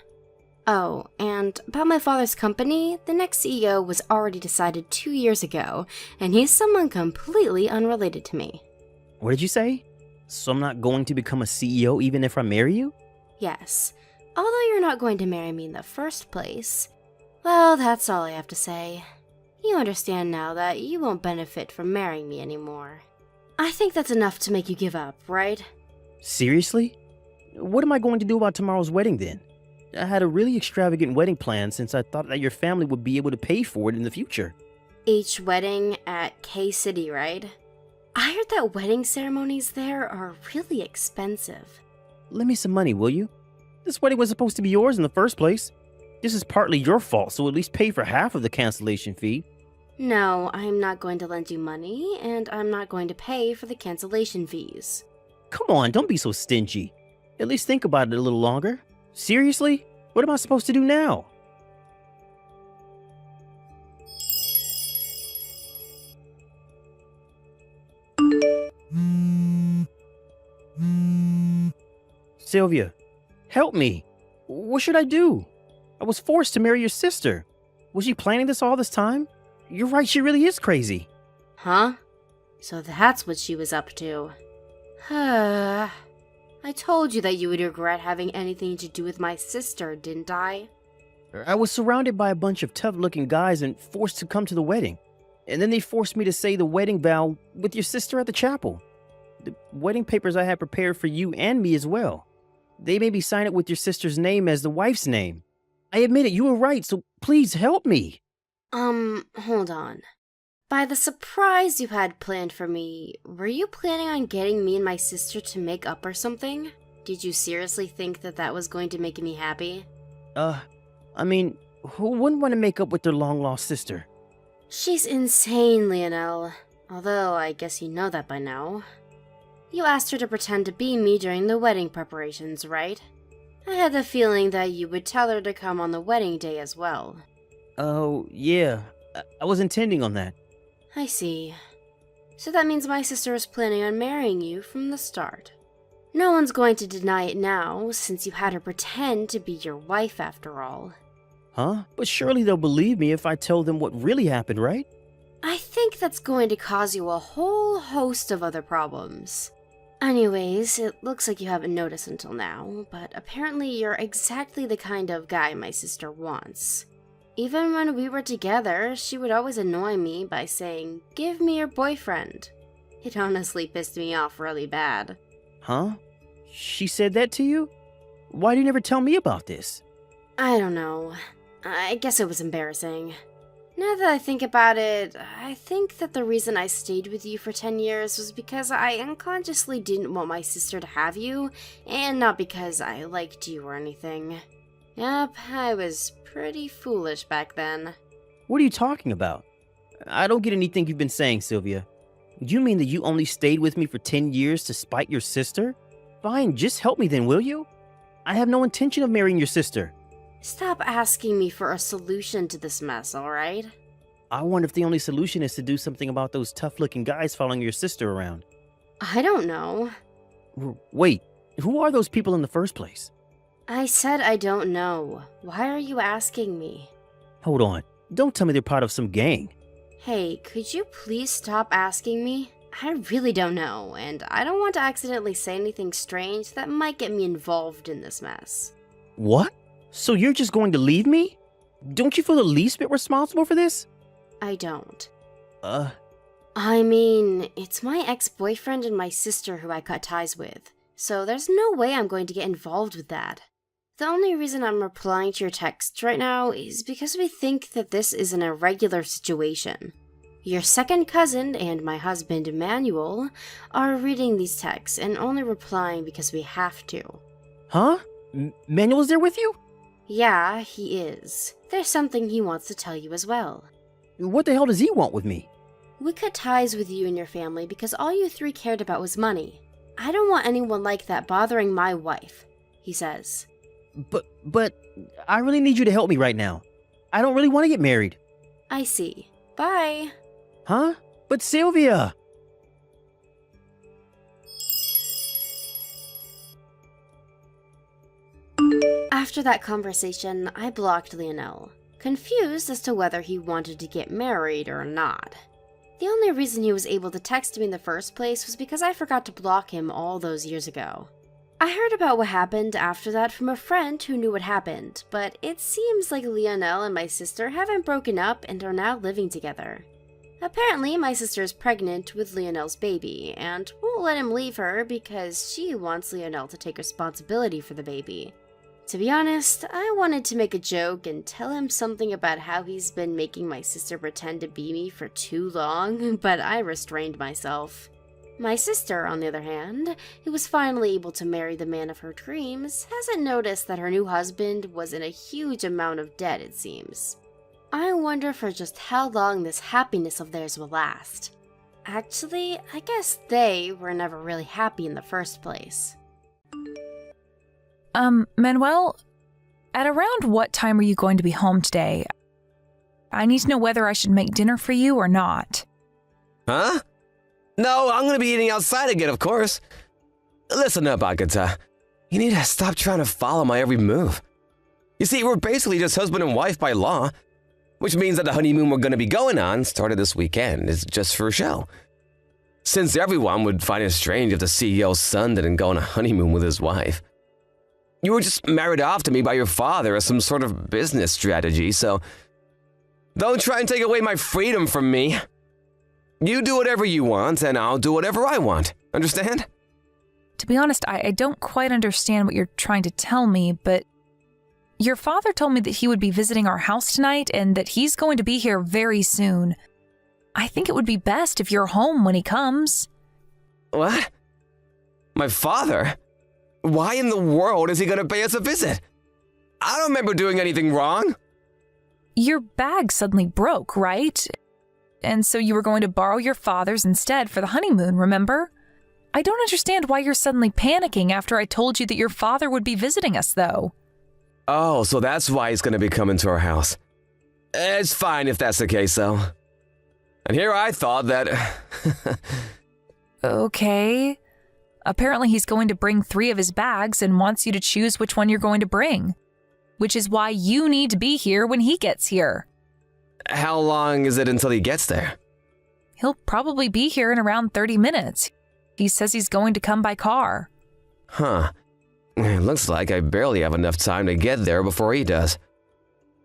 Oh, and about my father's company, the next CEO was already decided 2 years ago, and he's someone completely unrelated to me. What did you say? So I'm not going to become a CEO even if I marry you? Yes. Although you're not going to marry me in the first place. Well, that's all I have to say. You understand now that you won't benefit from marrying me anymore. I think that's enough to make you give up, right? Seriously? What am I going to do about tomorrow's wedding then? I had a really extravagant wedding plan since I thought that your family would be able to pay for it in the future. Each wedding at K-City, right? I heard that wedding ceremonies there are really expensive. Lend me some money, will you? This wedding was supposed to be yours in the first place. This is partly your fault, so at least pay for half of the cancellation fee. No, I'm not going to lend you money, and I'm not going to pay for the cancellation fees. Come on, don't be so stingy. At least think about it a little longer. Seriously? What am I supposed to do now? Sylvia, help me. What should I do? I was forced to marry your sister. Was she planning this all this time? You're right, she really is crazy. Huh? So that's what she was up to. I told you that you would regret having anything to do with my sister, didn't I? I was surrounded by a bunch of tough-looking guys and forced to come to the wedding. And then they forced me to say the wedding vow with your sister at the chapel. The wedding papers I had prepared for you and me as well. They made me sign it with your sister's name as the wife's name. I admit it, you were right, so please help me. Hold on. By the surprise you had planned for me, were you planning on getting me and my sister to make up or something? Did you seriously think that that was going to make me happy? I mean, who wouldn't want to make up with their long-lost sister? She's insane, Lionel. Although, I guess you know that by now. You asked her to pretend to be me during the wedding preparations, right? I had the feeling that you would tell her to come on the wedding day as well. Oh, yeah. I was intending on that. I see. So that means my sister was planning on marrying you from the start. No one's going to deny it now, since you had her pretend to be your wife after all. Huh? But surely they'll believe me if I tell them what really happened, right? I think that's going to cause you a whole host of other problems. Anyways, it looks like you haven't noticed until now, but apparently you're exactly the kind of guy my sister wants. Even when we were together, she would always annoy me by saying, "Give me your boyfriend." It honestly pissed me off really bad. Huh? She said that to you? Why do you never tell me about this? I don't know. I guess it was embarrassing. Now that I think about it, I think that the reason I stayed with you for 10 years was because I unconsciously didn't want my sister to have you, and not because I liked you or anything. Yep, I was pretty foolish back then. What are you talking about? I don't get anything you've been saying, Sylvia. Do you mean that you only stayed with me for 10 years to spite your sister? Fine, just help me then, will you? I have no intention of marrying your sister. Stop asking me for a solution to this mess, alright? I wonder if the only solution is to do something about those tough-looking guys following your sister around. I don't know. Wait, who are those people in the first place? I said I don't know. Why are you asking me? Hold on, don't tell me they're part of some gang. Hey, could you please stop asking me? I really don't know, and I don't want to accidentally say anything strange that might get me involved in this mess. What? So you're just going to leave me? Don't you feel the least bit responsible for this? I don't. I mean, it's my ex-boyfriend and my sister who I cut ties with, so there's no way I'm going to get involved with that. The only reason I'm replying to your text right now is because we think that this is an irregular situation. Your second cousin and my husband, Emmanuel, are reading these texts and only replying because we have to. Huh? Manuel's there with you? Yeah, he is. There's something he wants to tell you as well. What the hell does he want with me? We cut ties with you and your family because all you three cared about was money. I don't want anyone like that bothering my wife, he says. But I really need you to help me right now. I don't really want to get married. I see. Bye. Huh? But Sylvia! After that conversation, I blocked Lionel, confused as to whether he wanted to get married or not. The only reason he was able to text me in the first place was because I forgot to block him all those years ago. I heard about what happened after that from a friend who knew what happened, but it seems like Lionel and my sister haven't broken up and are now living together. Apparently, my sister is pregnant with Lionel's baby and won't let him leave her because she wants Lionel to take responsibility for the baby. To be honest, I wanted to make a joke and tell him something about how he's been making my sister pretend to be me for too long, but I restrained myself. My sister, on the other hand, who was finally able to marry the man of her dreams, hasn't noticed that her new husband was in a huge amount of debt, it seems. I wonder for just how long this happiness of theirs will last. Actually, I guess they were never really happy in the first place. Manuel, at around what time are you going to be home today? I need to know whether I should make dinner for you or not. Huh? No, I'm gonna be eating outside again, of course. Listen up, Agatha. You need to stop trying to follow my every move. You see, we're basically just husband and wife by law, which means that the honeymoon we're gonna be going on, started this weekend, is just for a show. Since everyone would find it strange if the CEO's son didn't go on a honeymoon with his wife. You were just married off to me by your father as some sort of business strategy, so don't try and take away my freedom from me. You do whatever you want, and I'll do whatever I want. Understand? To be honest, I don't quite understand what you're trying to tell me, but your father told me that he would be visiting our house tonight and that he's going to be here very soon. I think it would be best if you're home when he comes. What? My father? Why in the world is he going to pay us a visit? I don't remember doing anything wrong. Your bag suddenly broke, right? And so you were going to borrow your father's instead for the honeymoon, remember? I don't understand why you're suddenly panicking after I told you that your father would be visiting us, though. Oh, so that's why he's going to be coming to our house. It's fine if that's the case, though. And here I thought that... Okay. Apparently he's going to bring 3 of his bags and wants you to choose which one you're going to bring. Which is why you need to be here when he gets here. How long is it until he gets there? He'll probably be here in around 30 minutes. He says he's going to come by car. Huh. It looks like I barely have enough time to get there before he does.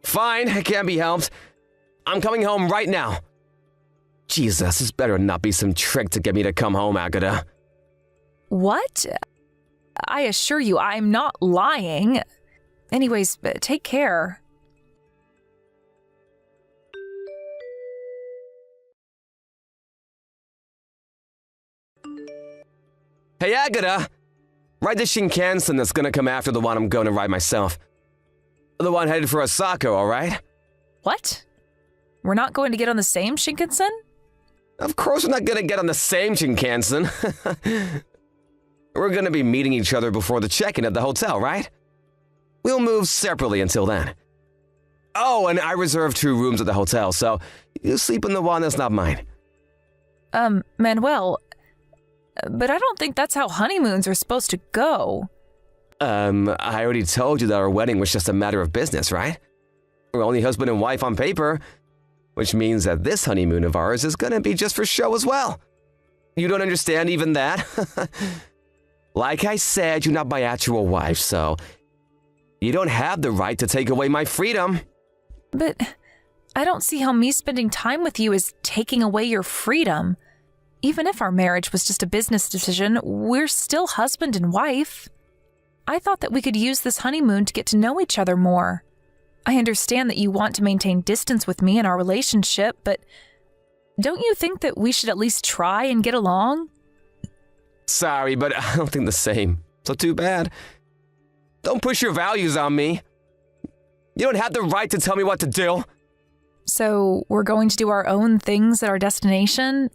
Fine, it can't be helped. I'm coming home right now. Jesus, this better not be some trick to get me to come home, Agatha. What? I assure you, I'm not lying. Anyways, take care. Hey, Agatha! Ride the Shinkansen that's gonna come after the one I'm going to ride myself. The one headed for Osaka, alright? What? We're not going to get on the same Shinkansen? Of course we're not gonna get on the same Shinkansen. We're gonna be meeting each other before the check-in at the hotel, right? We'll move separately until then. Oh, and I reserved 2 rooms at the hotel, so you sleep in the one that's not mine. Manuel, but I don't think that's how honeymoons are supposed to go. I already told you that our wedding was just a matter of business, right? We're only husband and wife on paper, which means that this honeymoon of ours is gonna be just for show as well. You don't understand even that? Like I said, you're not my actual wife, so you don't have the right to take away my freedom. But I don't see how me spending time with you is taking away your freedom. Even if our marriage was just a business decision, we're still husband and wife. I thought that we could use this honeymoon to get to know each other more. I understand that you want to maintain distance with me in our relationship, but don't you think that we should at least try and get along? Sorry, but I don't think the same. So too bad. Don't push your values on me. You don't have the right to tell me what to do. So we're going to do our own things at our destination?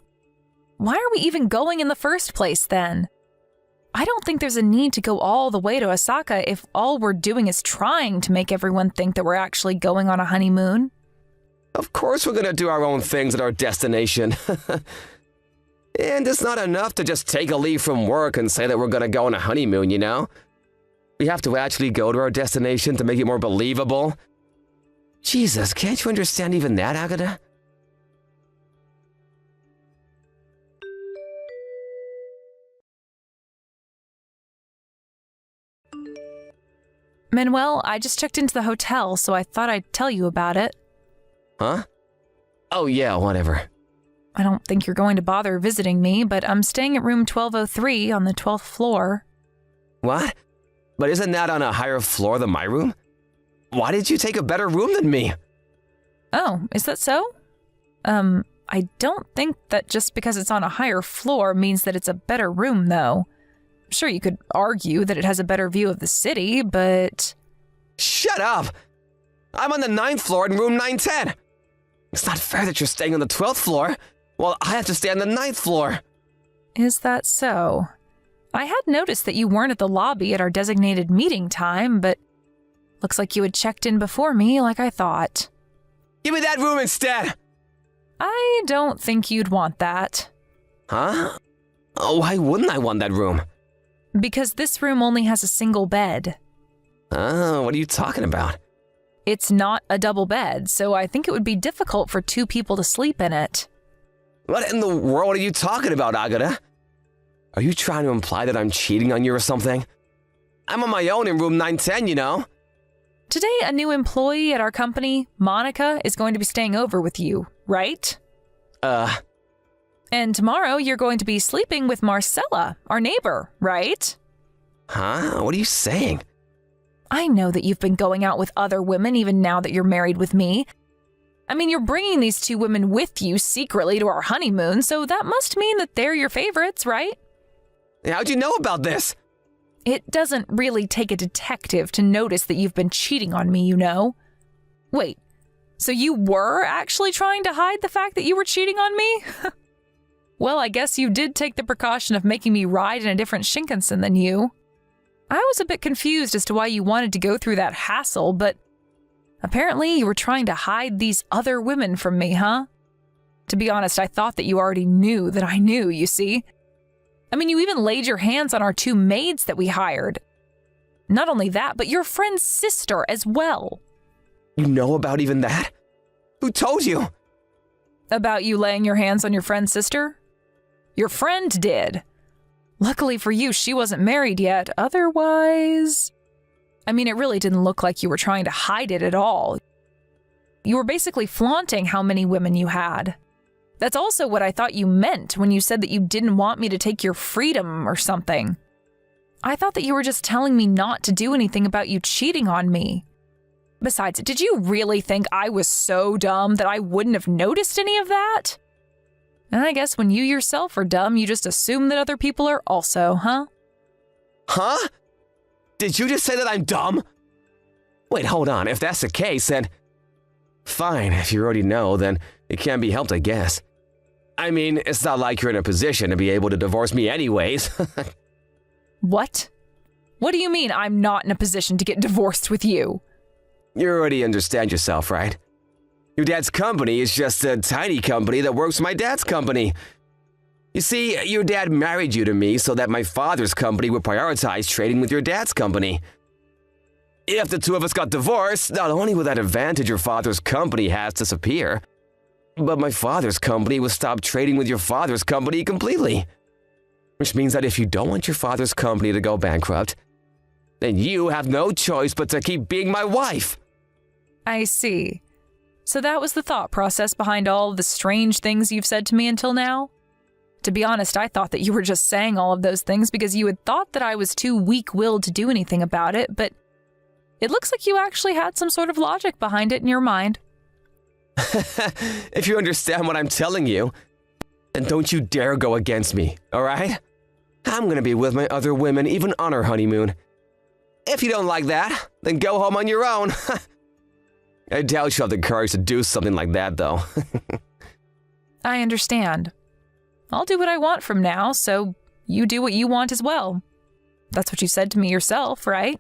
Why are we even going in the first place then? I don't think there's a need to go all the way to Osaka if all we're doing is trying to make everyone think that we're actually going on a honeymoon. Of course we're gonna do our own things at our destination. And it's not enough to just take a leave from work and say that we're gonna go on a honeymoon, you know? We have to actually go to our destination to make it more believable. Jesus, can't you understand even that, Agata? Manuel, I just checked into the hotel, so I thought I'd tell you about it. Huh? Oh yeah, whatever. I don't think you're going to bother visiting me, but I'm staying at room 1203 on the 12th floor. What? But isn't that on a higher floor than my room? Why did you take a better room than me? Oh, is that so? I don't think that just because it's on a higher floor means that it's a better room, though. Sure, you could argue that it has a better view of the city, but... Shut up! I'm on the 9th floor in room 910. It's not fair that you're staying on the 12th floor, while I have to stay on the 9th floor. Is that so? I had noticed that you weren't at the lobby at our designated meeting time, but looks like you had checked in before me like I thought. Give me that room instead! I don't think you'd want that. Huh? Why wouldn't I want that room? Because this room only has a single bed. Oh, what are you talking about? It's not a double bed, so I think it would be difficult for two people to sleep in it. What in the world are you talking about, Agata? Are you trying to imply that I'm cheating on you or something? I'm on my own in room 910, you know? Today, a new employee at our company, Monica, is going to be staying over with you, right? And tomorrow, you're going to be sleeping with Marcella, our neighbor, right? Huh? What are you saying? I know that you've been going out with other women even now that you're married with me. I mean, you're bringing these two women with you secretly to our honeymoon, so that must mean that they're your favorites, right? How'd you know about this? It doesn't really take a detective to notice that you've been cheating on me, you know? Wait, so you were actually trying to hide the fact that you were cheating on me? Well, I guess you did take the precaution of making me ride in a different Shinkansen than you. I was a bit confused as to why you wanted to go through that hassle, but apparently you were trying to hide these other women from me, huh? To be honest, I thought that you already knew that I knew, you see? I mean, you even laid your hands on our two maids that we hired. Not only that, but your friend's sister as well. You know about even that? Who told you? About you laying your hands on your friend's sister? Your friend did. Luckily for you, she wasn't married yet. Otherwise... I mean, it really didn't look like you were trying to hide it at all. You were basically flaunting how many women you had. That's also what I thought you meant when you said that you didn't want me to take your freedom or something. I thought that you were just telling me not to do anything about you cheating on me. Besides, did you really think I was so dumb that I wouldn't have noticed any of that? And I guess when you yourself are dumb, you just assume that other people are also, huh? Huh? Did you just say that I'm dumb? Wait, hold on. If that's the case, then... Fine, if you already know, then it can't be helped, I guess. I mean, it's not like you're in a position to be able to divorce me anyways. What? What do you mean I'm not in a position to get divorced with you? You already understand yourself, right? Your dad's company is just a tiny company that works for my dad's company. You see, your dad married you to me so that my father's company would prioritize trading with your dad's company. If the two of us got divorced, not only would that advantage your father's company has disappear, but my father's company would stop trading with your father's company completely. Which means that if you don't want your father's company to go bankrupt, then you have no choice but to keep being my wife. I see. So that was the thought process behind all of the strange things you've said to me until now? To be honest, I thought that you were just saying all of those things because you had thought that I was too weak-willed to do anything about it, but it looks like you actually had some sort of logic behind it in your mind. If you understand what I'm telling you, then don't you dare go against me, all right? I'm gonna be with my other women even on our honeymoon. If you don't like that, then go home on your own. I doubt you'll have the courage to do something like that, though. I understand. I'll do what I want from now, so you do what you want as well. That's what you said to me yourself, right?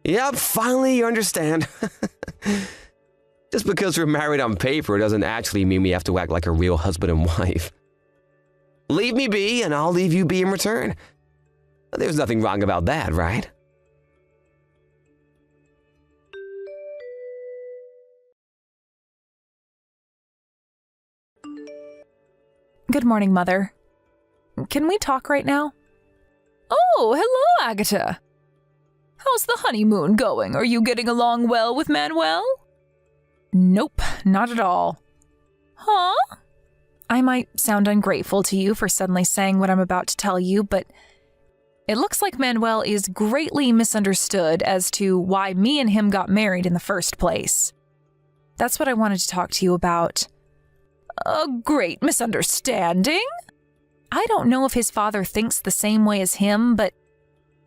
Yep, finally you understand. Just because we're married on paper doesn't actually mean we have to act like a real husband and wife. Leave me be, and I'll leave you be in return. There's nothing wrong about that, right? Good morning, Mother. Can we talk right now? Oh, hello, Agatha. How's the honeymoon going? Are you getting along well with Manuel? Nope, not at all. Huh? I might sound ungrateful to you for suddenly saying what I'm about to tell you, but it looks like Manuel is greatly misunderstood as to why me and him got married in the first place. That's what I wanted to talk to you about. A great misunderstanding? I don't know if his father thinks the same way as him, but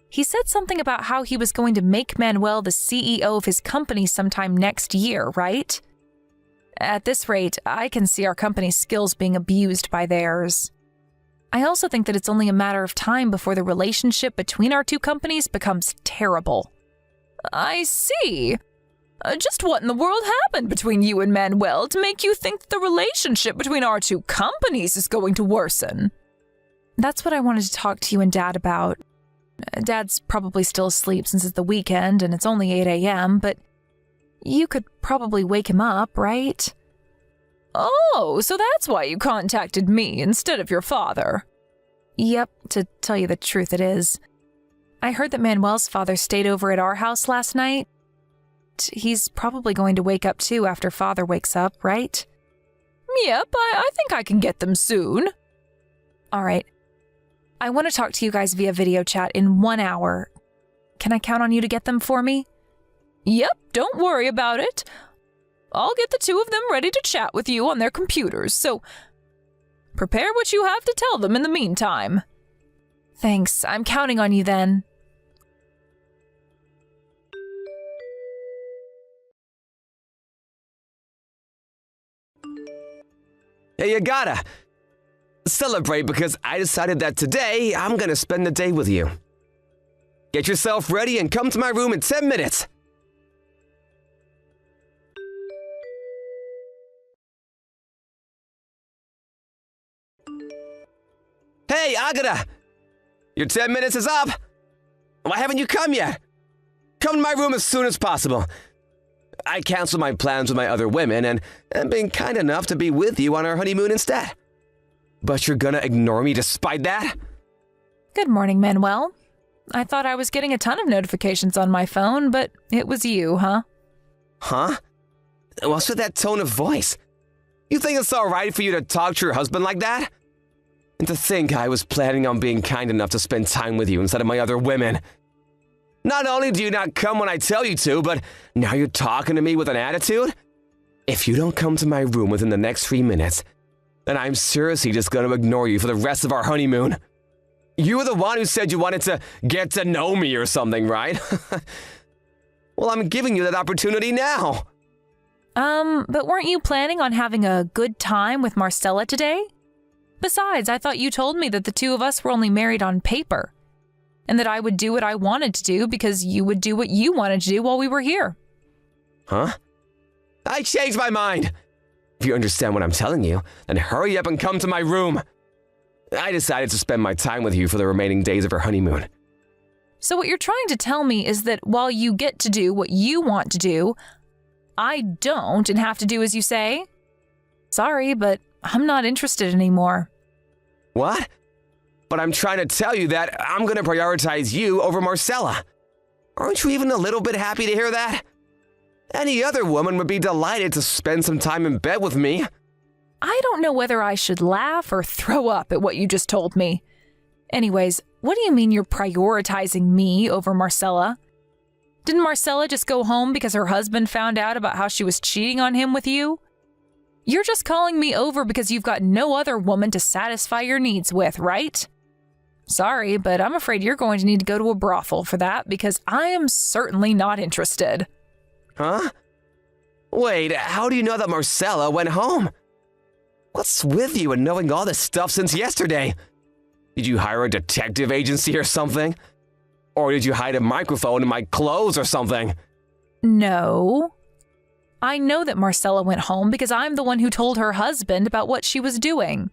he said something about how he was going to make Manuel the CEO of his company sometime next year, right? At this rate, I can see our company's skills being abused by theirs. I also think that it's only a matter of time before the relationship between our two companies becomes terrible. I see. Just what in the world happened between you and Manuel to make you think the relationship between our two companies is going to worsen? That's what I wanted to talk to you and Dad about. Dad's probably still asleep since it's the weekend and it's only 8 a.m., but you could probably wake him up, right? Oh, so that's why you contacted me instead of your father. Yep, to tell you the truth it is. I heard that Manuel's father stayed over at our house last night. He's probably going to wake up too after Father wakes up, right? Yep, I think I can get them soon. All right. I want to talk to you guys via video chat in 1 hour. Can I count on you to get them for me? Yep, don't worry about it. I'll get the two of them ready to chat with you on their computers, so prepare what you have to tell them in the meantime. Thanks, I'm counting on you then. Hey, you gotta celebrate because I decided that today I'm gonna spend the day with you. Get yourself ready and come to my room in 10 minutes. Hey, Agata! Your 10 minutes is up! Why haven't you come yet? Come to my room as soon as possible. I canceled my plans with my other women and am being kind enough to be with you on our honeymoon instead. But you're gonna ignore me despite that? Good morning, Manuel. I thought I was getting a ton of notifications on my phone, but it was you, huh? Huh? What's with that tone of voice? You think it's alright for you to talk to your husband like that? And to think I was planning on being kind enough to spend time with you instead of my other women. Not only do you not come when I tell you to, but now you're talking to me with an attitude? If you don't come to my room within the next 3 minutes, then I'm seriously just going to ignore you for the rest of our honeymoon. You were the one who said you wanted to get to know me or something, right? Well, I'm giving you that opportunity now. But weren't you planning on having a good time with Marcella today? Besides, I thought you told me that the two of us were only married on paper, and that I would do what I wanted to do because you would do what you wanted to do while we were here. Huh? I changed my mind. If you understand what I'm telling you, then hurry up and come to my room. I decided to spend my time with you for the remaining days of our honeymoon. So what you're trying to tell me is that while you get to do what you want to do, I don't and have to do as you say? Sorry, but I'm not interested anymore. What? But I'm trying to tell you that I'm going to prioritize you over Marcella. Aren't you even a little bit happy to hear that? Any other woman would be delighted to spend some time in bed with me. I don't know whether I should laugh or throw up at what you just told me. Anyways, what do you mean you're prioritizing me over Marcella? Didn't Marcella just go home because her husband found out about how she was cheating on him with you? You're just calling me over because you've got no other woman to satisfy your needs with, right? Sorry, but I'm afraid you're going to need to go to a brothel for that because I am certainly not interested. Huh? Wait, how do you know that Marcella went home? What's with you and knowing all this stuff since yesterday? Did you hire a detective agency or something? Or did you hide a microphone in my clothes or something? No. I know that Marcella went home because I'm the one who told her husband about what she was doing.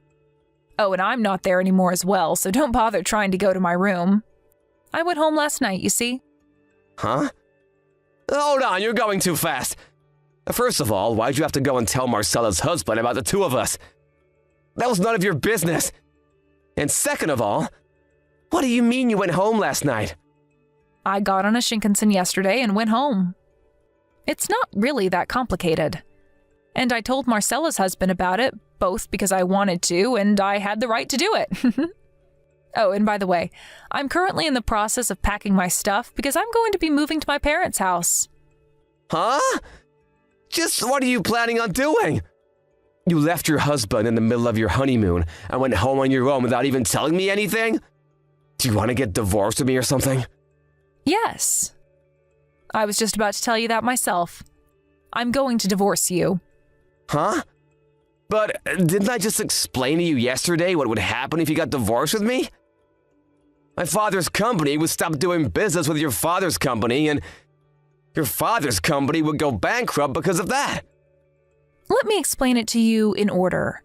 Oh, and I'm not there anymore as well, so don't bother trying to go to my room. I went home last night, you see. Huh? Hold on, you're going too fast. First of all, why'd you have to go and tell Marcella's husband about the two of us? That was none of your business. And second of all, what do you mean you went home last night? I got on a Shinkansen yesterday and went home. It's not really that complicated. And I told Marcella's husband about it, both because I wanted to and I had the right to do it. Oh, and by the way, I'm currently in the process of packing my stuff because I'm going to be moving to my parents' house. Huh? Just what are you planning on doing? You left your husband in the middle of your honeymoon and went home on your own without even telling me anything? Do you want to get divorced with me or something? Yes. I was just about to tell you that myself. I'm going to divorce you. Huh? But didn't I just explain to you yesterday what would happen if you got divorced with me? My father's company would stop doing business with your father's company, and your father's company would go bankrupt because of that. Let me explain it to you in order.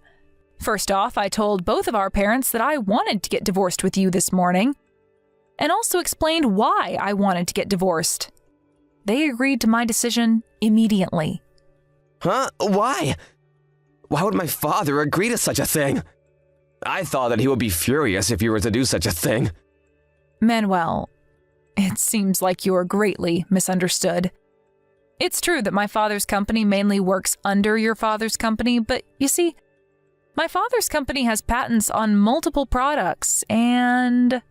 First off, I told both of our parents that I wanted to get divorced with you this morning, and also explained why I wanted to get divorced. They agreed to my decision immediately. Huh? Why? Why would my father agree to such a thing? I thought that he would be furious if you were to do such a thing. Manuel, it seems like you're greatly misunderstood. It's true that my father's company mainly works under your father's company, but you see, my father's company has patents on multiple products and...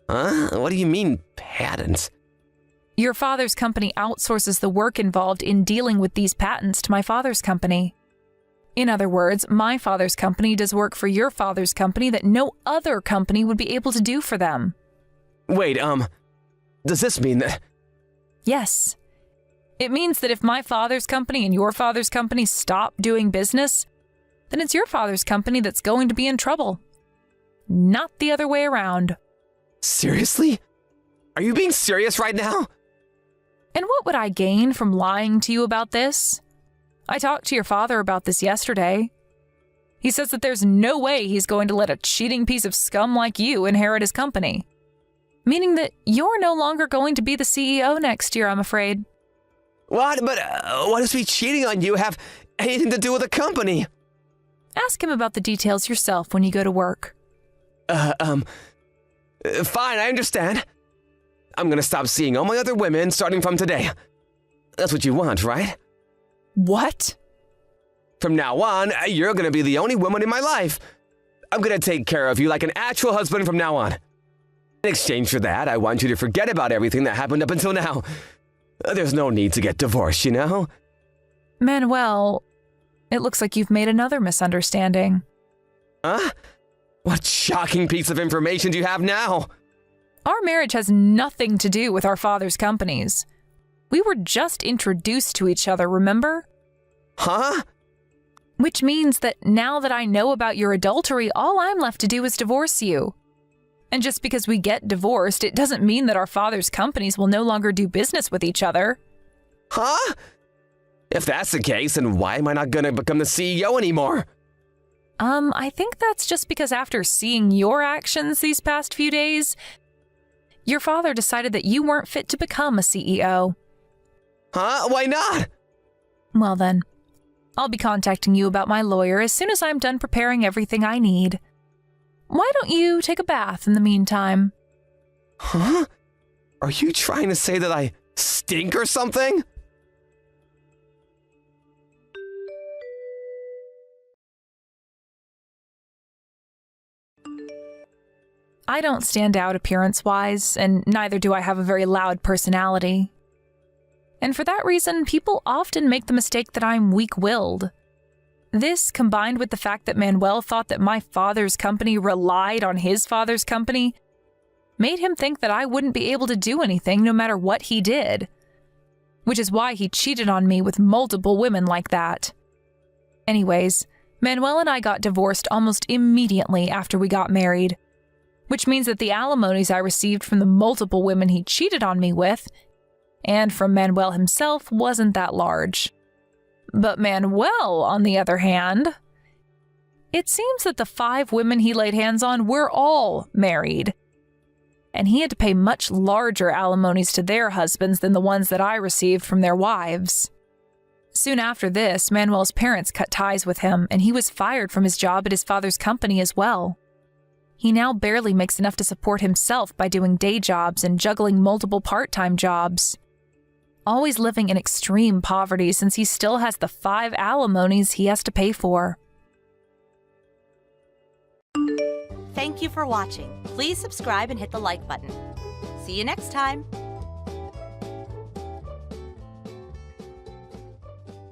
Huh? What do you mean, patents? Your father's company outsources the work involved in dealing with these patents to my father's company. In other words, my father's company does work for your father's company that no other company would be able to do for them. Wait, does this mean that... Yes. It means that if my father's company and your father's company stop doing business, then it's your father's company that's going to be in trouble. Not the other way around. Seriously? Are you being serious right now? And what would I gain from lying to you about this? I talked to your father about this yesterday. He says that there's no way he's going to let a cheating piece of scum like you inherit his company. Meaning that you're no longer going to be the CEO next year, I'm afraid. What? But what does me cheating on you have anything to do with the company? Ask him about the details yourself when you go to work. Fine, I understand. I'm gonna stop seeing all my other women starting from today. That's what you want, right? What? From now on, you're gonna be the only woman in my life. I'm gonna take care of you like an actual husband from now on. In exchange for that, I want you to forget about everything that happened up until now. There's no need to get divorced, you know? Manuel, it looks like you've made another misunderstanding. Huh? What shocking piece of information do you have now? Our marriage has nothing to do with our father's companies. We were just introduced to each other, remember? Huh? Which means that now that I know about your adultery, all I'm left to do is divorce you. And just because we get divorced, it doesn't mean that our father's companies will no longer do business with each other. Huh? If that's the case, then why am I not gonna become the CEO anymore? I think that's just because after seeing your actions these past few days, your father decided that you weren't fit to become a CEO. Huh? Why not? Well then, I'll be contacting you about my lawyer as soon as I'm done preparing everything I need. Why don't you take a bath in the meantime? Huh? Are you trying to say that I stink or something? I don't stand out appearance-wise, and neither do I have a very loud personality. And for that reason, people often make the mistake that I'm weak-willed. This, combined with the fact that Manuel thought that my father's company relied on his father's company, made him think that I wouldn't be able to do anything no matter what he did. Which is why he cheated on me with multiple women like that. Anyways, Manuel and I got divorced almost immediately after we got married, which means that the alimonies I received from the multiple women he cheated on me with, and from Manuel himself, wasn't that large. But Manuel, on the other hand, it seems that the 5 women he laid hands on were all married, and he had to pay much larger alimonies to their husbands than the ones that I received from their wives. Soon after this, Manuel's parents cut ties with him, and he was fired from his job at his father's company as well. He now barely makes enough to support himself by doing day jobs and juggling multiple part-time jobs, always living in extreme poverty since he still has the 5 alimonies he has to pay for. Thank you for watching. Please subscribe and hit the like button. See you next time.